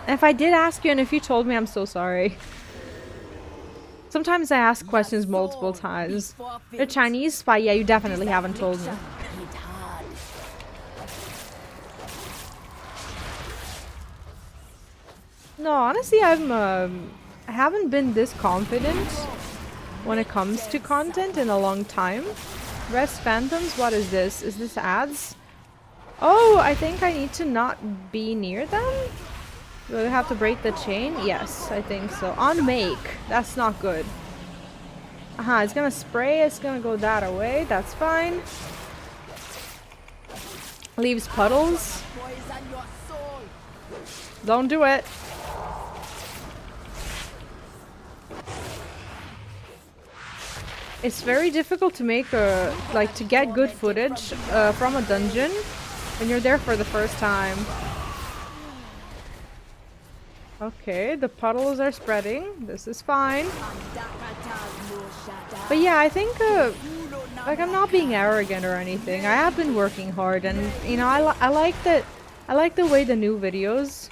If I did ask you and if you told me, I'm so sorry. Sometimes I ask questions multiple times. The Chinese spy, yeah, you definitely haven't told me. No, honestly, I haven't been this confident when it comes to content in a long time. Rest Phantoms, what is this? Is this ads? Oh, I think I need to not be near them? Do I have to break the chain? Yes, I think so. On make. That's not good. Aha, it's gonna spray. It's gonna go that away. That's fine. Leaves puddles. Don't do it. It's very difficult to make to get good footage from a dungeon when you're there for the first time. Okay, the puddles are spreading. This is fine. But yeah, I think Like, I'm not being arrogant or anything. I have been working hard, and you know, I like that. I like the way the new videos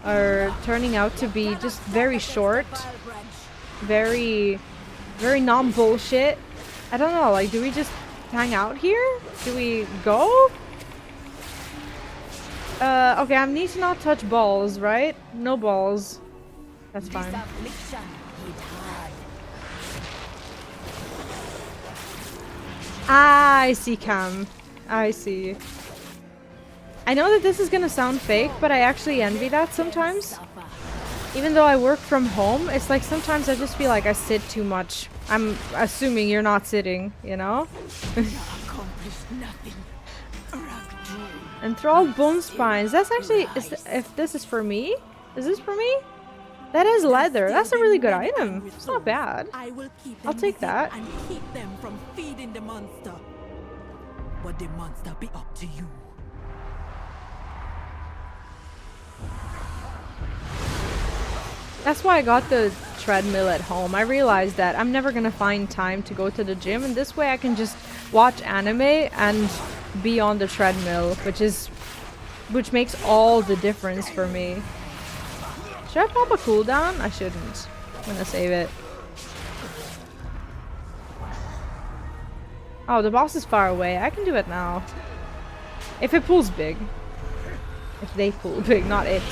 are turning out to be just very short, very non-bullshit. I don't know. Like, do we just hang out here? Do we go? Okay. I need to not touch balls, right? No balls. That's fine. Ah, I see, Cam. I see. I know that this is gonna sound fake, but I actually envy that sometimes. Even though I work from home, it's like sometimes I just feel like I sit too much. I'm assuming you're not sitting, you know? Enthralled bone spines. That's actually... if this is for me? Is this for me? That is leather. That's a really good item. It's not bad. I'll take that. And keep them from feeding the monster. But the monster be up to you. That's why I got the treadmill at home. I realized that I'm never gonna find time to go to the gym, and this way I can just watch anime and be on the treadmill, which makes all the difference for me. Should I pop a cooldown? I shouldn't. I'm gonna save it. Oh, the boss is far away. I can do it now. If it pulls big. If they pull big, not it.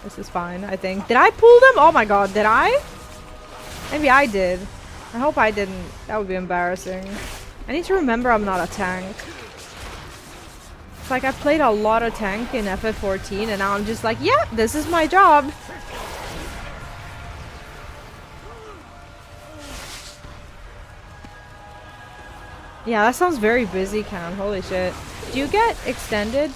This is fine, I think. Did I pull them? Oh my god, did I? Maybe I did. I hope I didn't. That would be embarrassing. I need to remember I'm not a tank. It's like I played a lot of tank in FF14 and now I'm just like, yeah, this is my job. Yeah, that sounds very busy, Cam. Holy shit. Do you get extended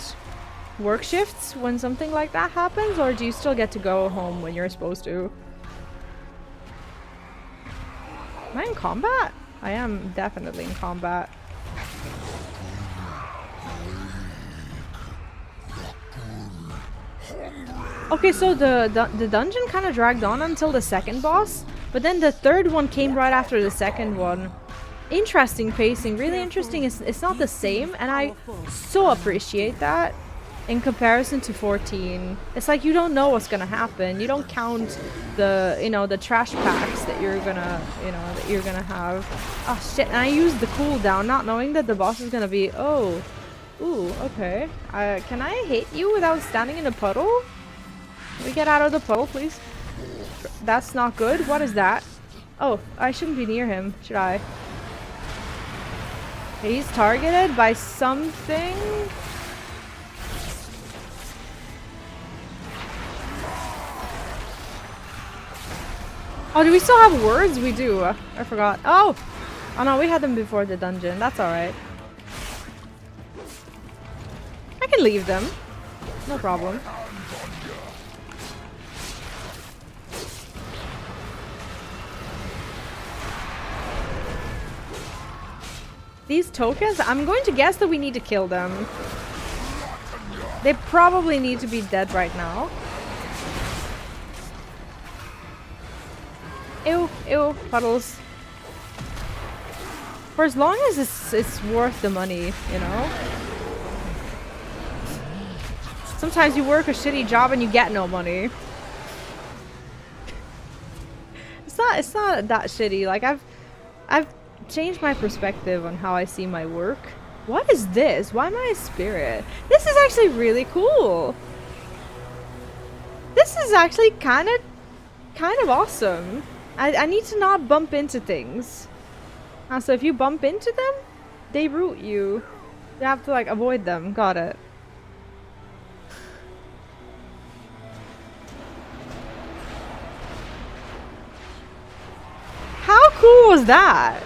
work shifts when something like that happens, or do you still get to go home when you're supposed to? Am I in combat? I am definitely in combat. Okay, so the dungeon kind of dragged on until the second boss, but then the third one came right after the second one. Interesting pacing, really interesting. It's not the same, and I so appreciate that in comparison to 14. It's like you don't know what's gonna happen. You don't count the, you know, the trash packs that you're gonna, you know, that you're gonna have. Oh shit, and I used the cooldown not knowing that the boss is gonna be, oh, ooh, okay. Can I hit you without standing in a puddle? Can we get out of the puddle, please? That's not good. What is that? Oh, I shouldn't be near him, should I? He's targeted by something. Oh, do we still have words? We do. I forgot. Oh! Oh no, we had them before the dungeon. That's alright. I can leave them. No problem. These tokens, I'm going to guess that we need to kill them. They probably need to be dead right now. Ew, ew, puddles. For as long as it's worth the money, you know? Sometimes you work a shitty job and you get no money. It's not that shitty. Like I've changed my perspective on how I see my work. What is this? Why am I a spirit? This is actually really cool. This is actually kind of awesome. I need to not bump into things. So if you bump into them, they root you. You have to like avoid them. Got it. How cool was that?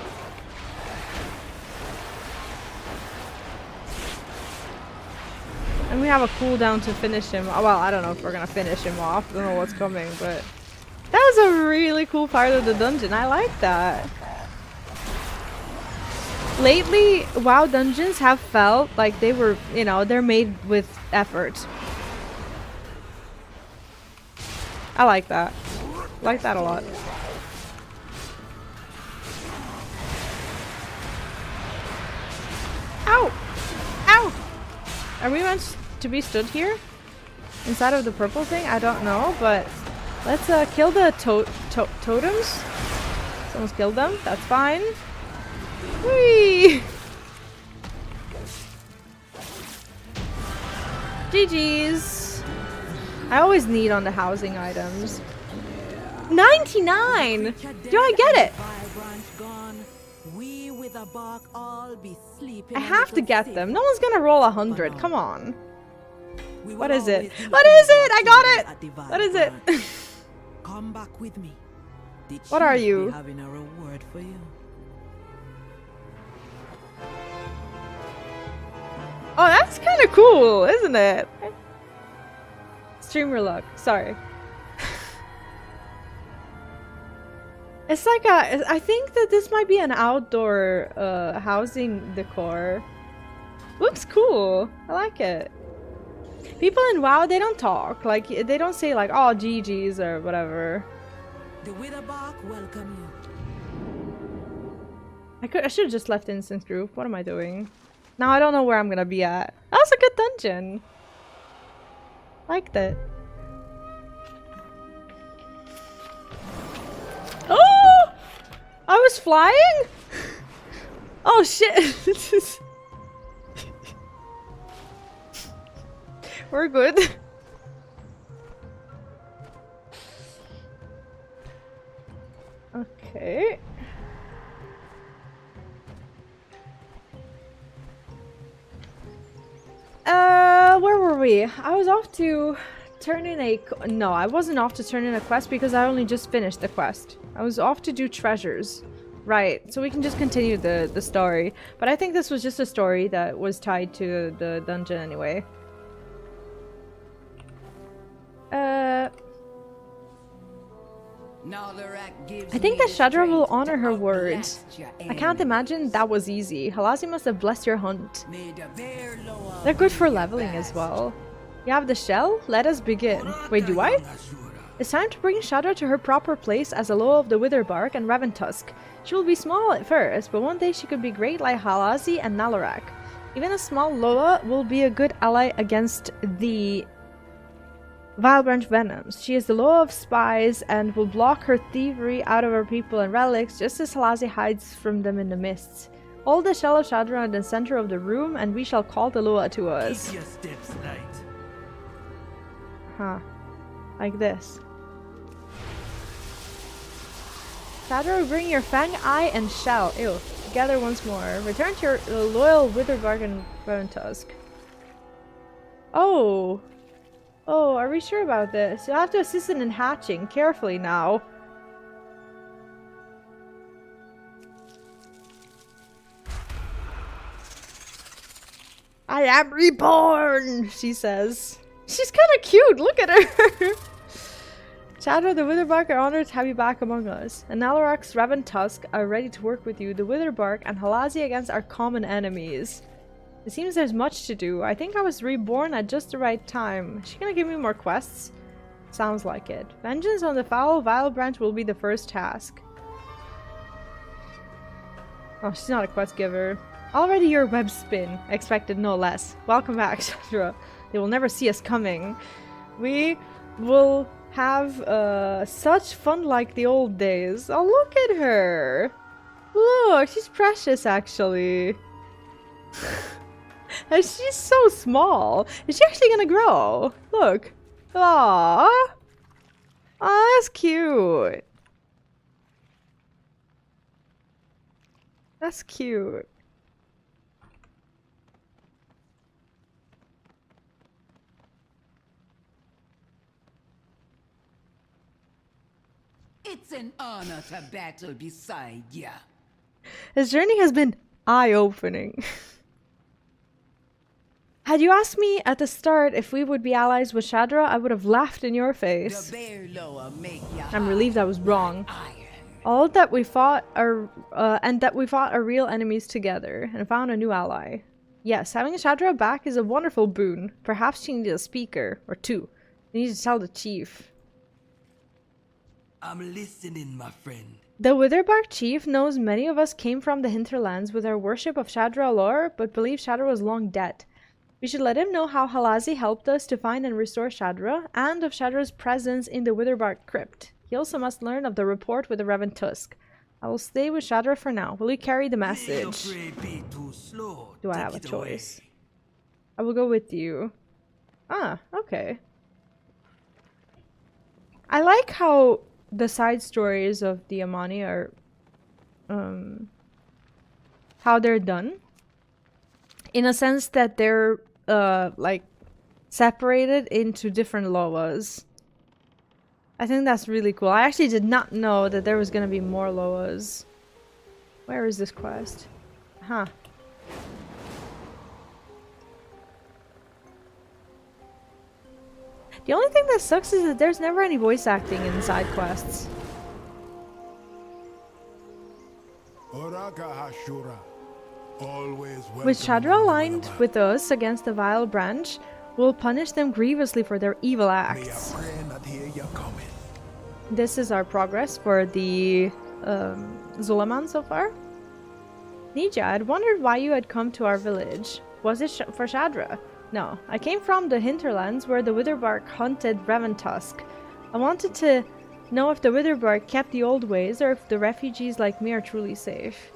And we have a cooldown to finish him. Well, I don't know if we're gonna finish him off. I don't know what's coming, but that was a really cool part of the dungeon. I like that. Lately, WoW dungeons have felt like they were, you know, they're made with effort. I like that. I like that a lot. Ow! Ow! Are we meant to be stood here? Inside of the purple thing? I don't know, but let's kill the totems. Someone's killed them. That's fine. Whee! GG's. I always need on the housing items. 99! Do I get it? I have to get them. No one's gonna roll 100. Come on. What is it? What is it? I got it! What is it? Come back with me. What are you? Having a reward for you. Oh, that's kind of cool, isn't it? Streamer luck. Sorry. It's like I think that this might be an outdoor housing decor. Looks cool. I like it. People in WoW, they don't talk. Like, they don't say like, oh, GG's or whatever. The Witherbark welcome you. I should have just left instance group. What am I doing? Now I don't know where I'm gonna be at. That was a good dungeon. Liked it. Oh! I was flying? Oh shit. We're good. Okay. Where were we? I was off to turn in a... No, I wasn't off to turn in a quest because I only just finished the quest. I was off to do treasures. Right, so we can just continue the story. But I think this was just a story that was tied to the dungeon anyway. I think that Shadra will honor her words. I can't imagine that was easy. Halazzi must have blessed your hunt. They're good for leveling as well. You have the shell? Let us begin. Wait, do I? It's time to bring Shadra to her proper place as a Loa of the Witherbark and Raventusk. She will be small at first, but one day she could be great like Halazzi and Nalorakk. Even a small Loa will be a good ally against the Vilebranch Venoms. She is the Loa of spies and will block her thievery out of her people and relics just as Halazzi hides from them in the mists. Hold the shell of Shadra in the center of the room and we shall call the Loa to us. Huh. Like this. Shadra, bring your fang, eye, and shell. Ew. Together once more. Return to your loyal Witherbark and Raventusk. Oh. Oh, are we sure about this? You'll have to assist in hatching. Carefully now. I am reborn, she says. She's kind of cute. Look at her. Shadra, the Witherbark are honored to have you back among us. And Nalorakk's Raventusk are ready to work with you, the Witherbark and Halazzi against our common enemies. It seems there's much to do. I think I was reborn at just the right time. Is she gonna give me more quests? Sounds like it. Vengeance on the foul Vilebranch will be the first task. Oh, she's not a quest giver. Already your web spin. Expected no less. Welcome back, Shadra. They will never see us coming. We will have such fun like the old days. Oh, look at her. Look, she's precious actually. And she's so small. Is she actually gonna grow? Look. Aww. Oh, that's cute. That's cute. It's an honor to battle beside ya. His journey has been eye-opening. Had you asked me at the start if we would be allies with Shadra, I would have laughed in your face. I'm relieved I was wrong. All that we fought are real enemies together and found a new ally. Yes, having Shadra back is a wonderful boon. Perhaps she needs a speaker or two. You need to tell the chief. I'm listening, my friend. The Witherbark chief knows many of us came from the hinterlands with our worship of Shadra lore, but believe Shadra was long dead. We should let him know how Halazzi helped us to find and restore Shadra, and of Shadra's presence in the Witherbark crypt. He also must learn of the report with the Revan Tusk. I will stay with Shadra for now. Will you carry the message? Do I have a choice? I will go with you. Ah, okay. I like how the side stories of the Amani are how they're done. In a sense that they're like separated into different loas. I think that's really cool. I actually did not know that there was gonna be more loas. Where is this quest? Huh. The only thing that sucks is that there's never any voice acting in side quests. With Shadra aligned with us against the Vile Branch, we'll punish them grievously for their evil acts. This is our progress for the Zul'Aman so far. Nija, I'd wondered why you had come to our village. Was it for Shadra? No, I came from the hinterlands where the Witherbark hunted Revan Tusk. I wanted to know if the Witherbark kept the old ways or if the refugees like me are truly safe.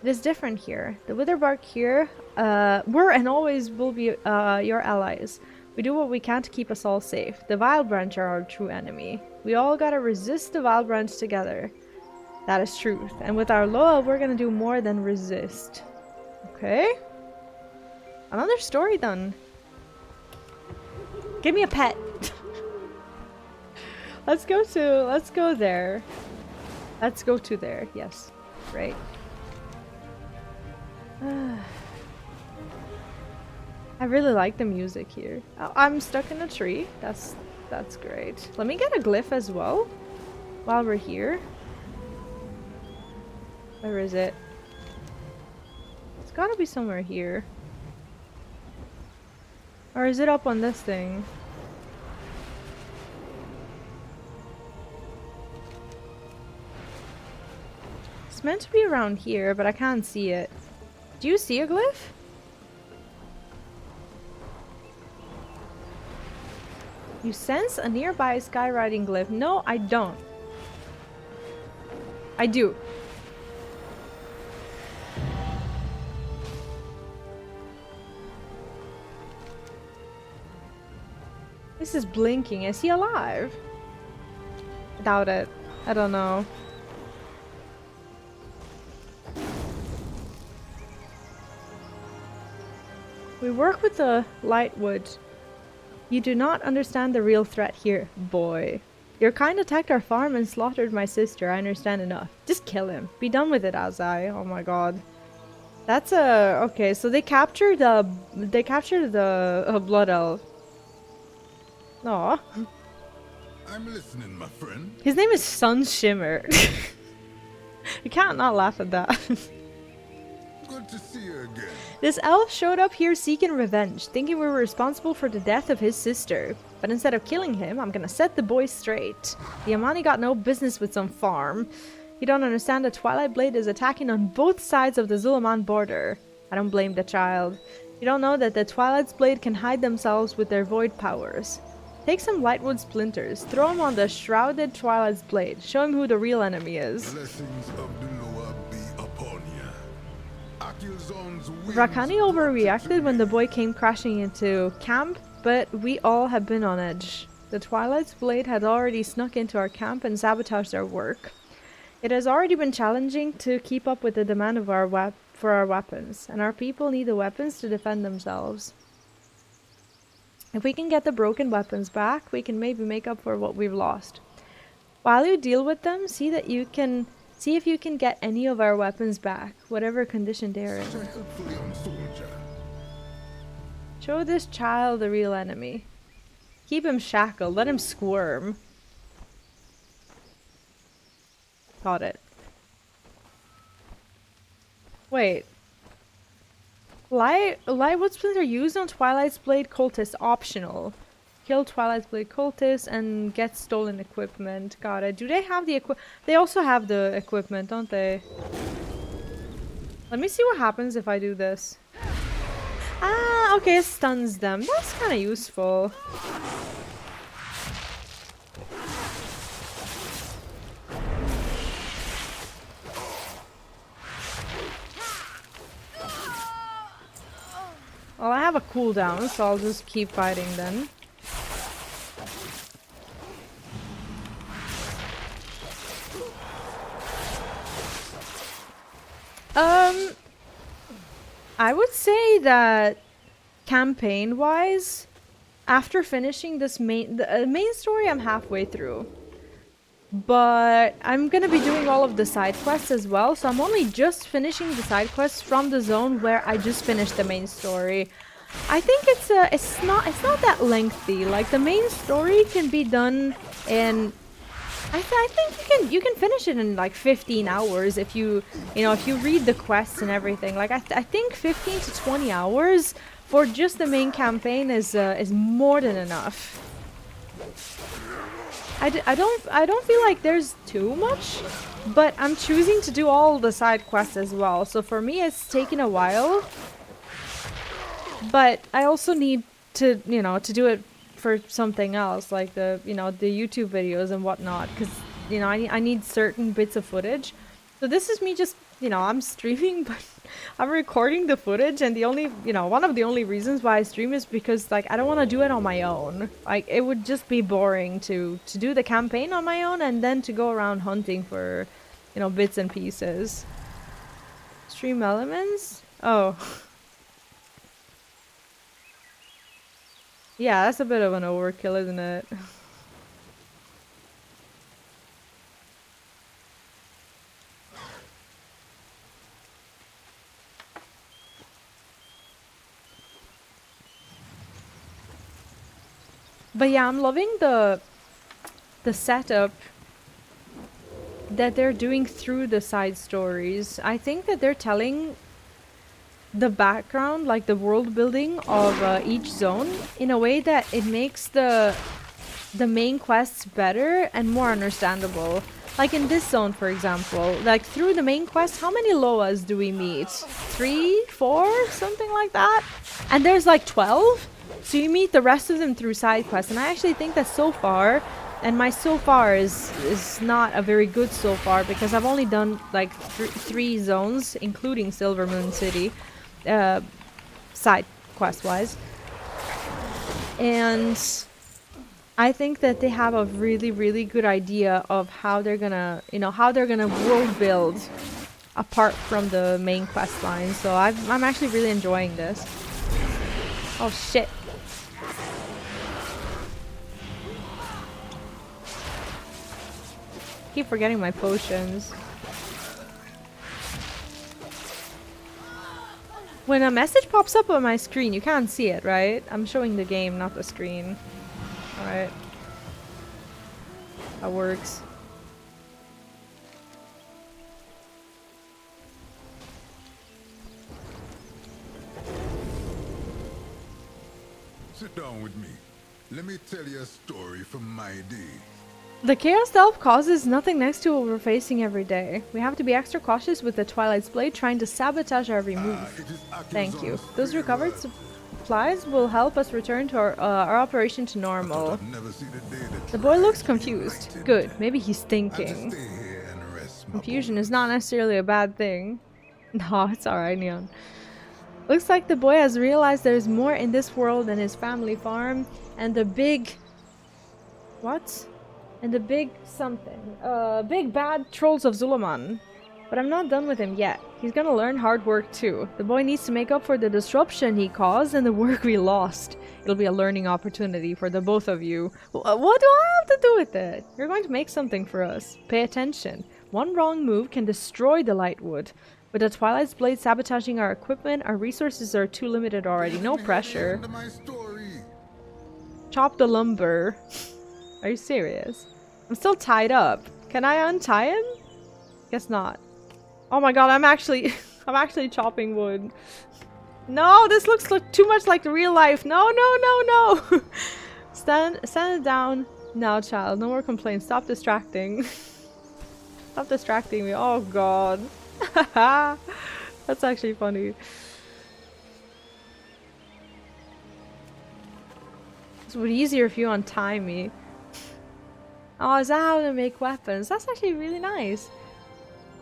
It is different here. The Witherbark here were and always will be your allies. We do what we can to keep us all safe. The Vile Branch are our true enemy. We all gotta resist the Vile Branch together. That is truth. And with our Loa, we're gonna do more than resist. Okay. Another story done. Give me a pet. Let's go there. Let's go to there. Yes. Right. I really like the music here. Oh, I'm stuck in a tree. That's great. Let me get a glyph as well while we're here. Where is it? It's gotta be somewhere here. Or is it up on this thing? It's meant to be around here, but I can't see it. Do you see a glyph? You sense a nearby skywriting glyph. No, I don't. I do. This is blinking. Is he alive? I doubt it. I don't know. We work with the Lightwood. You do not understand the real threat here, boy. Your kind attacked our farm and slaughtered my sister. I understand enough. Just kill him. Be done with it, Azai. Oh my god. That's a... Okay, so they captured the Blood Elf. Aw. I'm listening, my friend. His name is Sun Shimmer. You can't not laugh at that. Good to see you again. This elf showed up here seeking revenge, thinking we were responsible for the death of his sister. But instead of killing him, I'm gonna set the boy straight. The Amani got no business with some farm. You don't understand the Twilight Blade is attacking on both sides of the Zul'Aman border. I don't blame the child. You don't know that the Twilight's Blade can hide themselves with their void powers. Take some Lightwood splinters, throw them on the shrouded Twilight's Blade, show him who the real enemy is. Blessings of the Loa be upon ya. Akil'zon's wings Rakani overreacted when the boy came crashing into camp, but we all have been on edge. The Twilight's Blade had already snuck into our camp and sabotaged our work. It has already been challenging to keep up with the demand of for our weapons, and our people need the weapons to defend themselves. If we can get the broken weapons back, we can maybe make up for what we've lost. While you deal with them, see if you can get any of our weapons back, whatever condition they're in. Show this child the real enemy. Keep him shackled, let him squirm. Got it. Wait. Lightwood splinter used on Twilight's Blade cultist optional. Kill Twilight Blade cultists and get stolen equipment. Got it. Do they have the They also have the equipment, don't they? Let me see what happens if I do this. Ah, okay, it stuns them. That's kind of useful. Well, I have a cooldown, so I'll just keep fighting then. I would say that campaign-wise, after finishing this main story, I'm halfway through. But I'm gonna be doing all of the side quests as well, so I'm only just finishing the side quests from the zone where I just finished the main story. I think it's not that lengthy. Like, the main story can be done in I think you can finish it in like 15 hours if you read the quests and everything. Like I think 15 to 20 hours for just the main campaign is more than enough. I don't feel like there's too much, but I'm choosing to do all the side quests as well. So for me, it's taken a while, but I also need to to do it for something else, like the YouTube videos and whatnot, because I need certain bits of footage. So this is me just I'm streaming, but I'm recording the footage, and the only one of the only reasons why I stream is because like I don't want to do it on my own. Like, it would just be boring to do the campaign on my own and then to go around hunting for bits and pieces. Stream elements? Oh. Yeah, that's a bit of an overkill, isn't it? But yeah, I'm loving the setup that they're doing through the side stories. I think that they're telling the background, like the world building of each zone, in a way that it makes the main quests better and more understandable. Like in this zone, for example, like through the main quest, how many Loas do we meet? 3, 4, something like that? And there's like 12? So you meet the rest of them through side quests, and I actually think that so far, and my so far is not a very good so far, because I've only done like 3 zones, including Silver Moon City, side quest wise, and I think that they have a really good idea of how they're gonna world build apart from the main quest line. So I'm actually really enjoying this. Oh shit. Keep forgetting my potions. When a message pops up on my screen, you can't see it, right? I'm showing the game, not the screen. Alright. That works. Sit down with me. Let me tell you a story from my day. The chaos delve causes nothing next to what we're facing every day. We have to be extra cautious with the Twilight's Blade trying to sabotage our every move. Thank you. Those recovered supplies will help us return to our operation to normal. The boy looks confused. Good. Maybe he's thinking. Confusion is not necessarily a bad thing. No, it's alright, Neon. Looks like the boy has realized there's more in this world than his family farm and the big... What? And the big something. Big bad trolls of Zul'Aman. But I'm not done with him yet. He's gonna learn hard work too. The boy needs to make up for the disruption he caused and the work we lost. It'll be a learning opportunity for the both of you. What do I have to do with it? You're going to make something for us. Pay attention. One wrong move can destroy the Lightwood. With the Twilight's Blade sabotaging our equipment, our resources are too limited already. No pressure. Chop the lumber. Are you serious? I'm still tied up. Can I untie him? Guess not. Oh my god, I'm actually chopping wood. No, this looks too much like real life. No. Stand it down now, child. No more complaints. Stop distracting. Stop distracting me. Oh god. That's actually funny. It would be easier if you untie me. Oh, is that how to make weapons? That's actually really nice.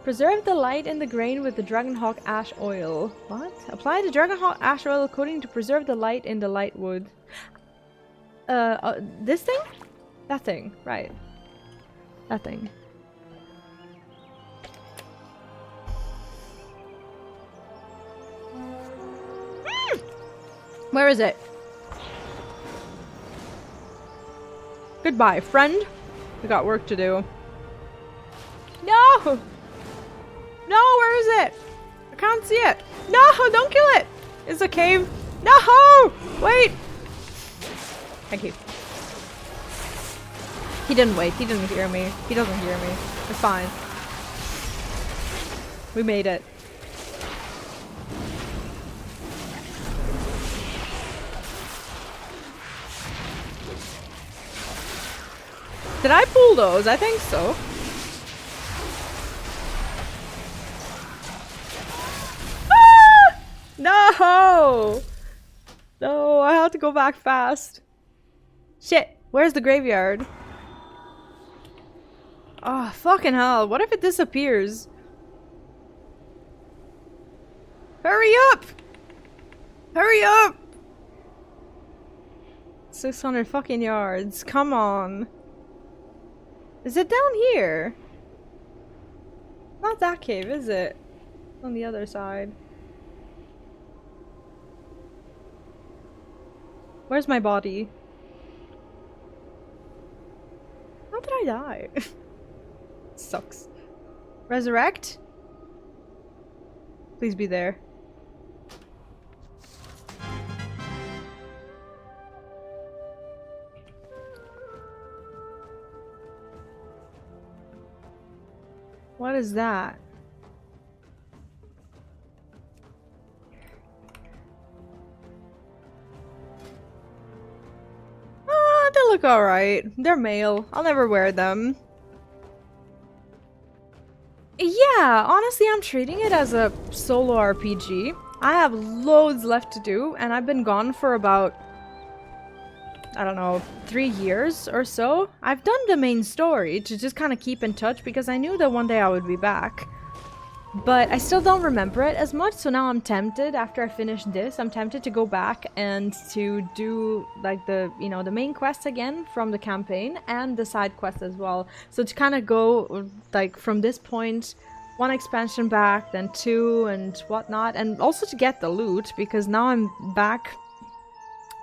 Preserve the light in the grain with the Dragonhawk Ash Oil. What? Apply the Dragonhawk Ash Oil coating to preserve the light in the light wood. This thing? That thing, right. That thing. Where is it? Goodbye, friend. We got work to do. No! No, where is it? I can't see it. No, don't kill it! It's a cave. No! Wait! Thank you. He didn't wait. He didn't hear me. He doesn't hear me. It's fine. We made it. Did I pull those? I think so. Ah! No! No, I have to go back fast. Shit, where's the graveyard? Oh, fucking hell. What if it disappears? Hurry up! Hurry up! 600 fucking yards. Come on. Is it down here? Not that cave, is it? On the other side. Where's my body? How did I die? Sucks. Resurrect? Please be there. What is that? Ah, they look alright. They're male. I'll never wear them. Yeah, honestly, I'm treating it as a solo RPG. I have loads left to do, and I've been gone for about, I don't know, 3 years or so. I've done the main story to just kind of keep in touch because I knew that one day I would be back. But I still don't remember it as much, so now I'm tempted, after I finish this, I'm tempted to go back and to do, like, the, you know, the main quests again from the campaign and the side quests as well. So to kind of go, like, from this point, 1 expansion back, then 2 and whatnot, and also to get the loot, because now I'm back.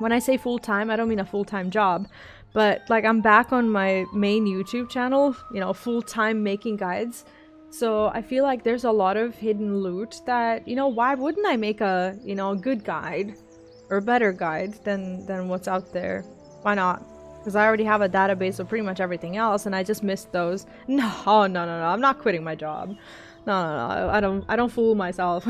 When I say full-time, I don't mean a full-time job, but, like, I'm back on my main YouTube channel, you know, full-time making guides. So I feel like there's a lot of hidden loot that, you know, why wouldn't I make a, you know, a good guide or a better guide than what's out there? Why not? Because I already have a database of pretty much everything else, and I just missed those. No, no, I'm not quitting my job. No, I don't fool myself.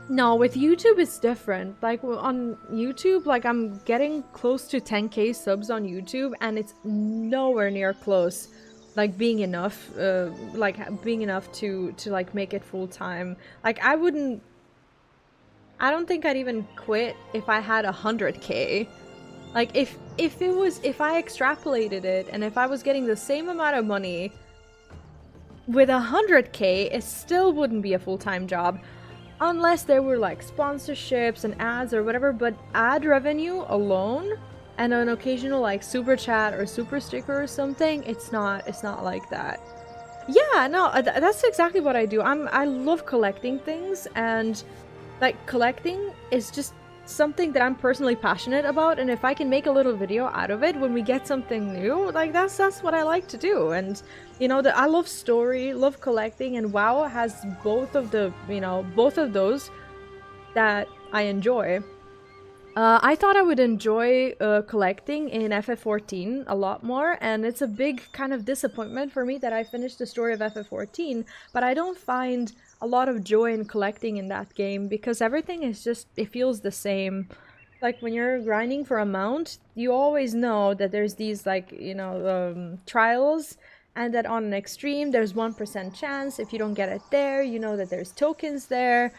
No, with YouTube it's different. Like on YouTube, like I'm getting close to 10k subs on YouTube, and it's nowhere near close, like being enough, to like make it full time. Like I don't think I'd even quit if I had 100k. Like if I extrapolated it, and if I was getting the same amount of money with 100k, it still wouldn't be a full-time job. Unless there were like sponsorships and ads or whatever, but ad revenue alone and an occasional like super chat or super sticker or something, it's not like that. Yeah, no, that's exactly what I do. I love collecting things, and like collecting is just something that I'm personally passionate about, and if I can make a little video out of it when we get something new, like that's what I like to do. And you know, I love story, love collecting, and WoW has both of the, you know, both of those that I enjoy. I thought I would enjoy collecting in FF14 a lot more, and it's a big kind of disappointment for me that I finished the story of FF14, but I don't find a lot of joy in collecting in that game because everything is just, it feels the same. Like when you're grinding for a mount, you always know that there's these like, you know, trials, and that on an extreme there's 1% chance. If you don't get it there, you know that there's tokens there.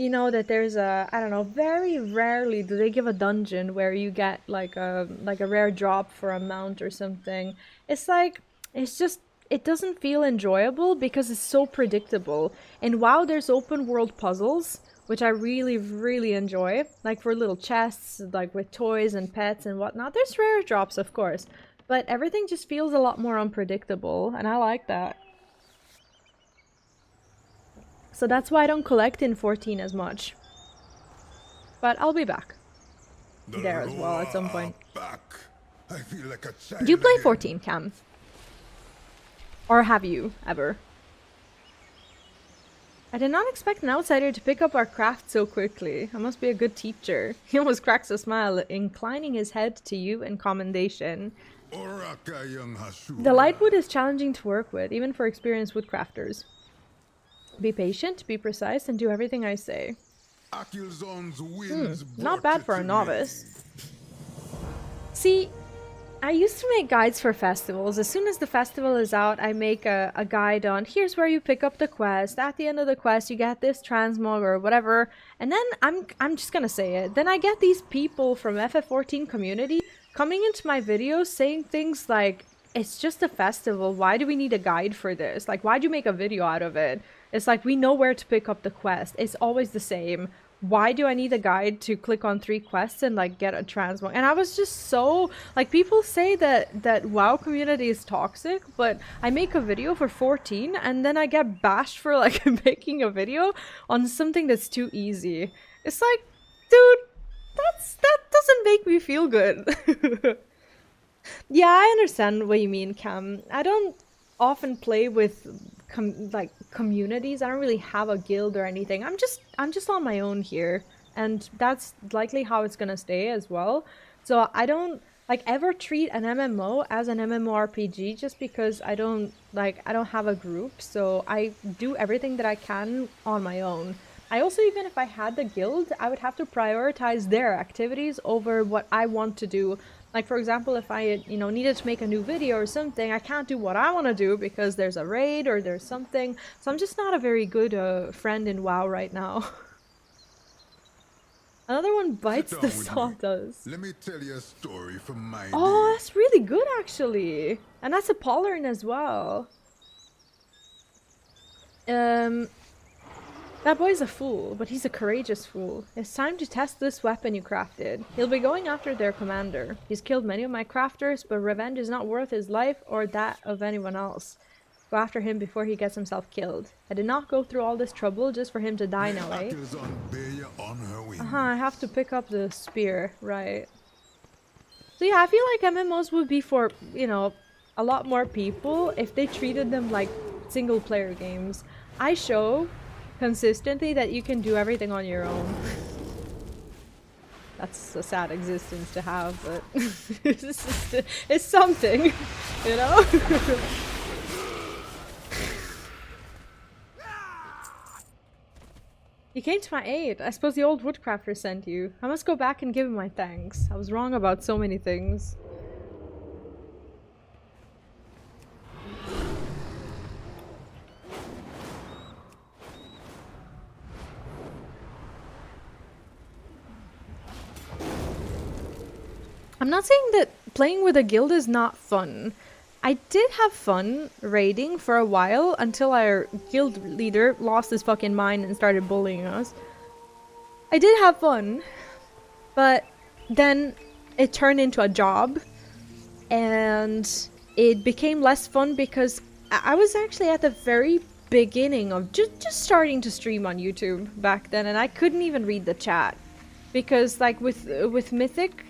You know that there's a, I don't know, very rarely do they give a dungeon where you get like a rare drop for a mount or something. It's like, it's just, it doesn't feel enjoyable because it's so predictable. And WoW, there's open world puzzles, which I really, really enjoy. Like for little chests, like with toys and pets and whatnot. There's rare drops, of course, but everything just feels a lot more unpredictable, and I like that. So that's why I don't collect in 14 as much. But I'll be back there as well at some point. I feel like a Do you play again. 14, Cam? Or have you, ever? I did not expect an outsider to pick up our craft so quickly. I must be a good teacher. He almost cracks a smile, inclining his head to you in commendation. The lightwood is challenging to work with, even for experienced woodcrafters. Be patient, be precise, and do everything I say. Not bad for a novice. See, I used to make guides for festivals. As soon as the festival is out, I make a guide on here's where you pick up the quest. At the end of the quest, you get this transmog or whatever. And then I'm just gonna say it. Then I get these people from FF14 community coming into my videos saying things like, it's just a festival. Why do we need a guide for this? Like, why'd you make a video out of it? It's like, we know where to pick up the quest. It's always the same. Why do I need a guide to click on 3 quests and like get a transmog? And I was just so like, people say that WoW community is toxic, but I make a video for 14 and then I get bashed for like making a video on something that's too easy. It's like, dude, that doesn't make me feel good. Yeah, I understand what you mean, Cam. I don't often play with communities. I don't really have a guild or anything. I'm just on my own here, and that's likely how it's gonna stay as well. So I don't like ever treat an MMO as an MMORPG just because I don't have a group. So I do everything that I can on my own. I also, even if I had the guild, I would have to prioritize their activities over what I want to do. Like, for example, if I, you know, needed to make a new video or something, I can't do what I want to do because there's a raid or there's something. So I'm just not a very good friend in WoW right now. Another one bites the sawdust. Let me tell you a story from my Oh, that's really good, actually. And that's a Pollern as well. That boy's a fool, but he's a courageous fool. It's time to test this weapon you crafted. He'll be going after their commander. He's killed many of my crafters, but revenge is not worth his life or that of anyone else. Go after him before he gets himself killed. I did not go through all this trouble just for him to die now, eh? I have to pick up the spear, right. So yeah, I feel like MMOs would be for, you know, a lot more people if they treated them like single player games. I show consistently that you can do everything on your own. That's a sad existence to have, but it's something, you know? You came to my aid. I suppose the old woodcrafter sent you. I must go back and give him my thanks. I was wrong about so many things. I'm not saying that playing with a guild is not fun. I did have fun raiding for a while until our guild leader lost his fucking mind and started bullying us. I did have fun, but then it turned into a job and it became less fun because I was actually at the very beginning of just starting to stream on YouTube back then, and I couldn't even read the chat because like with Mythic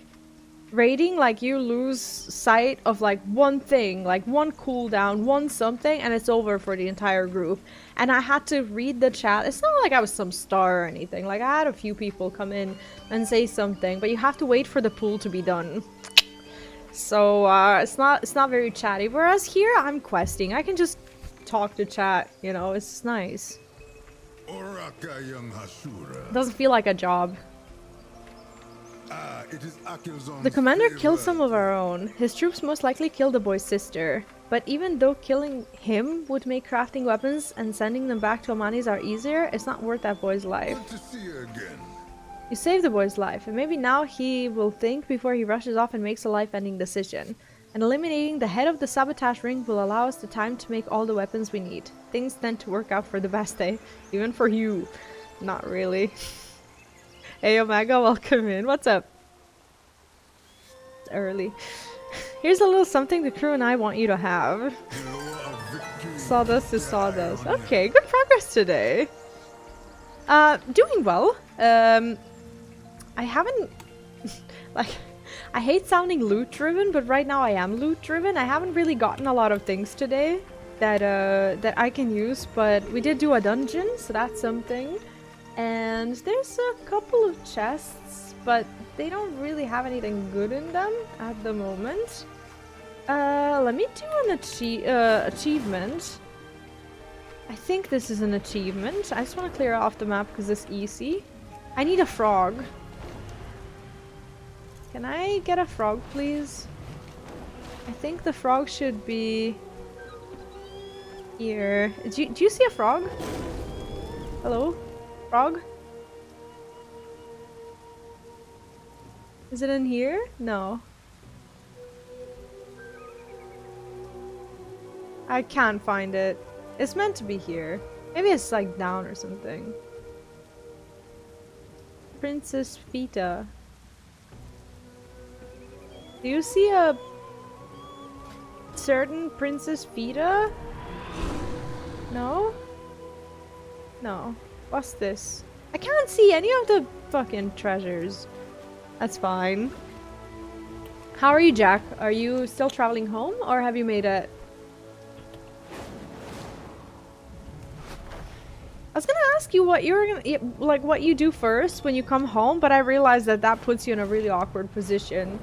raiding, like you lose sight of like one thing, like one cooldown, one something, and it's over for the entire group. And I had to read the chat. It's not like I was some star or anything. Like I had a few people come in and say something, but you have to wait for the pool to be done. So it's not very chatty. Whereas here I'm questing. I can just talk to chat, you know, it's nice. Oraka young Hashura. Doesn't feel like a job. It is Akil'zon's The commander killed favor. some of our own. His troops most likely killed the boy's sister. But even though killing him would make crafting weapons and sending them back to Amani's are easier, it's not worth that boy's life. Good to see you again. You saved the boy's life, and maybe now he will think before he rushes off and makes a life-ending decision. And eliminating the head of the sabotage ring will allow us the time to make all the weapons we need. Things tend to work out for the best, eh? Even for you. Not really. Hey Omega, welcome in. What's up? It's early. Here's a little something the crew and I want you to have. Sawdust is sawdust. Okay, good progress today. Doing well. I haven't... like, I hate sounding loot-driven, but right now I am loot-driven. I haven't really gotten a lot of things today that I can use, but we did do a dungeon, so that's something. And there's a couple of chests, but they don't really have anything good in them at the moment. Let me do an achievement. I think this is an achievement. I just want to clear off the map because it's easy. I need a frog. Can I get a frog, please? I think the frog should be here. Do you see a frog? Hello? Frog? Is it in here? No. I can't find it. It's meant to be here. Maybe it's like down or something. Princess Vita. Do you see a certain Princess Vita? No? No. What's this? I can't see any of the fucking treasures. That's fine. How are you, Jack? Are you still traveling home or have you made it? I was gonna ask you what you're gonna like what you do first when you come home, but I realized that that puts you in a really awkward position.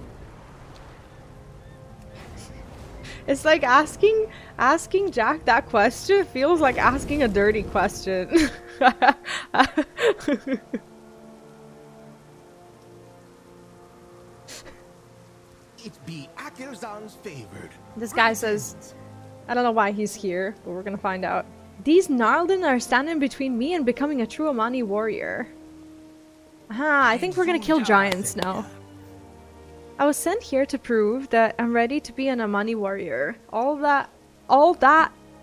It's like asking Jack that question feels like asking a dirty question. It be Akil'zon's favored. This guy says, I don't know why he's here, but we're gonna find out. These Gnarlden are standing between me and becoming a true Amani warrior. Aha, I think we're gonna kill giants now. I was sent here to prove that I'm ready to be an Amani warrior. All that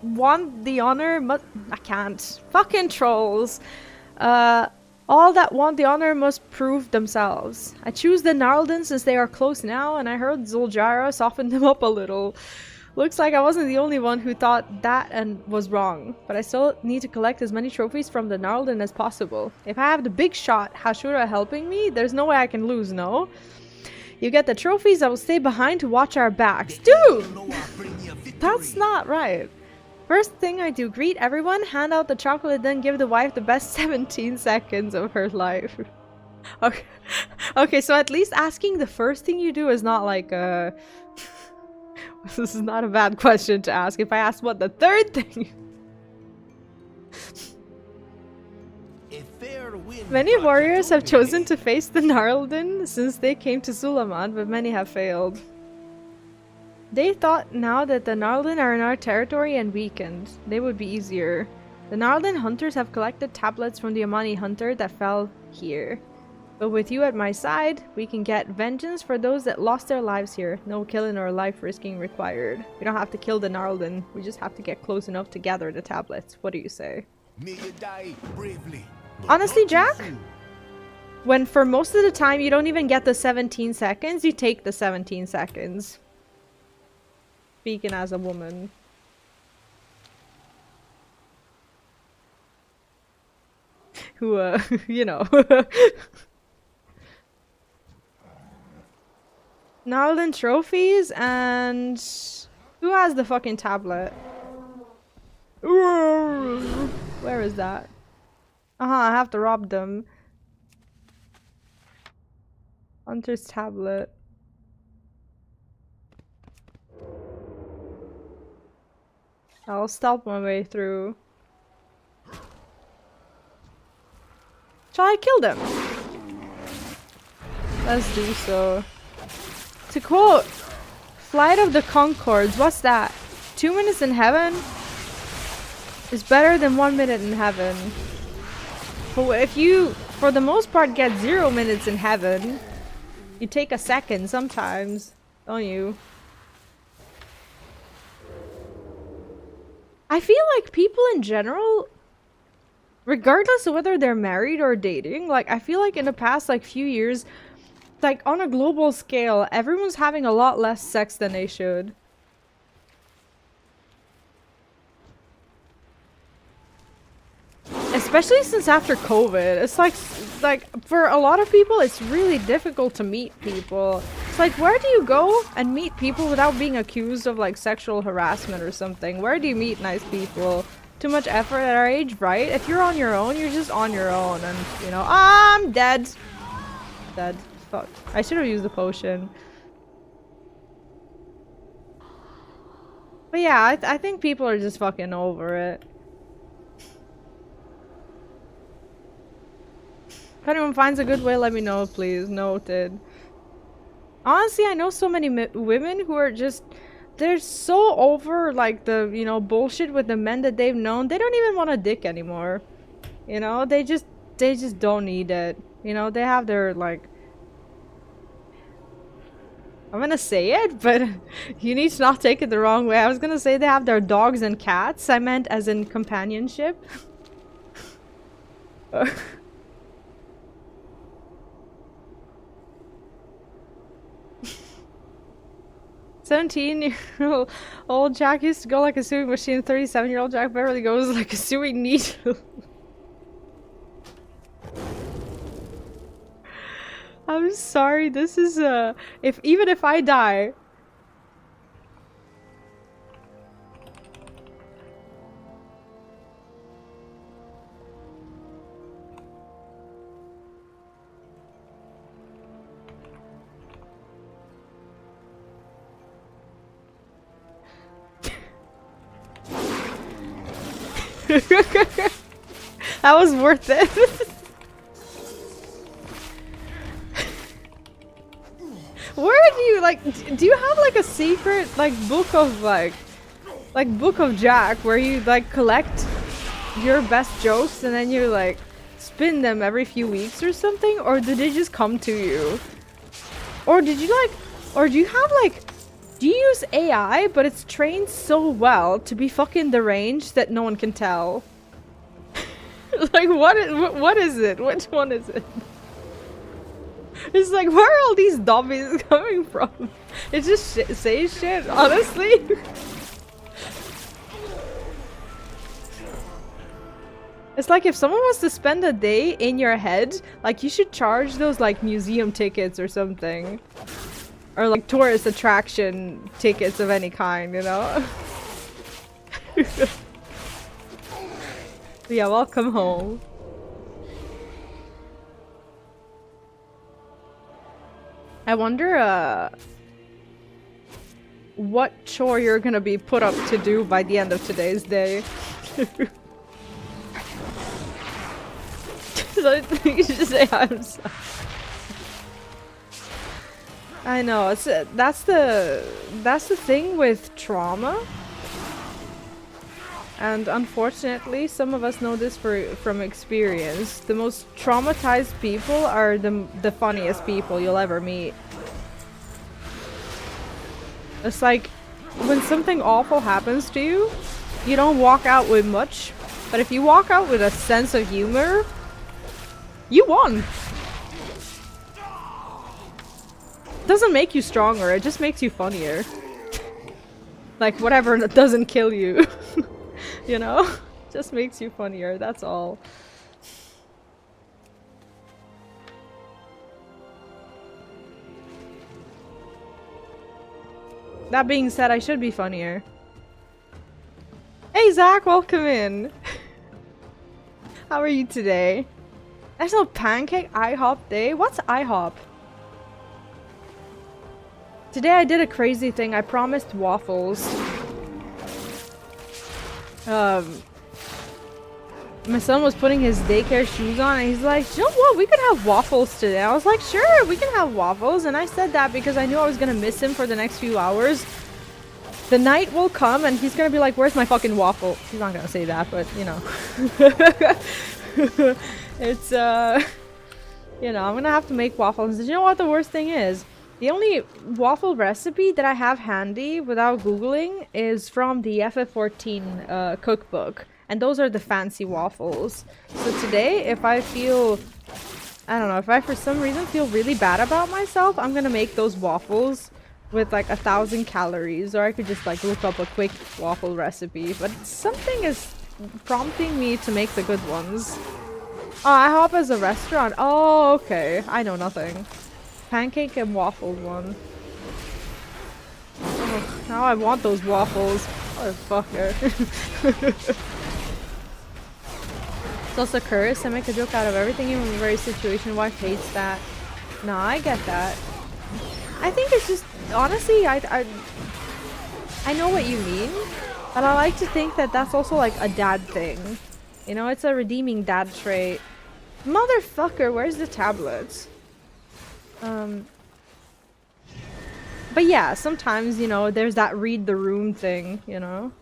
want the honor I can't. Fucking trolls. All that want the honor must prove themselves. I choose the Gnarlden since they are close now, and I heard Zul'jin softened them up a little. Looks like I wasn't the only one who thought that and was wrong, but I still need to collect as many trophies from the Gnarlden as possible. If I have the big shot Hashura helping me, there's no way I can lose, no? You get the trophies, I will stay behind to watch our backs. Dude! That's not right. First thing I do, greet everyone, hand out the chocolate, then give the wife the best 17 seconds of her life. Okay, okay, so at least asking the first thing you do is not like this is not a bad question to ask. If I asked what the third thing... Many warriors have chosen to face the Gnarlden since they came to Zul'Aman, but many have failed. They thought now that the Gnarlden are in our territory and weakened, they would be easier. The Gnarlden hunters have collected tablets from the Amani hunter that fell here. But with you at my side, we can get vengeance for those that lost their lives here. No killing or life risking required. We don't have to kill the Gnarlden, we just have to get close enough to gather the tablets. What do you say? May you die bravely. Honestly, Jack, when for most of the time you don't even get the 17 seconds, you take the 17 seconds. Speaking as a woman. Who, you know. Gnarlden trophies and... Who has the fucking tablet? Where is that? I have to rob them. Hunter's tablet. I'll stealth my way through. Shall I kill them? Let's do so. To quote Flight of the Conchords, what's that? 2 minutes in heaven is better than 1 minute in heaven. But if you, for the most part, get 0 minutes in heaven, you take a second sometimes, don't you? I feel like people in general, regardless of whether they're married or dating, like I feel like in the past like few years, like on a global scale, everyone's having a lot less sex than they should. Especially since after COVID, it's like for a lot of people, it's really difficult to meet people. It's like, where do you go and meet people without being accused of like sexual harassment or something? Where do you meet nice people? Too much effort at our age, right? If you're on your own, you're just on your own, and you know, I'm dead. Dead. Fuck. I should have used the potion. But yeah, I think people are just fucking over it. If anyone finds a good way, let me know, please. Noted. Honestly, I know so many women who are just... They're so over, like, the, you know, bullshit with the men that they've known. They don't even want a dick anymore. You know? They just don't need it. You know? They have their, like... I'm gonna say it, but you need to not take it the wrong way. I was gonna say they have their dogs and cats. I meant as in companionship. 17-year-old Jack used to go like a sewing machine. 37-year-old Jack barely goes like a sewing needle. I'm sorry, this is even if I die. That was worth it. Where do you like? Do you have like a secret like book of like book of Jack where you like collect your best jokes and then you like spin them every few weeks or something, or did they just come to you? Or did you like, or do you have like, do you use AI but it's trained so well to be fucking deranged that no one can tell? Like what is it? Which one is it? It's like, where are all these dummies coming from? It just says shit, honestly. It's like if someone wants to spend a day in your head, like you should charge those like museum tickets or something. Or like tourist attraction tickets of any kind, you know? Yeah, welcome home. I wonder what chore you're gonna be put up to do by the end of today's day. So you should say I'm sorry. I know, it's that's the thing with trauma. And unfortunately, some of us know this from experience. The most traumatized people are the funniest people you'll ever meet. It's like, when something awful happens to you, you don't walk out with much. But if you walk out with a sense of humor, you won! Doesn't make you stronger, it just makes you funnier. Like, whatever that doesn't kill you. You know? Just makes you funnier, that's all. That being said, I should be funnier. Hey Zach, welcome in! How are you today? National Pancake IHOP Day? What's IHOP? Today I did a crazy thing, I promised waffles. my son was putting his daycare shoes on and he's like, you know what, we could have waffles today. I was like, sure, we can have waffles. And I said that because I knew I was gonna miss him for the next few hours. The night will come and he's gonna be like, where's my fucking waffle? He's not gonna say that, but you know. It's you know, I'm gonna have to make waffles. Did you know what the worst thing is? The only waffle recipe that I have handy without googling is from the FF14 cookbook. And those are the fancy waffles. So today, if I feel, I don't know, if I for some reason feel really bad about myself, I'm gonna make those waffles with like 1,000 calories. Or I could just like look up a quick waffle recipe. But something is prompting me to make the good ones. Oh, IHOP as a restaurant. Oh, okay. I know nothing. Pancake and waffle one. Oh, now I want those waffles. Motherfucker. It's also curious. I make a joke out of everything, even in a very situation. Wife hates that. No, I get that. I think it's just, honestly, I know what you mean, but I like to think that that's also like a dad thing. You know, it's a redeeming dad trait. Motherfucker, where's the tablets? But yeah, sometimes, you know, there's that read the room thing, you know?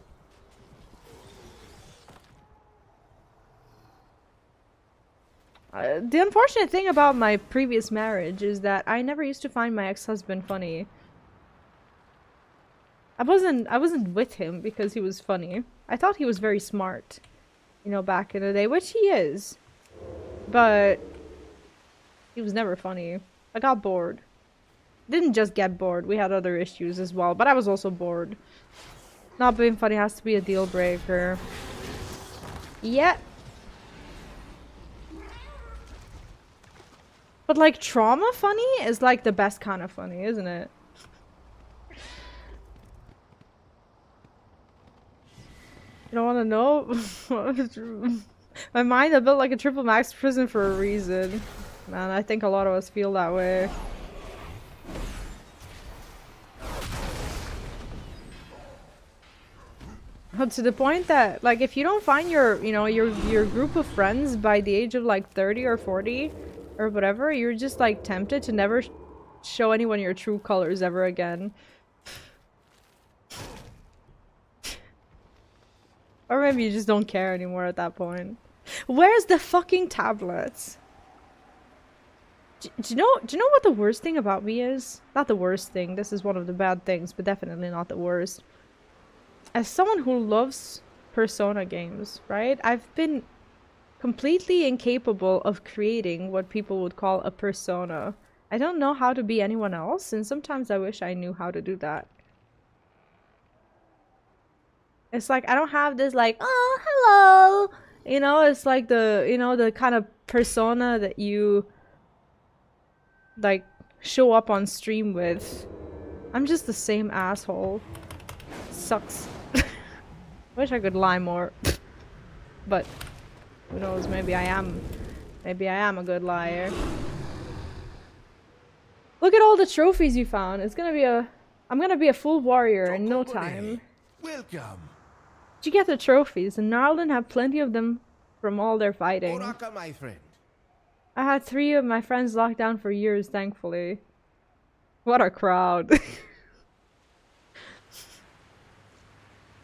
The unfortunate thing about my previous marriage is that I never used to find my ex-husband funny. I wasn't with him because he was funny. I thought he was very smart, you know, back in the day, which he is. But he was never funny. I got bored. Didn't just get bored, we had other issues as well, but I was also bored. Not being funny has to be a deal breaker. Yeah. But like trauma funny is like the best kind of funny, isn't it? You don't want to know? My mind, I built like a triple max prison for a reason. Man, I think a lot of us feel that way. To the point that, like, if you don't find your, you know, your group of friends by the age of like 30 or 40 or whatever, you're just like tempted to never show anyone your true colors ever again. Or maybe you just don't care anymore at that point. Where's the fucking tablets? Do you know what the worst thing about me is? Not the worst thing, this is one of the bad things, but definitely not the worst. As someone who loves Persona games, right? I've been completely incapable of creating what people would call a persona. I don't know how to be anyone else, and sometimes I wish I knew how to do that. It's like, I don't have this like, oh, hello! You know, it's like the, you know, the kind of persona that you, like, show up on stream with. I'm just the same asshole. Sucks. Wish I could lie more. But who knows, maybe I am a good liar. Look at all the trophies you found. It's gonna be a I'm gonna be a full warrior in no time. Welcome. Did you get the trophies? And Narlin have plenty of them from all their fighting. Oraka, my friend. I had 3 of my friends locked down for years, thankfully. What a crowd.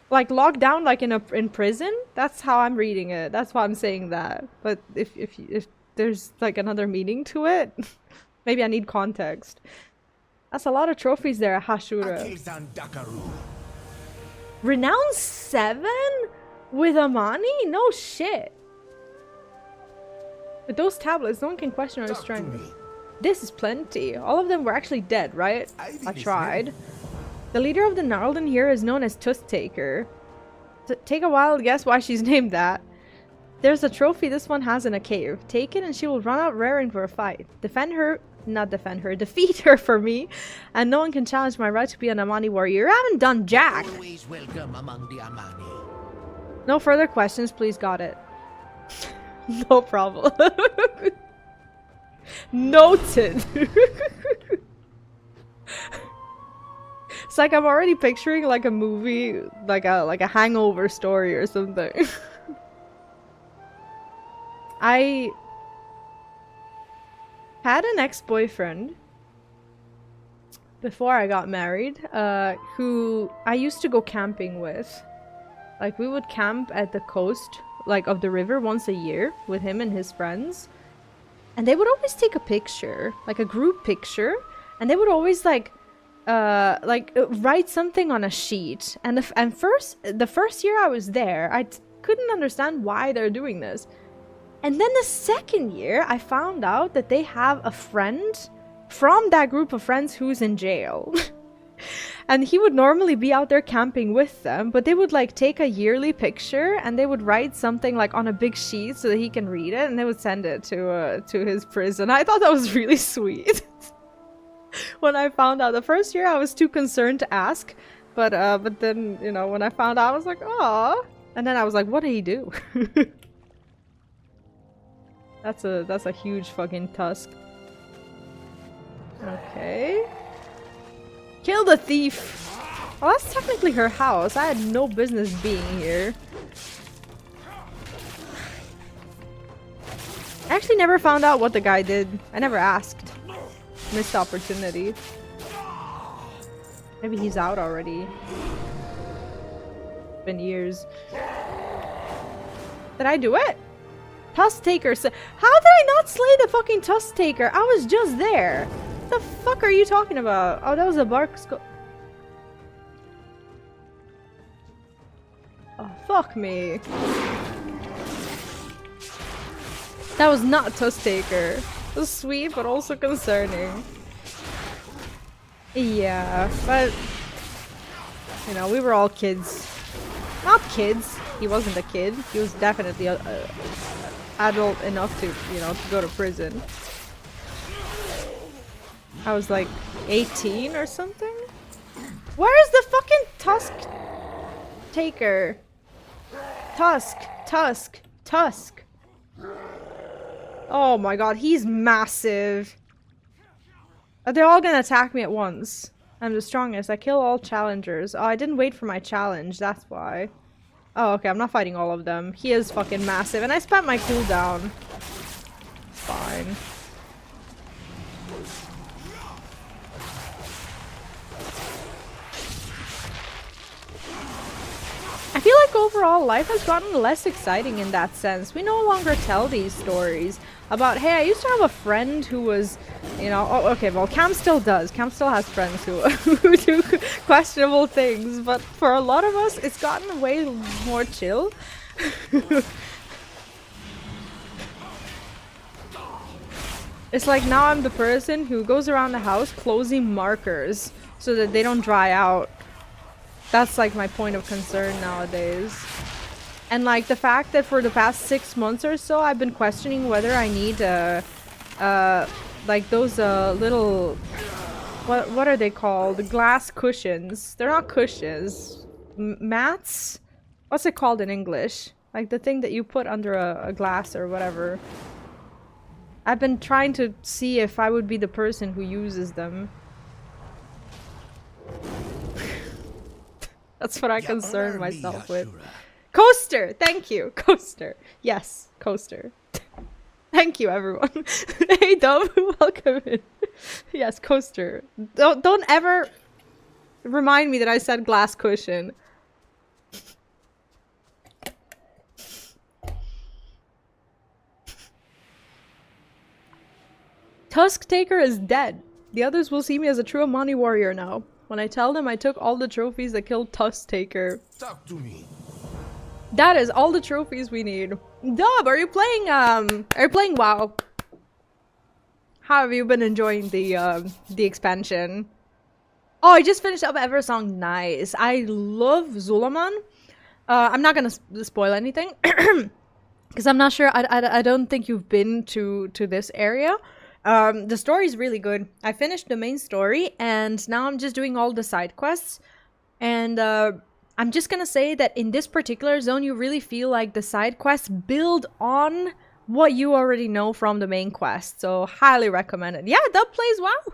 Like locked down, like in prison. That's how I'm reading it. That's why I'm saying that. But if there's like another meaning to it, maybe I need context. That's a lot of trophies there, Hashura. Renown 7 with Amani? No shit. With those tablets, no one can question our strength. This is plenty. All of them were actually dead, right? I tried. The leader of the Narlden here is known as Tusk Taker. Take a wild guess why she's named that. There's a trophy this one has in a cave. Take it and she will run out raring for a fight. Defeat her for me, and no one can challenge my right to be an Amani warrior. I haven't done jack. Always welcome among the Amani. No further questions, please. Got it. No problem. Noted. It's like I'm already picturing like a movie, like a hangover story or something. I had an ex-boyfriend before I got married, who I used to go camping with. Like, we would camp at the coast, like, of the river once a year with him and his friends. And they would always take a picture, like a group picture, and they would always, like, write something on a sheet. And the first year I was there, I couldn't understand why they're doing this. And then the second year, I found out that they have a friend from that group of friends who's in jail. And he would normally be out there camping with them, but they would like take a yearly picture and they would write something like on a big sheet so that he can read it, and they would send it to his prison. I thought that was really sweet. When I found out the first year, I was too concerned to ask, but then, you know, when I found out, I was like, "Aw!" And then I was like, "What did he do?" That's a huge fucking tusk. Okay. Kill the thief! Well, that's technically her house. I had no business being here. I actually never found out what the guy did. I never asked. Missed opportunity. Maybe he's out already. It's been years. Did I do it? Tusk Taker. How did I not slay the fucking Tusk Taker? I was just there. What the fuck are you talking about? Oh, that was a bark skull. Oh, fuck me. That was not Tusk Taker. It was sweet, but also concerning. Yeah, but... you know, we were all kids. Not kids. He wasn't a kid. He was definitely adult enough to, you know, to go to prison. I was like 18 or something? Where is the fucking Tusk Taker? Tusk. Oh my god, he's massive. They're all gonna attack me at once. I'm the strongest. I kill all challengers. Oh, I didn't wait for my challenge, that's why. Oh, okay, I'm not fighting all of them. He is fucking massive, and I spent my cooldown. Fine. I feel like overall life has gotten less exciting in that sense. We no longer tell these stories about, hey, I used to have a friend who was, you know, oh, okay, well, Cam still does. Cam still has friends who, who do questionable things, but for a lot of us, it's gotten way more chill. It's like now I'm the person who goes around the house closing markers so that they don't dry out. That's like my point of concern nowadays. And like the fact that for the past 6 months or so I've been questioning whether I need like those little, what are they called? Glass cushions. They're not cushions. Mats? What's it called in English? Like the thing that you put under a glass or whatever. I've been trying to see if I would be the person who uses them. That's what I concern myself with. Coaster! Thank you! Coaster. Yes, coaster. Thank you, everyone. Hey, Dove, welcome in. Yes, coaster. Don't ever remind me that I said glass cushion. Tusk Taker is dead. The others will see me as a true Amani warrior now. When I tell them I took all the trophies that killed Tusk Taker. Talk to me. That is all the trophies we need. Dub, are you playing WoW? How have you been enjoying the expansion? Oh, I just finished up Eversong. Nice. I love Zul'Aman. I'm not gonna spoil anything because I'm not sure. I don't think you've been to this area. The story is really good. I finished the main story and now I'm just doing all the side quests. And I'm just gonna say that in this particular zone, you really feel like the side quests build on what you already know from the main quest. So highly recommend it. Yeah, Dub plays WoW.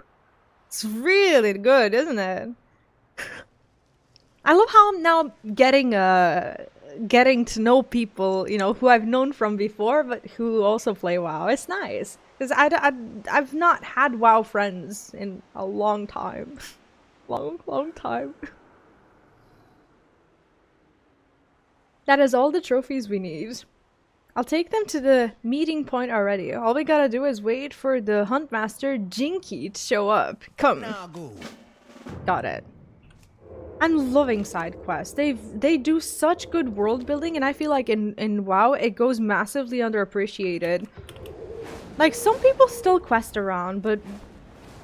It's really good, isn't it? I love how I'm now getting getting to know people, you know, who I've known from before, but who also play WoW. It's nice. Because I've not had WoW friends in a long time. long time. That is all the trophies we need. I'll take them to the meeting point already. All we gotta do is wait for the Huntmaster Jinky to show up. Come. Now go. Got it. I'm loving side quests. They do such good world building, and I feel like in WoW it goes massively underappreciated. Like, some people still quest around, but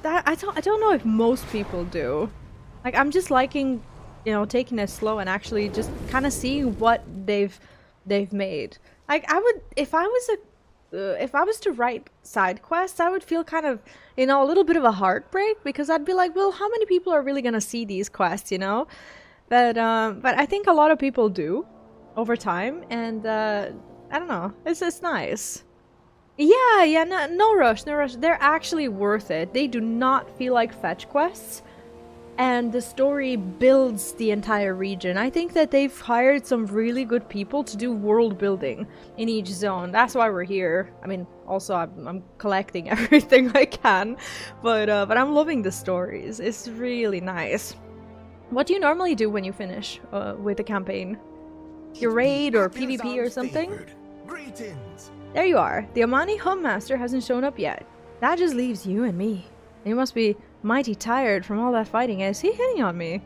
that I don't know if most people do. Like, I'm just liking, you know, taking it slow and actually just kind of seeing what they've made. Like, I would, if I was to write side quests, I would feel kind of, you know, a little bit of a heartbreak, because I'd be like, well, how many people are really gonna see these quests, you know? But I think a lot of people do over time, and I don't know, it's nice. Yeah, no rush. They're actually worth it. They do not feel like fetch quests, and the story builds the entire region. I think that they've hired some really good people to do world building in each zone. That's why we're here. I mean, also I'm collecting everything I can, but I'm loving the stories. It's really nice. What do you normally do when you finish with a campaign? You raid or PvP or something? Greetings. There you are. The Amani Huntmaster hasn't shown up yet. That just leaves you and me. You must be mighty tired from all that fighting. Is he hitting on me?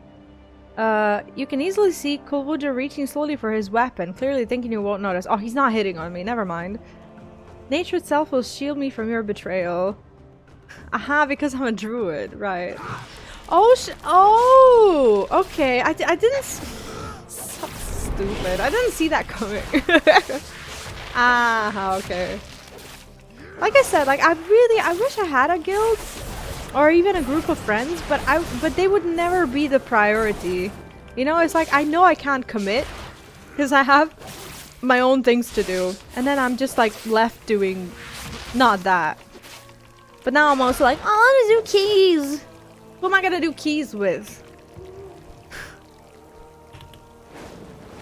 You can easily see Kulvuja reaching slowly for his weapon, clearly thinking you won't notice. Oh, he's not hitting on me. Never mind. Nature itself will shield me from your betrayal. Aha, because I'm a druid. Right. Oh, okay. I didn't... So stupid. I didn't see that coming. Ah, okay. Like I said, like, I wish I had a guild or even a group of friends, but they would never be the priority. You know, it's like, I know I can't commit because I have my own things to do, and then I'm just like left doing not that. But now I'm also like, I want to do keys. Who am I gonna do keys with?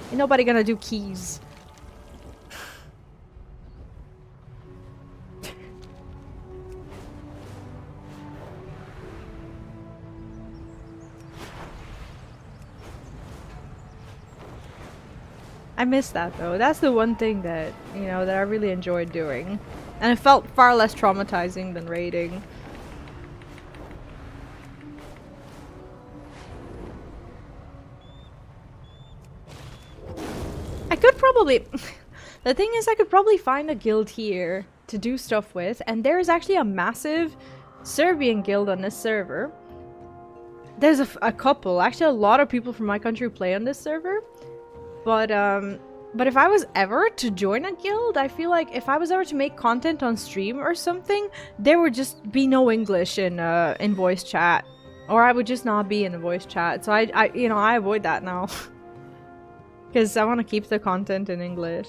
Ain't nobody gonna do keys. I miss that though. That's the one thing that, you know, that I really enjoyed doing. And it felt far less traumatizing than raiding. I could probably... The thing is, I could probably find a guild here to do stuff with, and there is actually a massive Serbian guild on this server. There's a couple, actually a lot of people from my country play on this server. But if I was ever to join a guild, I feel like if I was ever to make content on stream or something, there would just be no English in voice chat, or I would just not be in the voice chat. So I you know, I avoid that now because I want to keep the content in English.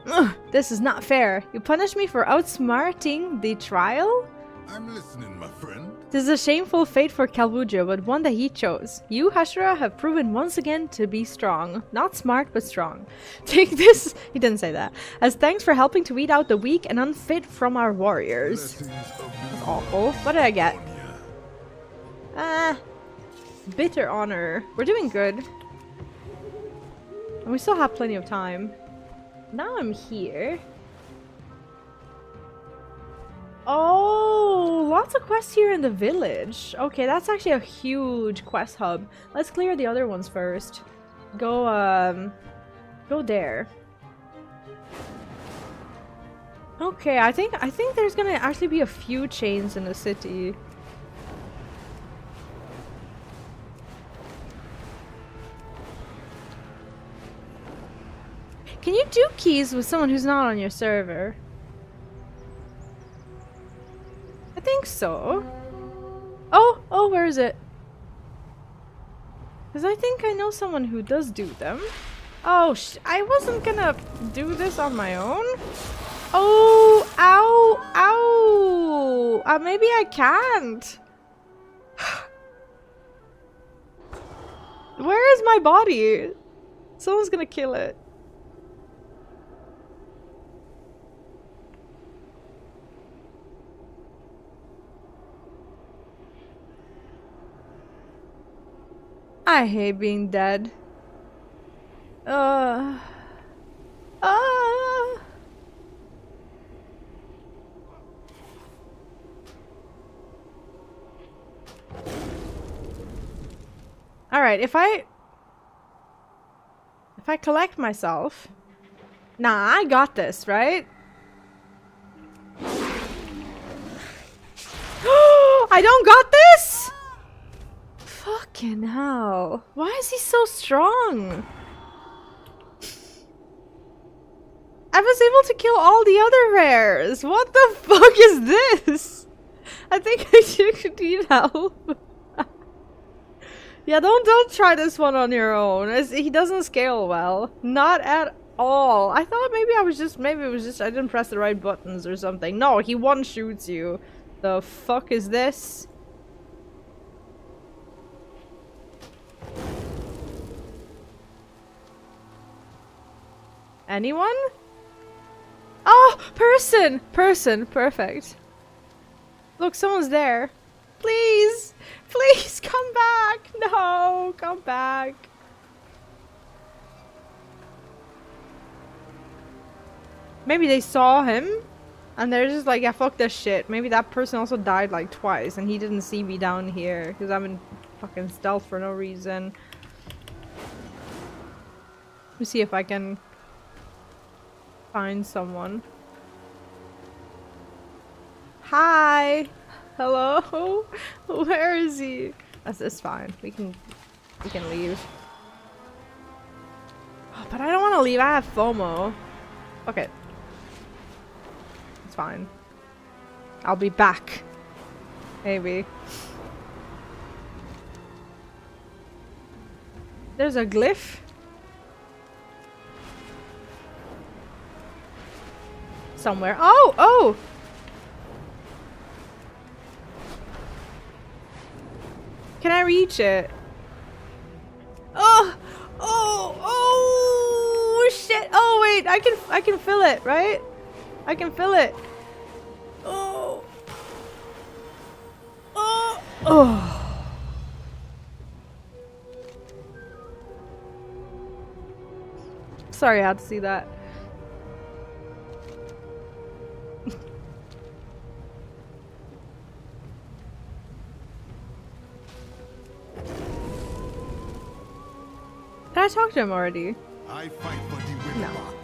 Ugh, this is not fair. You punish me for outsmarting the trial? I'm listening, my friend. This is a shameful fate for Kalbuja, but one that he chose. You, Hashira, have proven once again to be strong. Not smart, but strong. Take this, he didn't say that, as thanks for helping to weed out the weak and unfit from our warriors. That's awful. What did I get? Bitter honor. We're doing good. And we still have plenty of time. Now I'm here. Oh, lots of quests here in the village. Okay, that's actually a huge quest hub. Let's clear the other ones first. Go there. Okay, I think there's gonna actually be a few chains in the city. Can you do keys with someone who's not on your server? I think so. Oh, where is it? Because I think I know someone who does do them. Oh, I wasn't gonna do this on my own. Oh, ow. Maybe I can't. Where is my body? Someone's gonna kill it. I hate being dead. Alright, if I collect myself... Nah, I got this, right? I don't got this?! Fucking hell. Why is he so strong? I was able to kill all the other rares! What the fuck is this? I think I should need help. Yeah, don't try this one on your own. He doesn't scale well. Not at all. I thought maybe it was just I didn't press the right buttons or something. No, he one-shoots you. The fuck is this? Anyone? Oh, person! Person, perfect. Look, someone's there. Please! Please, come back! No, come back. Maybe they saw him, and they're just like, yeah, fuck this shit. Maybe that person also died like twice, and he didn't see me down here, because I'm in fucking stealth for no reason. Let me see if I can find someone. Hi! Hello? Where is he? That's fine. We can leave. Oh, but I don't want to leave. I have FOMO. Okay. It's fine. I'll be back. Maybe. There's a glyph. Somewhere. Oh! Oh! Can I reach it? Oh! Oh! Oh! Shit! Oh wait! I can fill it, right? I can fill it. Oh! Oh! Oh! Sorry, I had to see that. Did I talk to him already? I fight for the No. Windlock.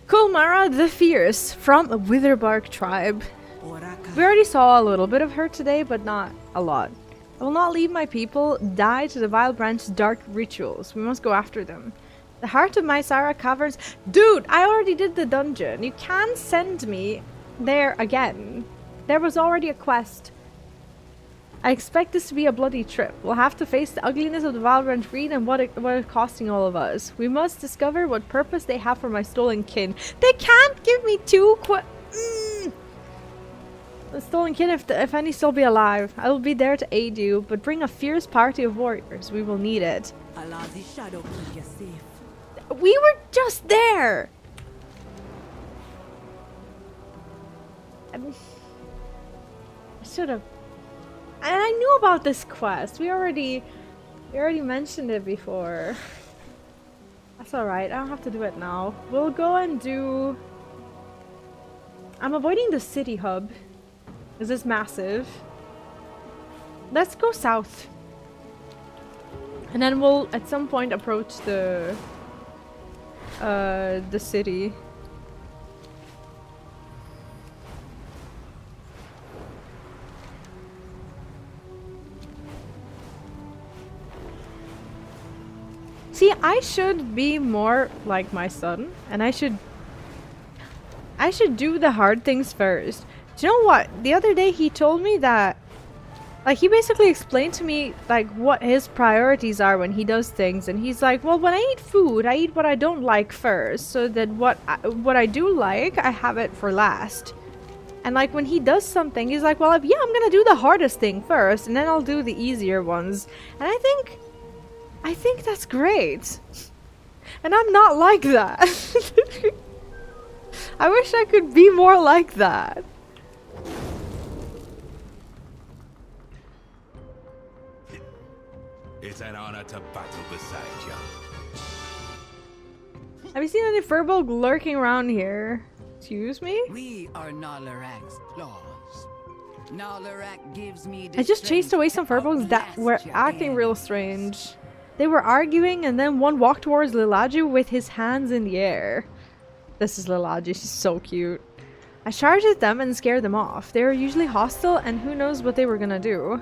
Kulmara the Fierce from a Witherbark tribe. We already saw a little bit of her today, but not a lot. I will not leave my people die to the Vile Branch's dark rituals. We must go after them. The heart of Mysara caverns. Dude, I already did the dungeon. You can't send me there again. There was already a quest. I expect this to be a bloody trip. We'll have to face the ugliness of the Vile Branch breed and what it's costing all of us. We must discover what purpose they have for my stolen kin. They can't give me two The stolen kin, if any, still be alive. I will be there to aid you, but bring a fierce party of warriors. We will need it. Halazzi shadow keep you safe. We were just there! I should have... And I knew about this quest. We already mentioned it before. That's alright. I don't have to do it now. We'll go and do... I'm avoiding the city hub. This is massive. Let's go south. And then we'll at some point approach the city. See, I should be more like my son, and I should do the hard things first. Do you know what? The other day he told me that, like, he basically explained to me, like, what his priorities are when he does things, and he's like, well, when I eat food, I eat what I don't like first, so that what I do like, I have it for last. And like when he does something, he's like, well, yeah, I'm gonna do the hardest thing first, and then I'll do the easier ones. And I think that's great. And I'm not like that. I wish I could be more like that. It's an honor to battle beside you. Have you seen any furbolg lurking around here? Excuse me? We are Nalorakk's claws. Nalorakk gives me I just chased away some furbolgs that were acting real strange. They were arguing and then one walked towards Lilaju with his hands in the air. This is Lilaju, she's so cute. I charged at them and scared them off. They were usually hostile and who knows what they were gonna do.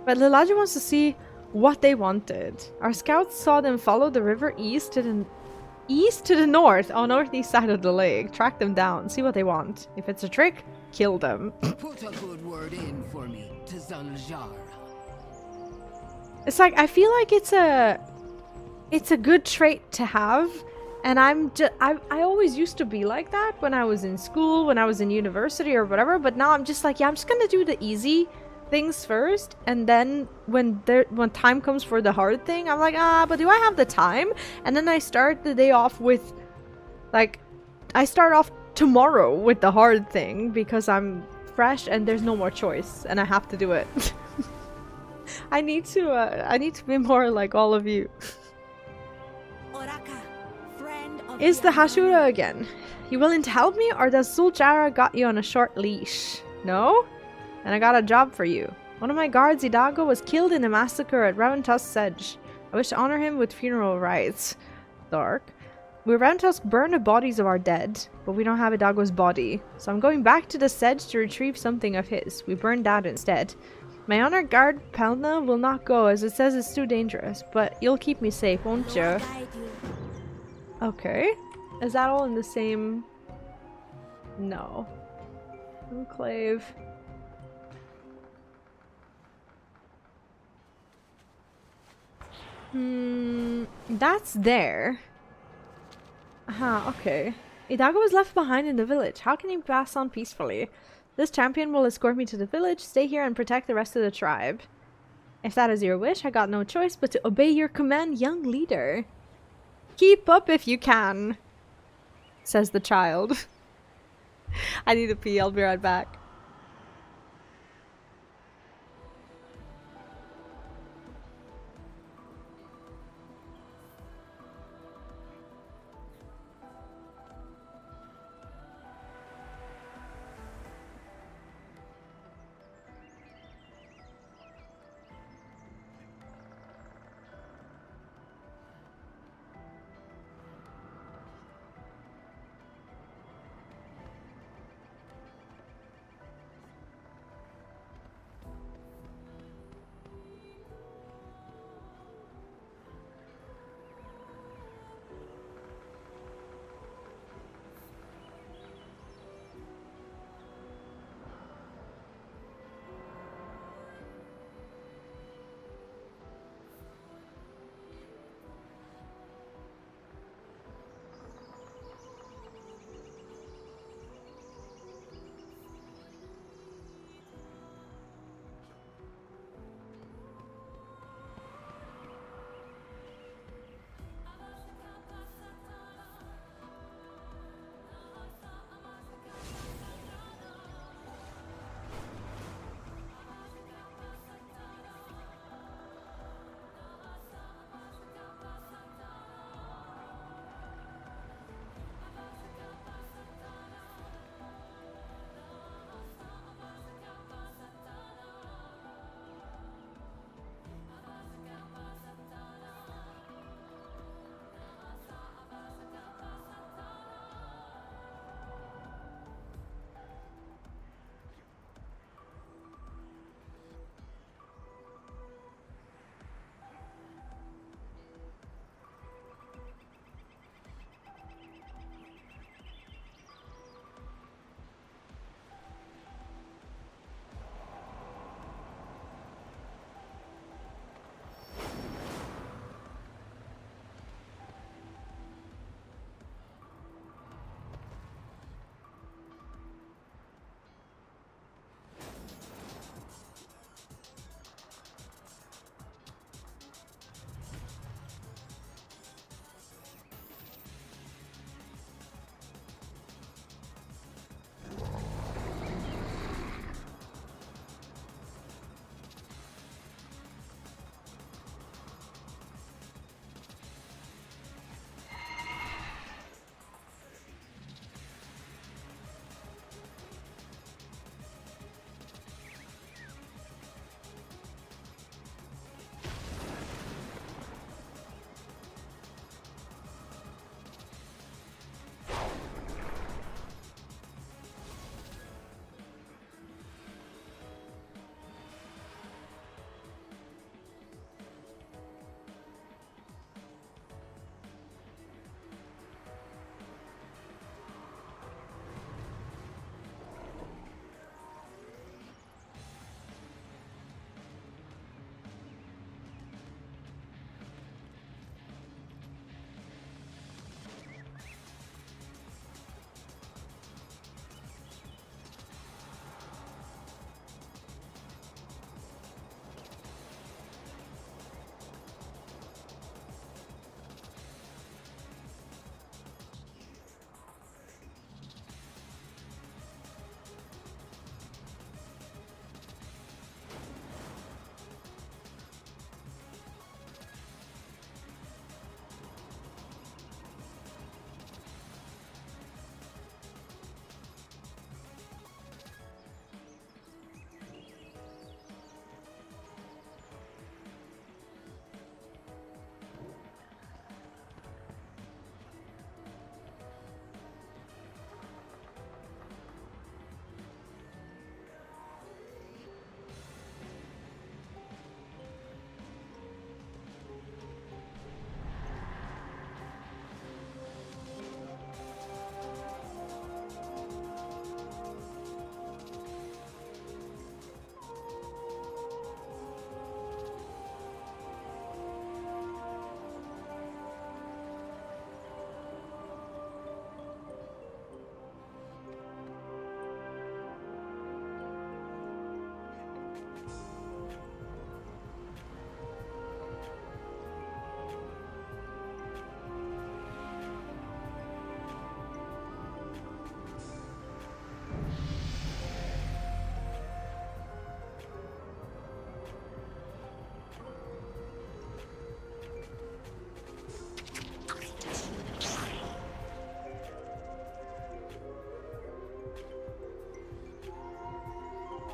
But Lilaju wants to see what they wanted. Our scouts saw them follow the river east to the north, on northeast side of the lake. Track them down, see what they want. If it's a trick, kill them. Put a good word in for me to Zul'jin. It's like I feel like it's a good trait to have, and I always used to be like that when I was in school, when I was in university or whatever, but now I'm just like, yeah, I'm just gonna do the easy things first, and then when time comes for the hard thing, I'm like, but do I have the time? And then I start the day off with, like, I start off tomorrow with the hard thing because I'm fresh and there's no more choice and I have to do it. I need to be more like all of you. Is the Hashura again? You willing to help me, or does Zul'jin got you on a short leash? No? And I got a job for you. One of my guards, Idago, was killed in a massacre at Raventusk Sedge. I wish to honor him with funeral rites. Dark. We Raventusk burned the bodies of our dead, but we don't have Idago's body. So I'm going back to the Sedge to retrieve something of his. We burned that instead. My honored guard, Pelna, will not go as it says it's too dangerous, but you'll keep me safe, won't you? Okay. Is that all in the same... No. Enclave. That's there. Okay. Idago was left behind in the village. How can he pass on peacefully? This champion will escort me to the village, stay here and protect the rest of the tribe. If that is your wish, I got no choice but to obey your command, young leader. Keep up if you can, says the child. I need to pee, I'll be right back.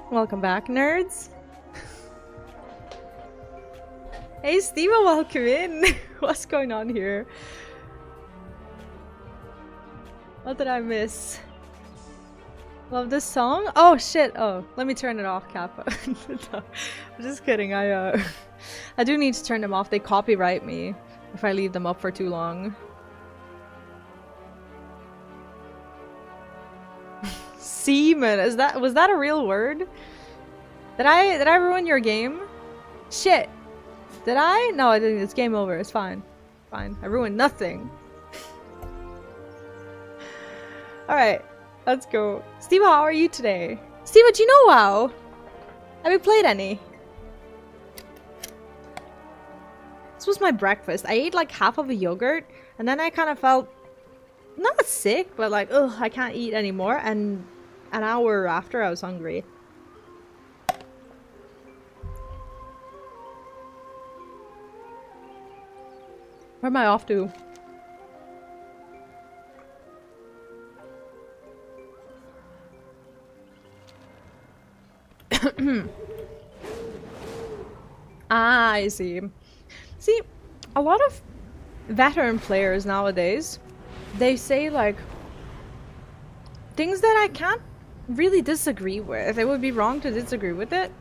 Welcome back, nerds. Hey, Steven, welcome in. What's going on here? What did I miss? Love this song? Oh shit! Oh, let me turn it off, Kappa. No, I'm just kidding. I do need to turn them off. They copyright me if I leave them up for too long. Seaman, was that a real word? Did I ruin your game? Shit. Did I? No, I didn't. It's game over. It's fine. Fine. I ruined nothing. Alright. Let's go. Steve, how are you today? Steve, do you know WoW? Have you played any? This was my breakfast. I ate like half of a yogurt, and then I kind of felt not sick, but like, ugh, I can't eat anymore. And an hour after, I was hungry. Where am I off to? Ah, I see. See, a lot of veteran players nowadays, they say like things that I can't really disagree with. It would be wrong to disagree with it.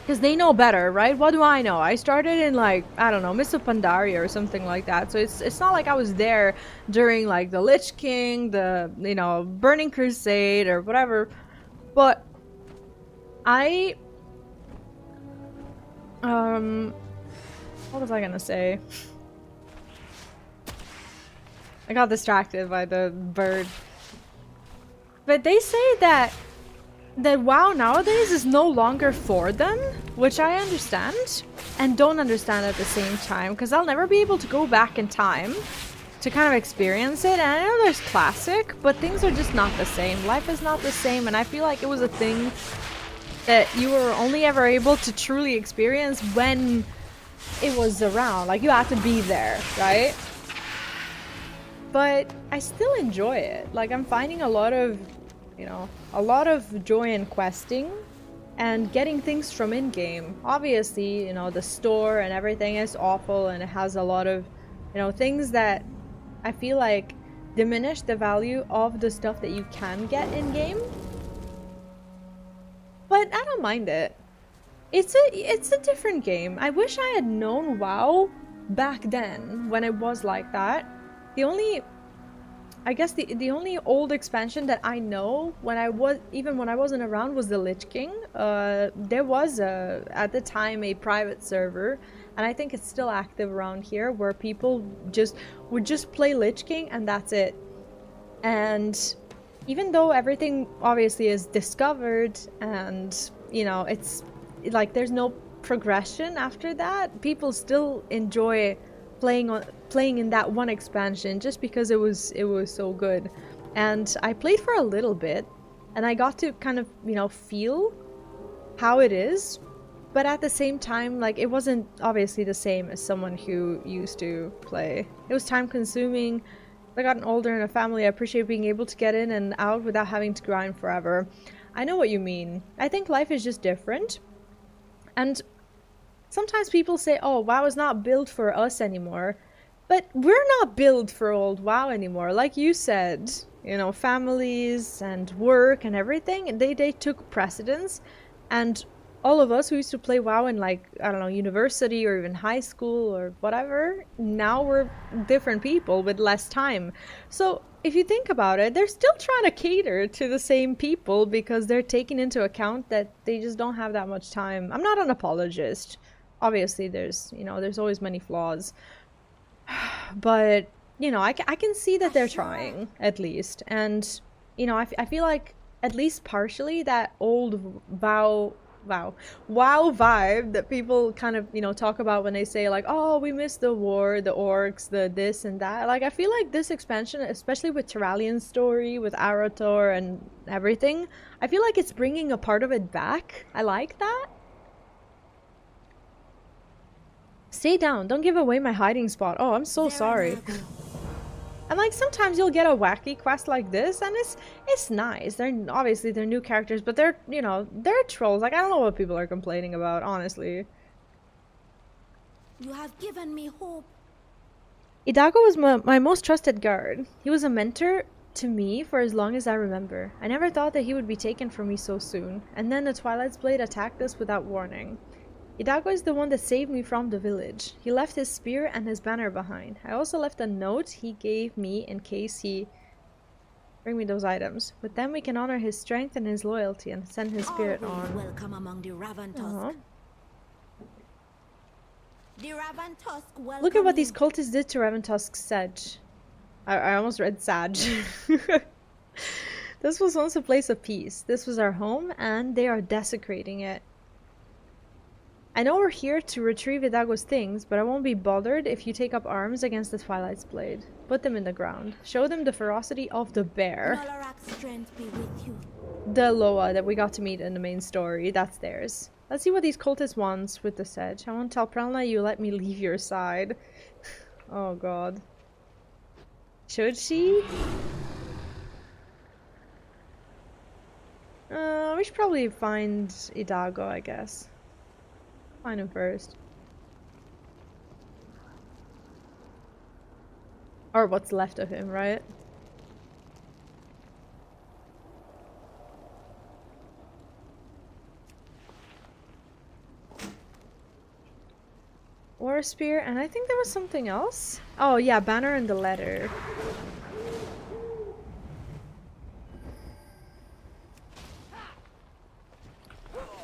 Because they know better, right? What do I know? I started in like, I don't know, Mists of Pandaria or something like that. So it's not like I was there during like the Lich King, the, you know, Burning Crusade or whatever. But what was I gonna say? I got distracted by the bird. But they say that WoW nowadays is no longer for them, which I understand and don't understand at the same time, because I'll never be able to go back in time to kind of experience it. And I know there's classic, but things are just not the same. Life is not the same, and I feel like it was a thing that you were only ever able to truly experience when it was around. Like, you had to be there, right? But I still enjoy it. Like, I'm finding a lot of, you know, a lot of joy in questing and getting things from in-game. Obviously, you know, the store and everything is awful, and it has a lot of, you know, things that I feel like diminish the value of the stuff that you can get in-game. But I don't mind it. It's a different game. I wish I had known WoW back then when it was like that. The only, I guess the only old expansion that I know when I wasn't around was the Lich King. There was at the time a private server, and I think it's still active around here, where people would just play Lich King and that's it. And even though everything obviously is discovered and, you know, it's like there's no progression after that, people still enjoy playing in that one expansion just because it was so good. And I played for a little bit, and I got to kind of, you know, feel how it is, but at the same time, like, it wasn't obviously the same as someone who used to play. It was time consuming. I gotten older in a family. I appreciate being able to get in and out without having to grind forever. I know what you mean. I think life is just different. And sometimes people say, oh, WoW is not built for us anymore. But we're not built for old WoW anymore. Like you said, you know, families and work and everything, they took precedence. And all of us who used to play WoW in, like, I don't know, university or even high school or whatever, now we're different people with less time. So if you think about it, they're still trying to cater to the same people because they're taking into account that they just don't have that much time. I'm not an apologist. Obviously, there's always many flaws. But, you know, I can see that they're trying, at least. And, you know, I feel like at least partially that old WoW vibe that people kind of, you know, talk about when they say, like, oh, we miss the war, the orcs, the this and that. Like, I feel like this expansion, especially with Tyrallian's story, with Arator and everything, I feel like it's bringing a part of it back. I like that. Stay down. Don't give away my hiding spot. Oh, I'm so sorry. And like sometimes you'll get a wacky quest like this, and it's nice. They're obviously they're new characters, but they're, you know, they're trolls. Like I don't know what people are complaining about, honestly. You have given me hope. Idago was my most trusted guard. He was a mentor to me for as long as I remember. I never thought that he would be taken from me so soon. And then the Twilight's Blade attacked us without warning. Idago is the one that saved me from the village. He left his spear and his banner behind. I also left a note he gave me in case he... Bring me those items. With them we can honor his strength and his loyalty and send his spirit on. Welcome among the Raventusk. The Raventusk welcome. Look at what these cultists did to Raventusk's sedge. I almost read Sag. This was once a place of peace. This was our home, and they are desecrating it. I know we're here to retrieve Idago's things, but I won't be bothered if you take up arms against the Twilight's Blade. Put them in the ground. Show them the ferocity of the bear. Nalorakk's strength be with you. The Loa that we got to meet in the main story, that's theirs. Let's see what these cultists want with the sedge. I won't tell Prelna you let me leave your side. Oh god. Should she? We should probably find Idago, I guess. Find him first. Or what's left of him, right? War spear, and I think there was something else. Oh yeah, banner and the letter.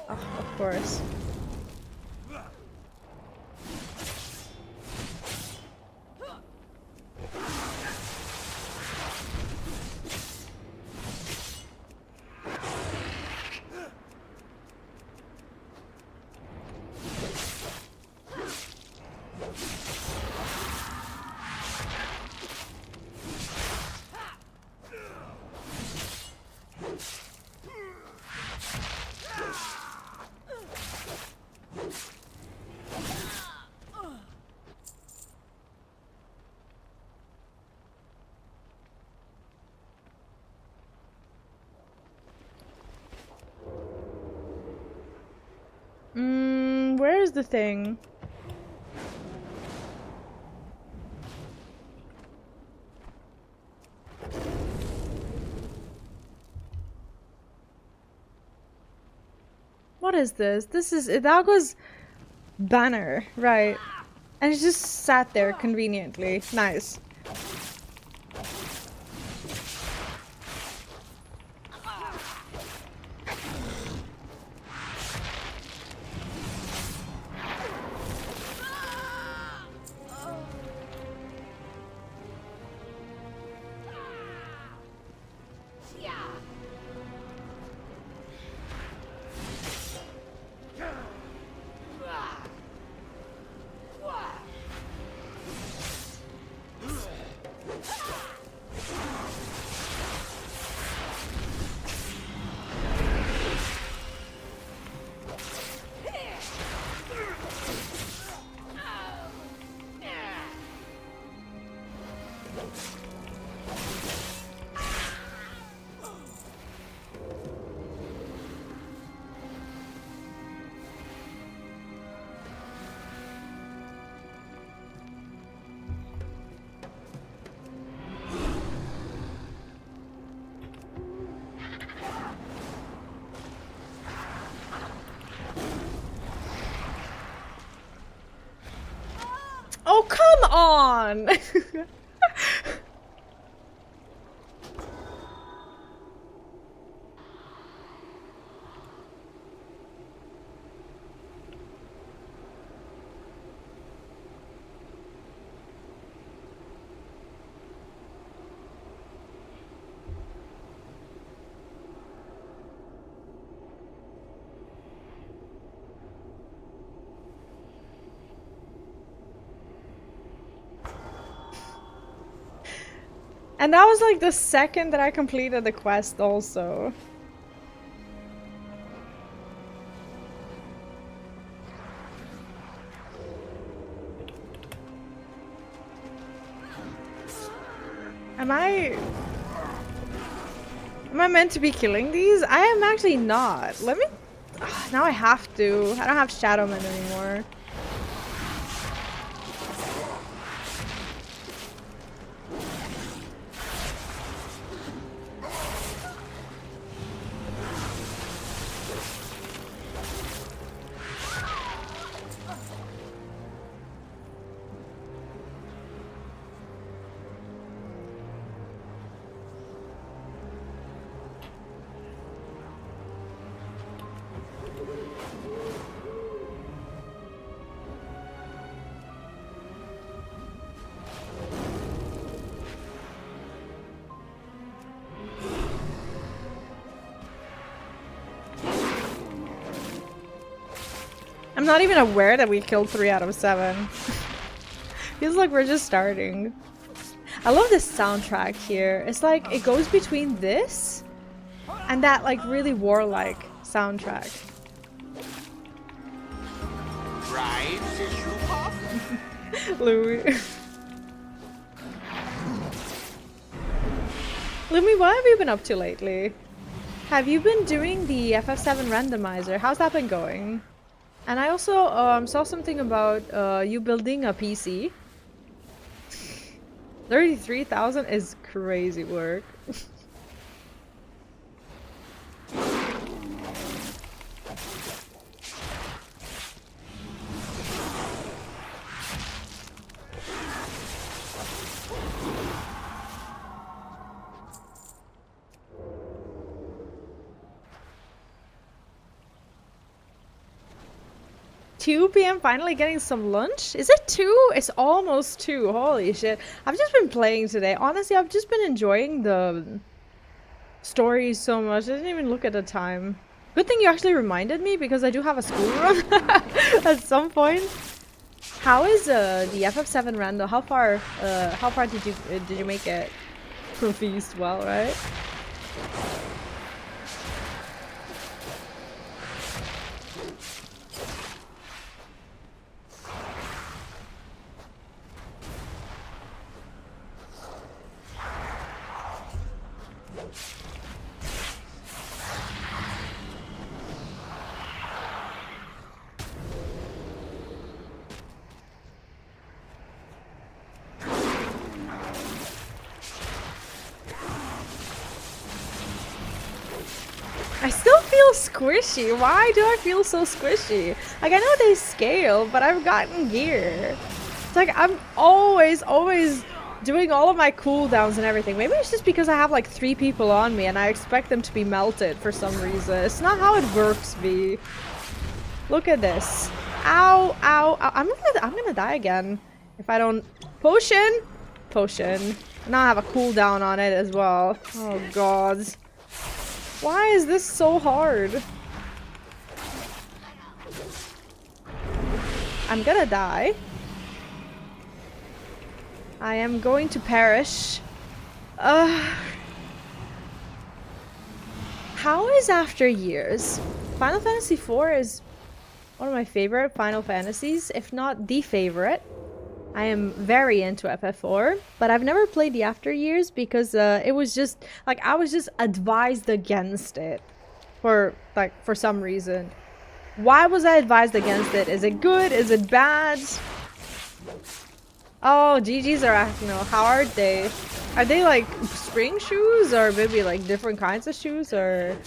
Oh, of course. Where is the thing? What is this? This is Idago's banner, right? And it just sat there conveniently. Nice. Oh, come on! And that was like the second that I completed the quest also. Am I meant to be killing these? I am actually not. Let me... Now I have to. I don't have Shadowman anymore. I'm not even aware that we killed 3 out of 7. Feels like we're just starting. I love this soundtrack here. It's like it goes between this and that like really warlike soundtrack. Right, Louis. Lumi, what have you been up to lately? Have you been doing the FF7 randomizer? How's that been going? And I also saw something about you building a PC. 33,000 is crazy work. 2 p.m. finally getting some lunch? Is it 2? It's almost 2. Holy shit. I've just been playing today. Honestly, I've just been enjoying the stories so much. I didn't even look at the time. Good thing you actually reminded me because I do have a school run at some point. How is the FF7 rando? How far did you make it? Feast well, right? I still feel squishy. Why do I feel so squishy? Like, I know they scale, but I've gotten gear. It's like I'm always doing all of my cooldowns and everything. Maybe it's just because I have like 3 people on me and I expect them to be melted for some reason. It's not how it works, V. Look at this. Ow, ow, ow. I'm gonna die again if I don't... Potion! Potion. Now I have a cooldown on it as well. Oh god. Why is this so hard? I'm gonna die. I am going to perish. How is After Years? Final Fantasy IV is one of my favorite Final Fantasies, if not the favorite. I am very into FF4, but I've never played the After Years because it was just like I was just advised against it for some reason. Why was I advised against it? Is it good? Is it bad? Oh, GGs are no. How are they? Are they like spring shoes or maybe like different kinds of shoes or?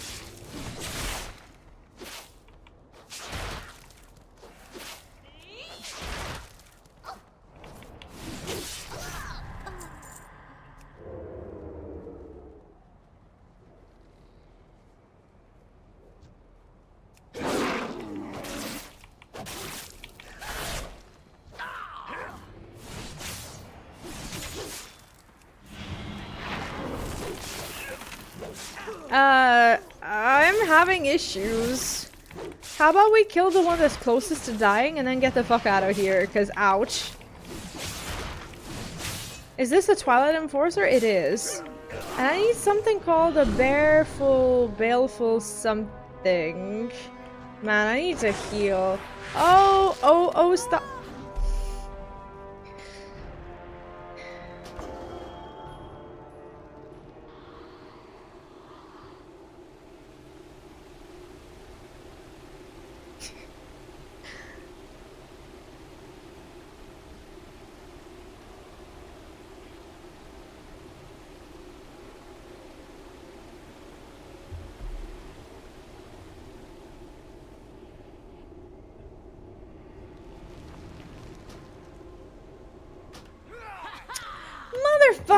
I'm having issues. How about we kill the one that's closest to dying and then get the fuck out of here, because ouch. Is this a Twilight Enforcer? It is. And I need something called a baleful something. Man, I need to heal. Oh, stop.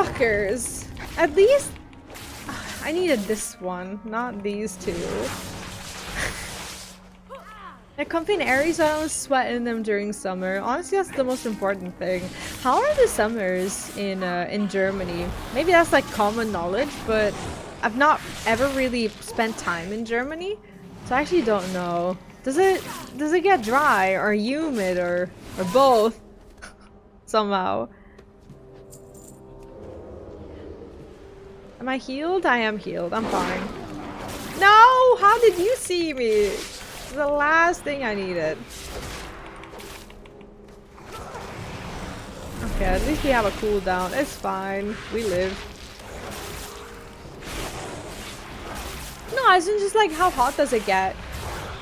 fuckers. At least I needed this one, not these two. They're comfy and airy so I don't sweat in them during summer. Honestly, that's the most important thing. How are the summers in Germany? Maybe that's like common knowledge, but I've not ever really spent time in Germany, so I actually don't know. Does it get dry or humid or both? Somehow. Am I healed? I am healed. I'm fine. No! How did you see me? The last thing I needed. Okay, at least we have a cooldown. It's fine. We live. No, it's just like, how hot does it get?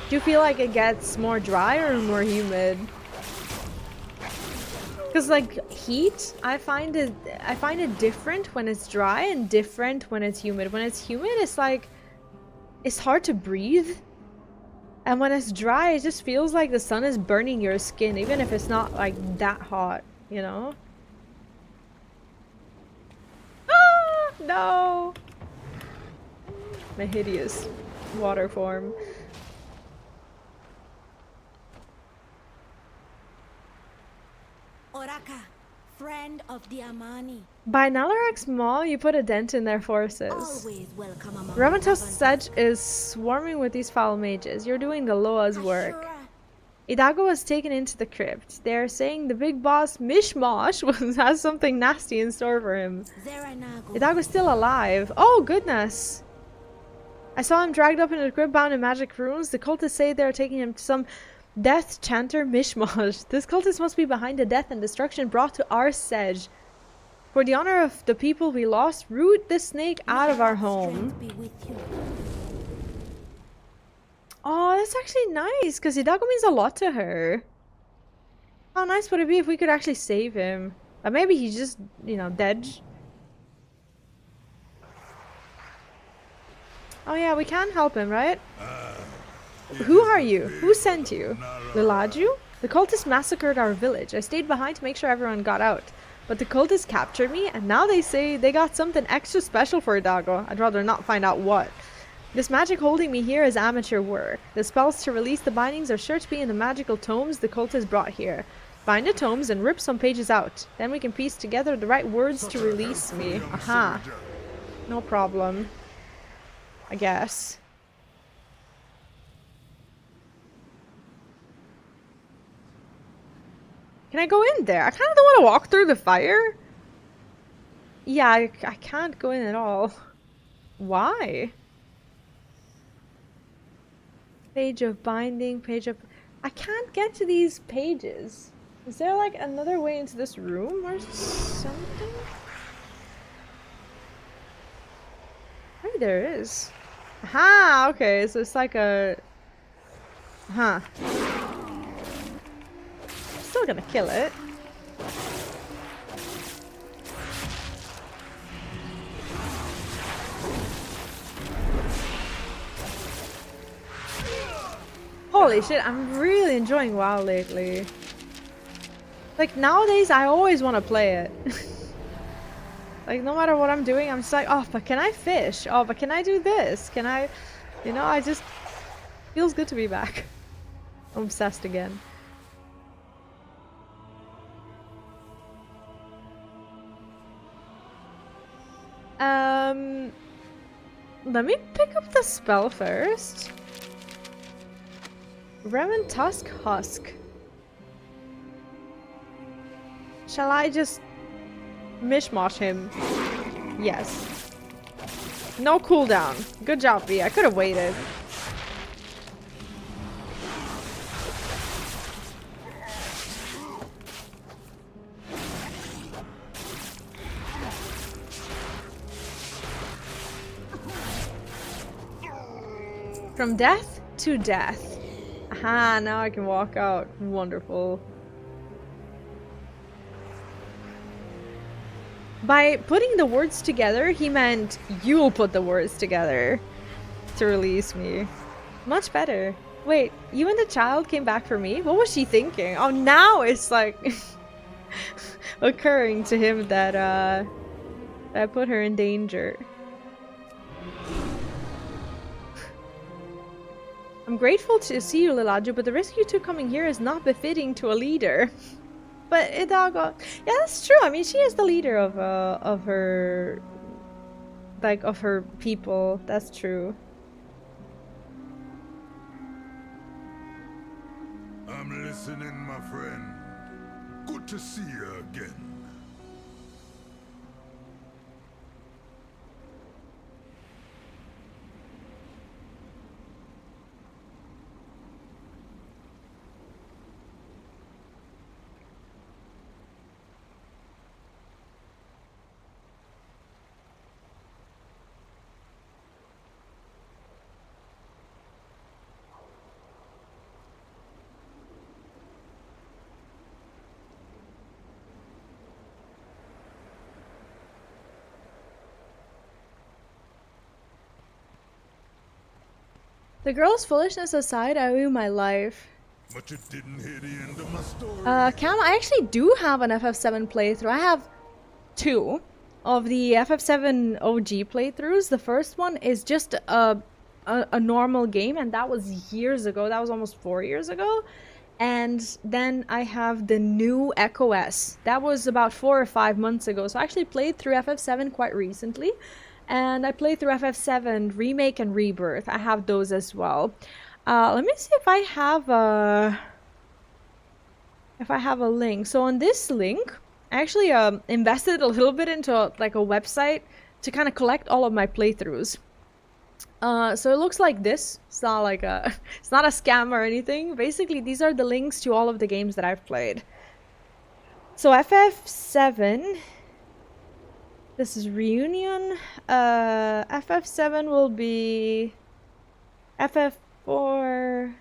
Do you feel like it gets more dry or more humid? Because like heat, I find it different when it's dry and different when it's humid. When it's humid, it's like it's hard to breathe. And when it's dry, it just feels like the sun is burning your skin, even if it's not like that hot, you know? Ah, no! My hideous water form. Oraka, friend of the Amani. By Nalorakk's maw, you put a dent in their forces. Always welcome among Reventos' sedge is swarming with these foul mages. You're doing the Loa's work. Idago was taken into the crypt. They are saying the big boss Mishmash has something nasty in store for him. Idago's still alive. Oh goodness! I saw him dragged up into the crypt bound in magic runes. The cultists say they are taking him to some death chanter Mishmash. This cultist must be behind the death and destruction brought to our sedge. For the honor of the people we lost, root the snake out of our home. Oh, that's actually nice, because Idago means a lot to her. How nice would it be if we could actually save him? But maybe he's just, you know, dead. Oh yeah, we can help him, right? Who are you? Who sent you? Lilaju? The cultists massacred our village. I stayed behind to make sure everyone got out. But the cultists captured me, and now they say they got something extra special for Idago. I'd rather not find out what. This magic holding me here is amateur work. The spells to release the bindings are sure to be in the magical tomes the cultists brought here. Bind the tomes and rip some pages out. Then we can piece together the right words to release me. Aha. No problem. I guess. Can I go in there? I kind of don't want to walk through the fire. Yeah, I can't go in at all. Why? Page of binding, page of... I can't get to these pages. Is there like another way into this room or something? Maybe there is. Aha! Okay, so it's like a... Huh. Still gonna kill it. Holy shit, I'm really enjoying WoW lately. Like nowadays I always want to play it. Like no matter what I'm doing, I'm just like, oh, but can I fish? Oh, but can I do this? Can I, you know, I just feels good to be back. I'm obsessed again. Let me pick up the spell first. Revan Tusk Husk. Shall I just mishmash him? Yes. No cooldown. Good job, V. I could have waited. From death to death. Aha, now I can walk out. Wonderful. By putting the words together, he meant you'll put the words together to release me. Much better. Wait, you and the child came back for me? What was she thinking? Oh, now it's like occurring to him that I put her in danger. I'm grateful to see you, Lilaju, but the risk you took coming here is not befitting to a leader. But Idago, yeah, that's true. I mean, she is the leader of her, like, of her people. That's true. I'm listening, my friend. Good to see you again. The girl's foolishness aside, I owe you my life. But you didn't hear the end of my story. Cam, I actually do have an FF7 playthrough. I have 2 of the FF7 OG playthroughs. The first one is just a normal game, and that was years ago. That was almost 4 years ago. And then I have the new Echo S. That was about 4 or 5 months ago. So I actually played through FF7 quite recently. And I played through FF7 Remake and Rebirth. I have those as well. Let me see if I have a link. So on this link, I actually invested a little bit into like a website to kind of collect all of my playthroughs. So it looks like this. It's not like it's not a scam or anything. Basically, these are the links to all of the games that I've played. So FF7. This is Reunion. FF7 will be FF4.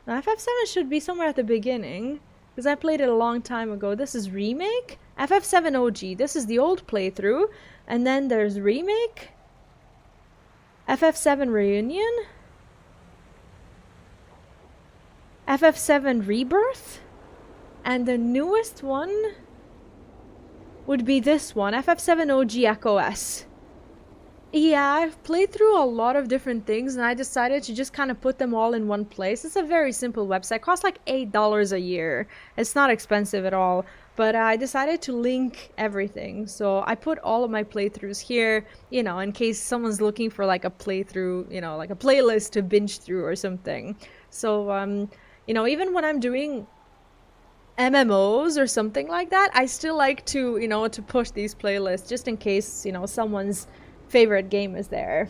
No, FF7 should be somewhere at the beginning because I played it a long time ago. This is Remake. FF7 OG. This is the old playthrough. And then there's Remake. FF7 Reunion. FF7 Rebirth. And the newest one would be this one, FF7 OG Echo S. Yeah, I've played through a lot of different things and I decided to just kind of put them all in one place. It's a very simple website, it costs like $8 a year. It's not expensive at all, but I decided to link everything. So I put all of my playthroughs here, you know, in case someone's looking for like a playthrough, you know, like a playlist to binge through or something. So, you know, even when I'm doing MMOs or something like that, I still like to, you know, to push these playlists just in case, you know, someone's favorite game is there.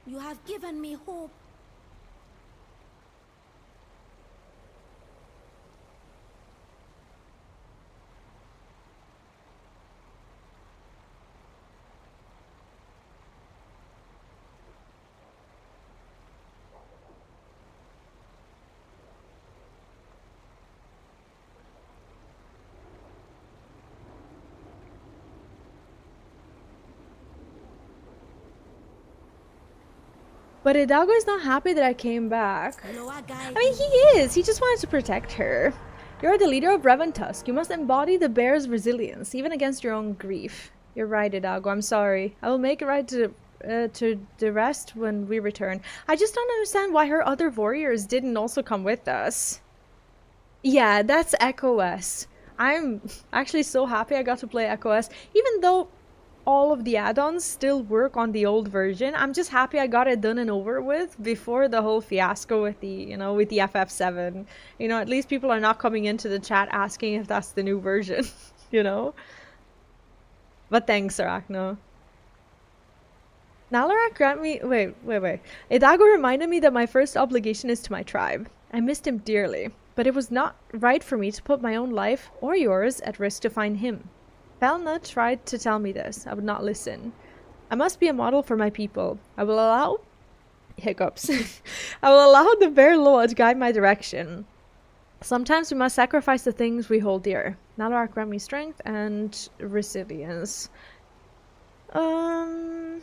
You have given me hope. But Hidalgo is not happy that I came back. I mean, he is. He just wanted to protect her. You're the leader of Revan Tusk. You must embody the bear's resilience, even against your own grief. You're right, Hidalgo. I'm sorry. I will make it right to the rest when we return. I just don't understand why her other warriors didn't also come with us. Yeah, that's Echo S. I'm actually so happy I got to play Echo S, even though all of the add-ons still work on the old version. I'm just happy I got it done and over with before the whole fiasco with the, you know, with the FF7. You know, at least people are not coming into the chat asking if that's the new version, you know? But thanks, Arachno. Nalorakk grant me... Wait. Idago reminded me that my first obligation is to my tribe. I missed him dearly, but it was not right for me to put my own life, or yours, at risk to find him. Felna tried to tell me this. I would not listen. I must be a model for my people. I will allow... Hiccups. I will allow the Bear Law to guide my direction. Sometimes we must sacrifice the things we hold dear. Nalorakk grant me strength and resilience. Oh,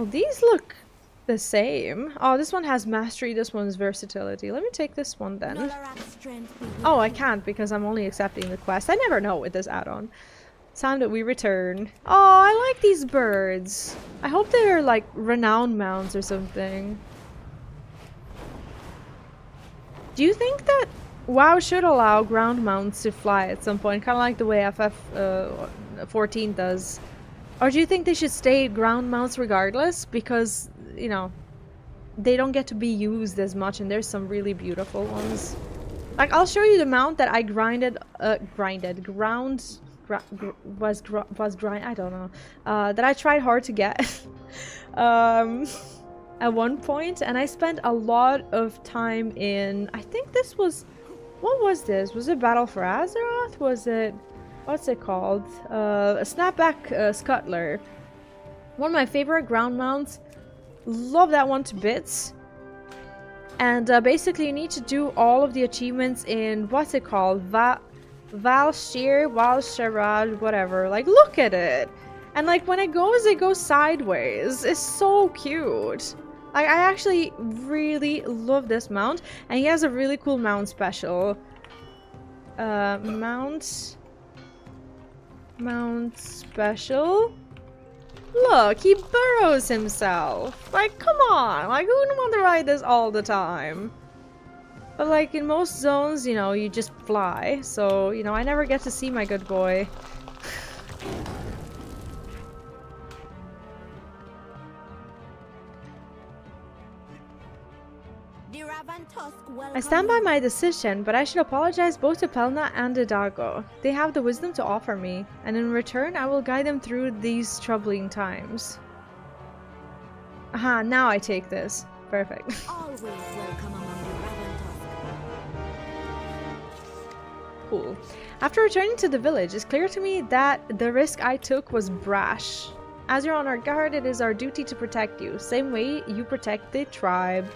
these look the same. Oh, this one has mastery, this one's versatility. Let me take this one then. Nalorakk's strength be with Oh, I you. can't because I'm only accepting the quest. I never know with this add-on. Time that we return. Oh, I like these birds. I hope they're like renowned mounts or something. Do you think that WoW should allow ground mounts to fly at some point, kind of like the way FF14 does? Or do you think they should stay ground mounts regardless? Because, you know, they don't get to be used as much, and there's some really beautiful ones. Like, I'll show you the mount that I I don't know. That I tried hard to get. At one point, and I spent a lot of time in, I think this was, what was this? Was it Battle for Azeroth? Was it, what's it called? A Snapback Scuttler. One of my favorite ground mounts. Love that one to bits. And basically you need to do all of the achievements in, what's it called? Val'shir, whatever. Like, look at it! And like, when it goes sideways. It's so cute. I actually really love this mount, and he has a really cool mount special. Mount special. Look, he burrows himself. Like, come on. Like, who wouldn't want to ride this all the time? But like, in most zones, you know, you just fly. So, you know, I never get to see my good boy. I stand by my decision, but I should apologize both to Pelna and Idago. They have the wisdom to offer me, and in return I will guide them through these troubling times. Aha, now I take this. Perfect. Always welcome among the Cool. After returning to the village, it's clear to me that the risk I took was brash. As you're on our guard, it is our duty to protect you, same way you protect the tribe.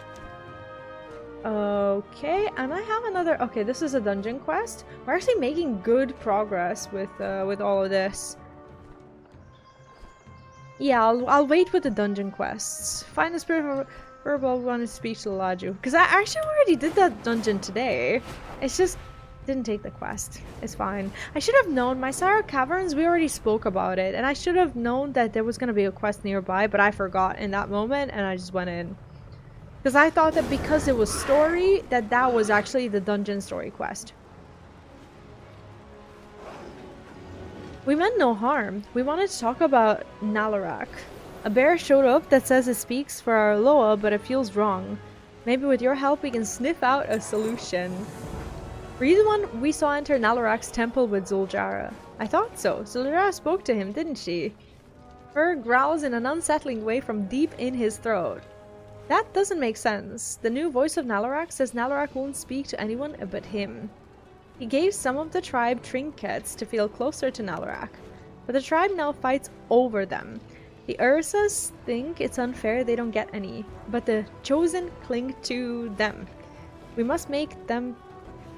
Okay, and I have another. Okay, this is a dungeon quest. We're actually making good progress with all of this. Yeah, I'll wait with the dungeon quests. Find the spirit of verbal one and speak to Laju. Because I actually already did that dungeon today. It's just didn't take the quest. It's fine. I should have known. My Syra Caverns, we already spoke about it, and I should have known that there was gonna be a quest nearby, but I forgot in that moment, and I just went in. Because I thought that because it was story, that was actually the dungeon story quest. We meant no harm. We wanted to talk about Nalorakk. A bear showed up that says it speaks for our Loa, but it feels wrong. Maybe with your help we can sniff out a solution. Were you the one we saw enter Nalorakk's temple with Zul'jin? I thought so. Zul'jin spoke to him, didn't she? Fur growls in an unsettling way from deep in his throat. That doesn't make sense. The new voice of Nalorakk says Nalorakk won't speak to anyone but him. He gave some of the tribe trinkets to feel closer to Nalorakk, but the tribe now fights over them. The Ursas think it's unfair they don't get any, but the chosen cling to them. We must make them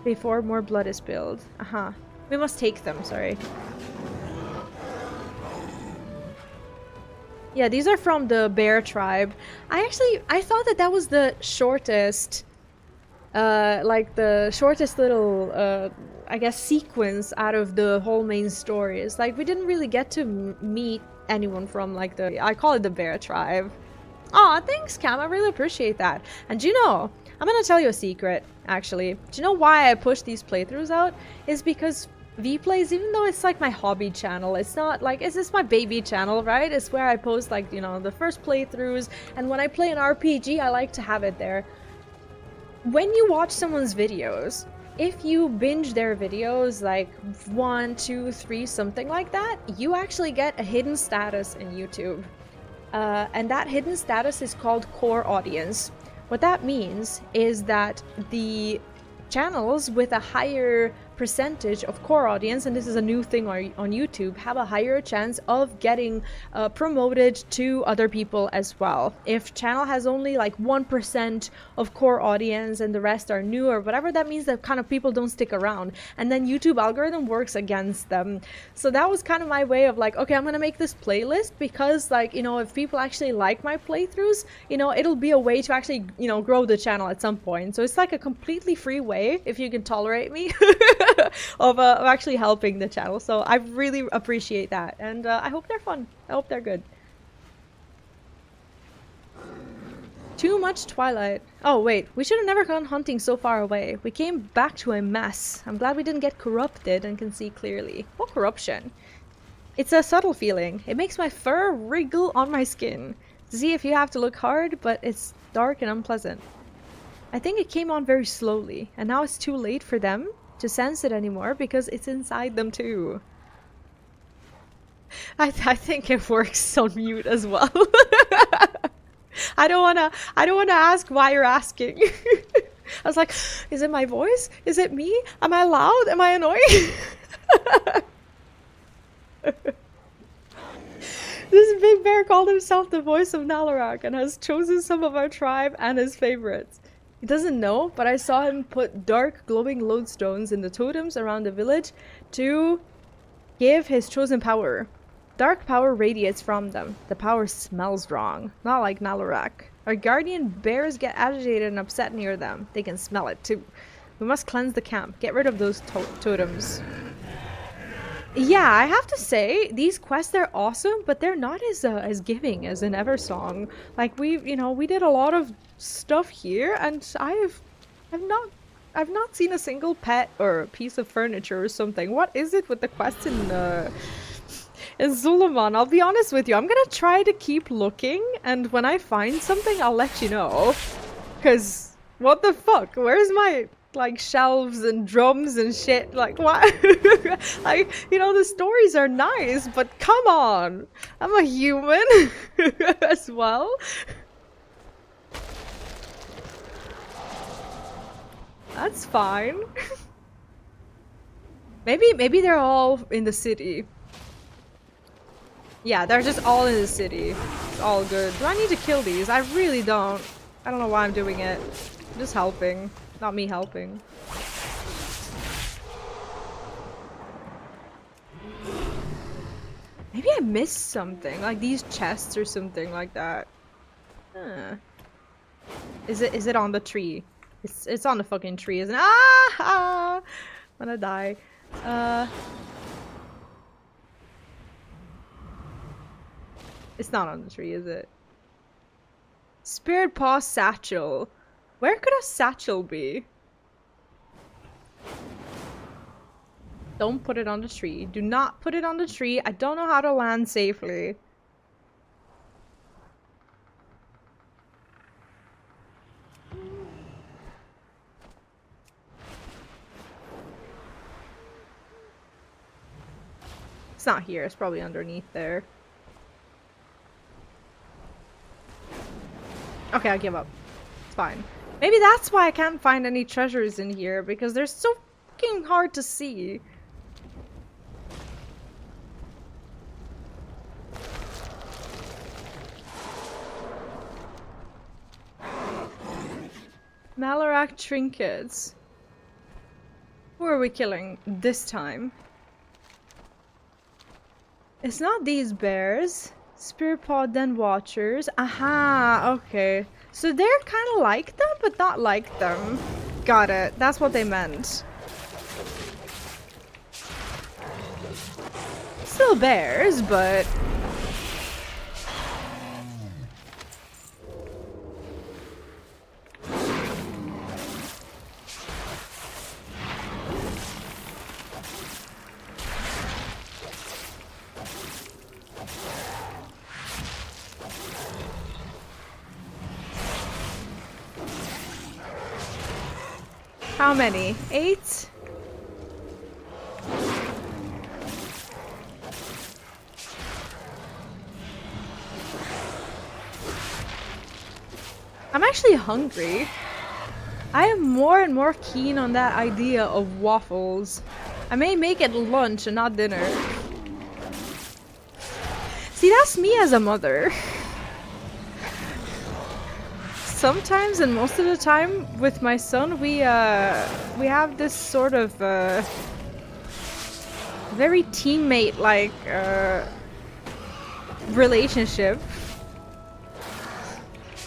before more blood is spilled. Aha. We must take them, sorry. Yeah, these are from the bear tribe. I thought that was the shortest, like the shortest little, I guess, sequence out of the whole main story. It's like we didn't really get to meet anyone from like I call it the bear tribe. Aw, thanks Cam, I really appreciate that. And do you know, I'm gonna tell you a secret, actually. Do you know why I push these playthroughs out? Is because V-Plays, even though it's like my hobby channel, it's not like, it's just my baby channel, right? It's where I post like, you know, the first playthroughs, and when I play an RPG, I like to have it there. When you watch someone's videos, if you binge their videos, like 1, 2, 3, something like that, you actually get a hidden status in YouTube. And that hidden status is called core audience. What that means is that the channels with a higher percentage of core audience, and this is a new thing on YouTube, have a higher chance of getting promoted to other people as well. If channel has only like 1% of core audience and the rest are new or whatever, that means that kind of people don't stick around, and then YouTube algorithm works against them. So that was kind of my way of like, okay, I'm gonna make this playlist because, like, you know, if people actually like my playthroughs, you know, it'll be a way to actually, you know, grow the channel at some point. So it's like a completely free way, if you can tolerate me, of actually helping the channel. So I really appreciate that, and I hope they're fun. I hope they're good. Too much Twilight. Oh wait, we should have never gone hunting so far away. We came back to a mess. I'm glad we didn't get corrupted and can see clearly. What corruption? It's a subtle feeling. It makes my fur wriggle on my skin. See if you have to look hard, but it's dark and unpleasant. I think it came on very slowly, and now it's too late for them to sense it anymore because it's inside them too. I think it works on mute as well. I don't wanna ask why you're asking. I was like, is it my voice? Is it me? Am I loud? Am I annoying? This big bear called himself the voice of Nalorakk and has chosen some of our tribe and his favorites. He doesn't know, but I saw him put dark glowing lodestones in the totems around the village to give his chosen power. Dark power radiates from them. The power smells wrong, not like Nalorakk. Our guardian bears get agitated and upset near them. They can smell it too. We must cleanse the camp. Get rid of those totems. Yeah, I have to say, these quests, they're awesome, but they're not as giving as in Eversong. Like, we did a lot of stuff here, and I've not seen a single pet or a piece of furniture or something. What is it with the quests in Zul'Aman? I'll be honest with you, I'm gonna try to keep looking, and when I find something, I'll let you know. Cause, what the fuck? Where's my, like, shelves and drums and shit? Like, what? Like, you know, the stories are nice, but come on! I'm a human as well. That's fine. Maybe they're all in the city. Yeah, they're just all in the city. It's all good. Do I need to kill these? I really don't. I don't know why I'm doing it. I'm just helping. Not me helping. Maybe I missed something. Like these chests or something like that. Huh. Is it on the tree? It's on the fucking tree, isn't it? Ah! I'm gonna die. It's not on the tree, is it? Spirit Paw Satchel. Where could a satchel be? Don't put it on the tree. Do not put it on the tree. I don't know how to land safely. It's not here. It's probably underneath there. Okay, I give up. It's fine. Maybe that's why I can't find any treasures in here, because they're so fucking hard to see. Nalorakk trinkets. Who are we killing this time? It's not these bears. Spirit Paw Den Watchers. Aha, okay. So they're kind of like them, but not like them. Got it. That's what they meant. Still bears, but... How many? 8? I'm actually hungry. I am more and more keen on that idea of waffles. I may make it lunch and not dinner. See, that's me as a mother. Sometimes and most of the time with my son, we have this sort of very teammate-like relationship.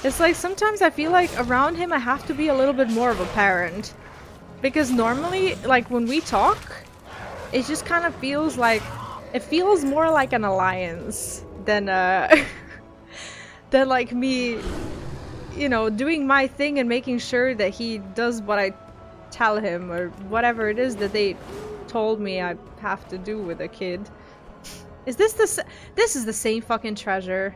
It's like sometimes I feel like around him I have to be a little bit more of a parent. Because normally, like when we talk, it just kind of feels like, it feels more like an alliance than than like me, you know, doing my thing and making sure that he does what I tell him or whatever it is that they told me I have to do with a kid. Is this this is the same fucking treasure.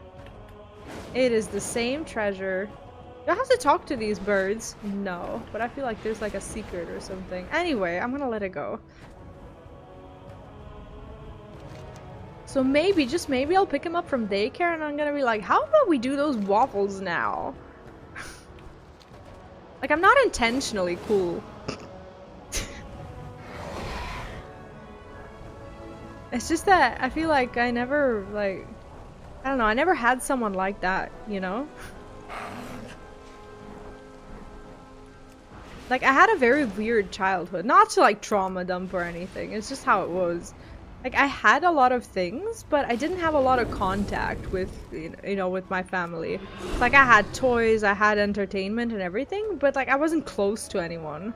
It is the same treasure. Do I have to talk to these birds? No, but I feel like there's like a secret or something. Anyway, I'm gonna let it go. So maybe, just maybe I'll pick him up from daycare and I'm gonna be like, how about we do those waffles now? Like, I'm not intentionally cool. It's just that I feel like I never, like, I don't know, I never had someone like that, you know? Like, I had a very weird childhood. Not to, like, trauma dump or anything. It's just how it was. Like, I had a lot of things, but I didn't have a lot of contact with, you know, with my family. Like, I had toys, I had entertainment and everything, but, like, I wasn't close to anyone.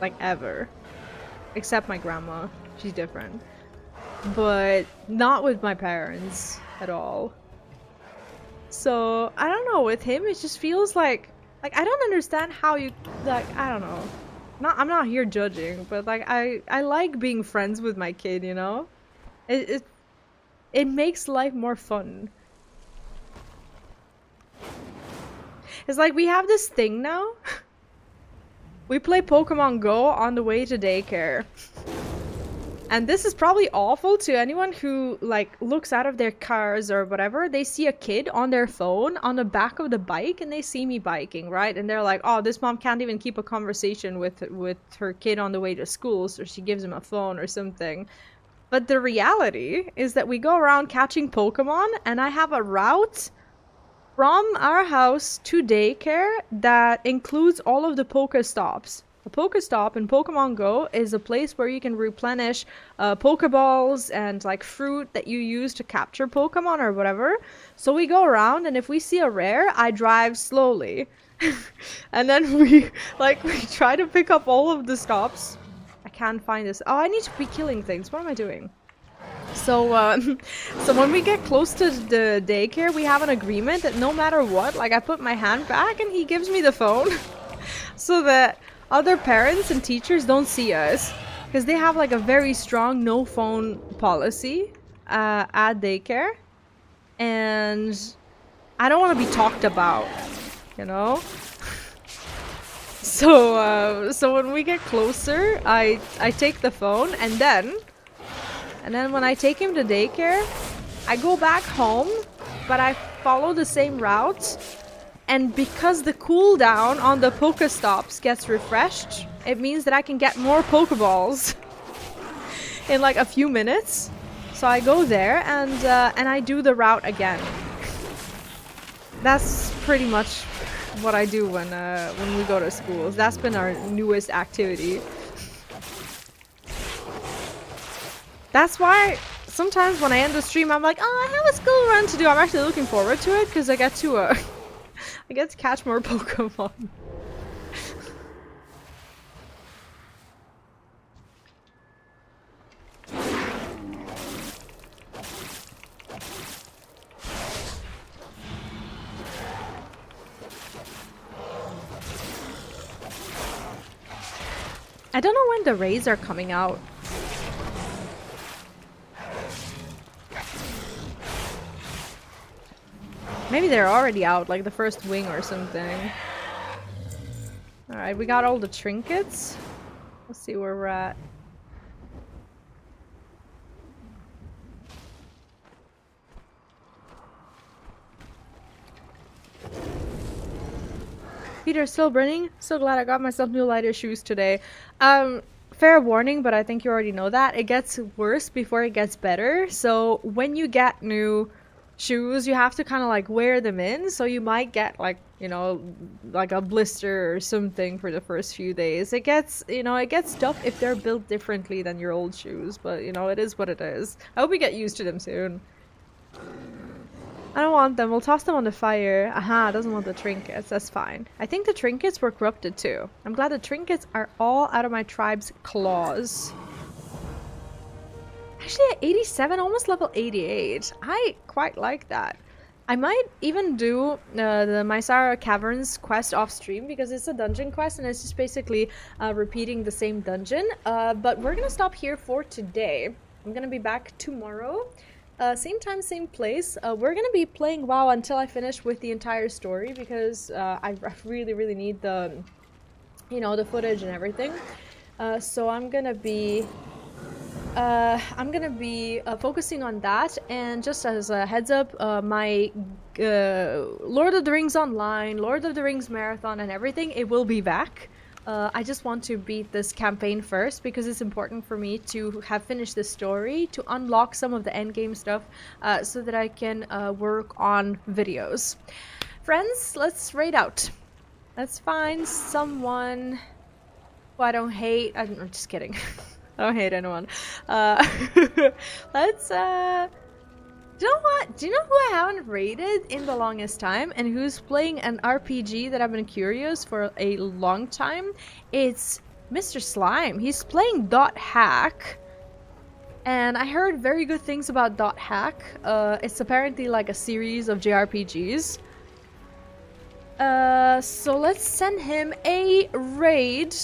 Like, ever. Except my grandma. She's different. But not with my parents at all. So, I don't know, with him it just feels like I don't understand how you, like, I don't know. I'm not here judging, but like I like being friends with my kid, you know? It makes life more fun. It's like we have this thing now. We play Pokemon Go on the way to daycare. And this is probably awful to anyone who, like, looks out of their cars or whatever. They see a kid on their phone on the back of the bike and they see me biking, right? And they're like, oh, this mom can't even keep a conversation with her kid on the way to school, so she gives him a phone or something. But the reality is that we go around catching Pokemon and I have a route from our house to daycare that includes all of the Pokestops. A Pokestop in Pokemon Go is a place where you can replenish Pokeballs and like fruit that you use to capture Pokemon or whatever. So we go around and if we see a rare, I drive slowly. And then we try to pick up all of the stops. I can't find this. Oh, I need to be killing things. What am I doing? So, so when we get close to the daycare, we have an agreement that no matter what, like I put my hand back and he gives me the phone so that other parents and teachers don't see us, because they have like a very strong no phone policy at daycare, and I don't want to be talked about, you know. So so when we get closer, I take the phone, and then when I take him to daycare, I go back home, but I follow the same route. And because the cooldown on the Pokestops gets refreshed, it means that I can get more Pokeballs in like a few minutes. So I go there and I do the route again. That's pretty much what I do when we go to schools. That's been our newest activity. That's why sometimes when I end the stream, I'm like, oh, I have a school run to do. I'm actually looking forward to it because I get to I get to catch more Pokemon. I don't know when the raids are coming out. Maybe they're already out, like the first wing or something. Alright, we got all the trinkets. Let's see where we're at. Feet are still burning. So glad I got myself new lighter shoes today. Fair warning, but I think you already know that. It gets worse before it gets better. So when you get new shoes, you have to kind of like wear them in. So you might get like, you know, like a blister or something for the first few days. It gets, you know, it gets tough if they're built differently than your old shoes. But, you know, it is what it is. I hope we get used to them soon. I don't want them. We'll toss them on the fire. Aha, doesn't want the trinkets. That's fine. I think the trinkets were corrupted too. I'm glad the trinkets are all out of my tribe's claws. Actually at 87, almost level 88. I quite like that. I might even do the Mysara Caverns quest off stream because it's a dungeon quest and it's just basically repeating the same dungeon. But we're gonna stop here for today. I'm gonna be back tomorrow. Same time, same place. We're gonna be playing WoW until I finish with the entire story because I really need the, you know, the footage and everything. So I'm gonna be focusing on that. And just as a heads up, my Lord of the Rings Online, Lord of the Rings Marathon, and everything, it will be back. I just want to beat this campaign first because it's important for me to have finished the story, to unlock some of the endgame stuff so that I can work on videos. Friends, let's raid out. Let's find someone who I don't hate. I'm just kidding. I don't hate anyone. Let's do you know what? Do you know who I haven't raided in the longest time and who's playing an RPG that I've been curious for a long time? It's Mr. Slime. He's playing .hack. And I heard very good things about .hack. It's apparently like a series of JRPGs. So let's send him a raid.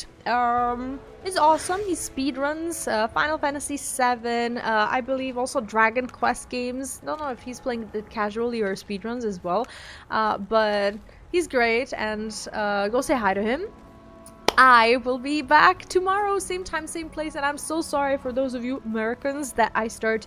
It's awesome. He speedruns Final Fantasy VII, I believe also Dragon Quest games. Don't know if he's playing it casually or speedruns as well, but he's great, and go say hi to him. I will be back tomorrow, same time, same place, and I'm so sorry for those of you Americans that I start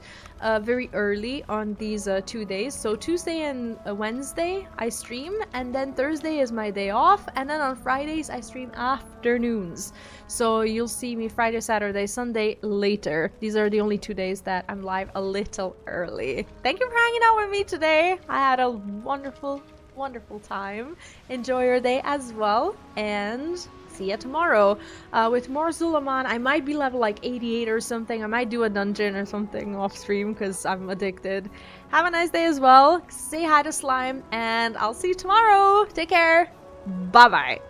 very early on these 2 days. So Tuesday and Wednesday I stream, and then Thursday is my day off, and then on Fridays I stream afternoons. So you'll see me Friday, Saturday, Sunday later. These are the only 2 days that I'm live a little early. Thank you for hanging out with me today. I had a wonderful time. Enjoy your day as well, and see ya tomorrow with more Zul'Aman. I might be level like 88 or something. I might do a dungeon or something off stream because I'm addicted. Have a nice day as well. Say hi to Slime, and I'll see you tomorrow. Take care. Bye bye.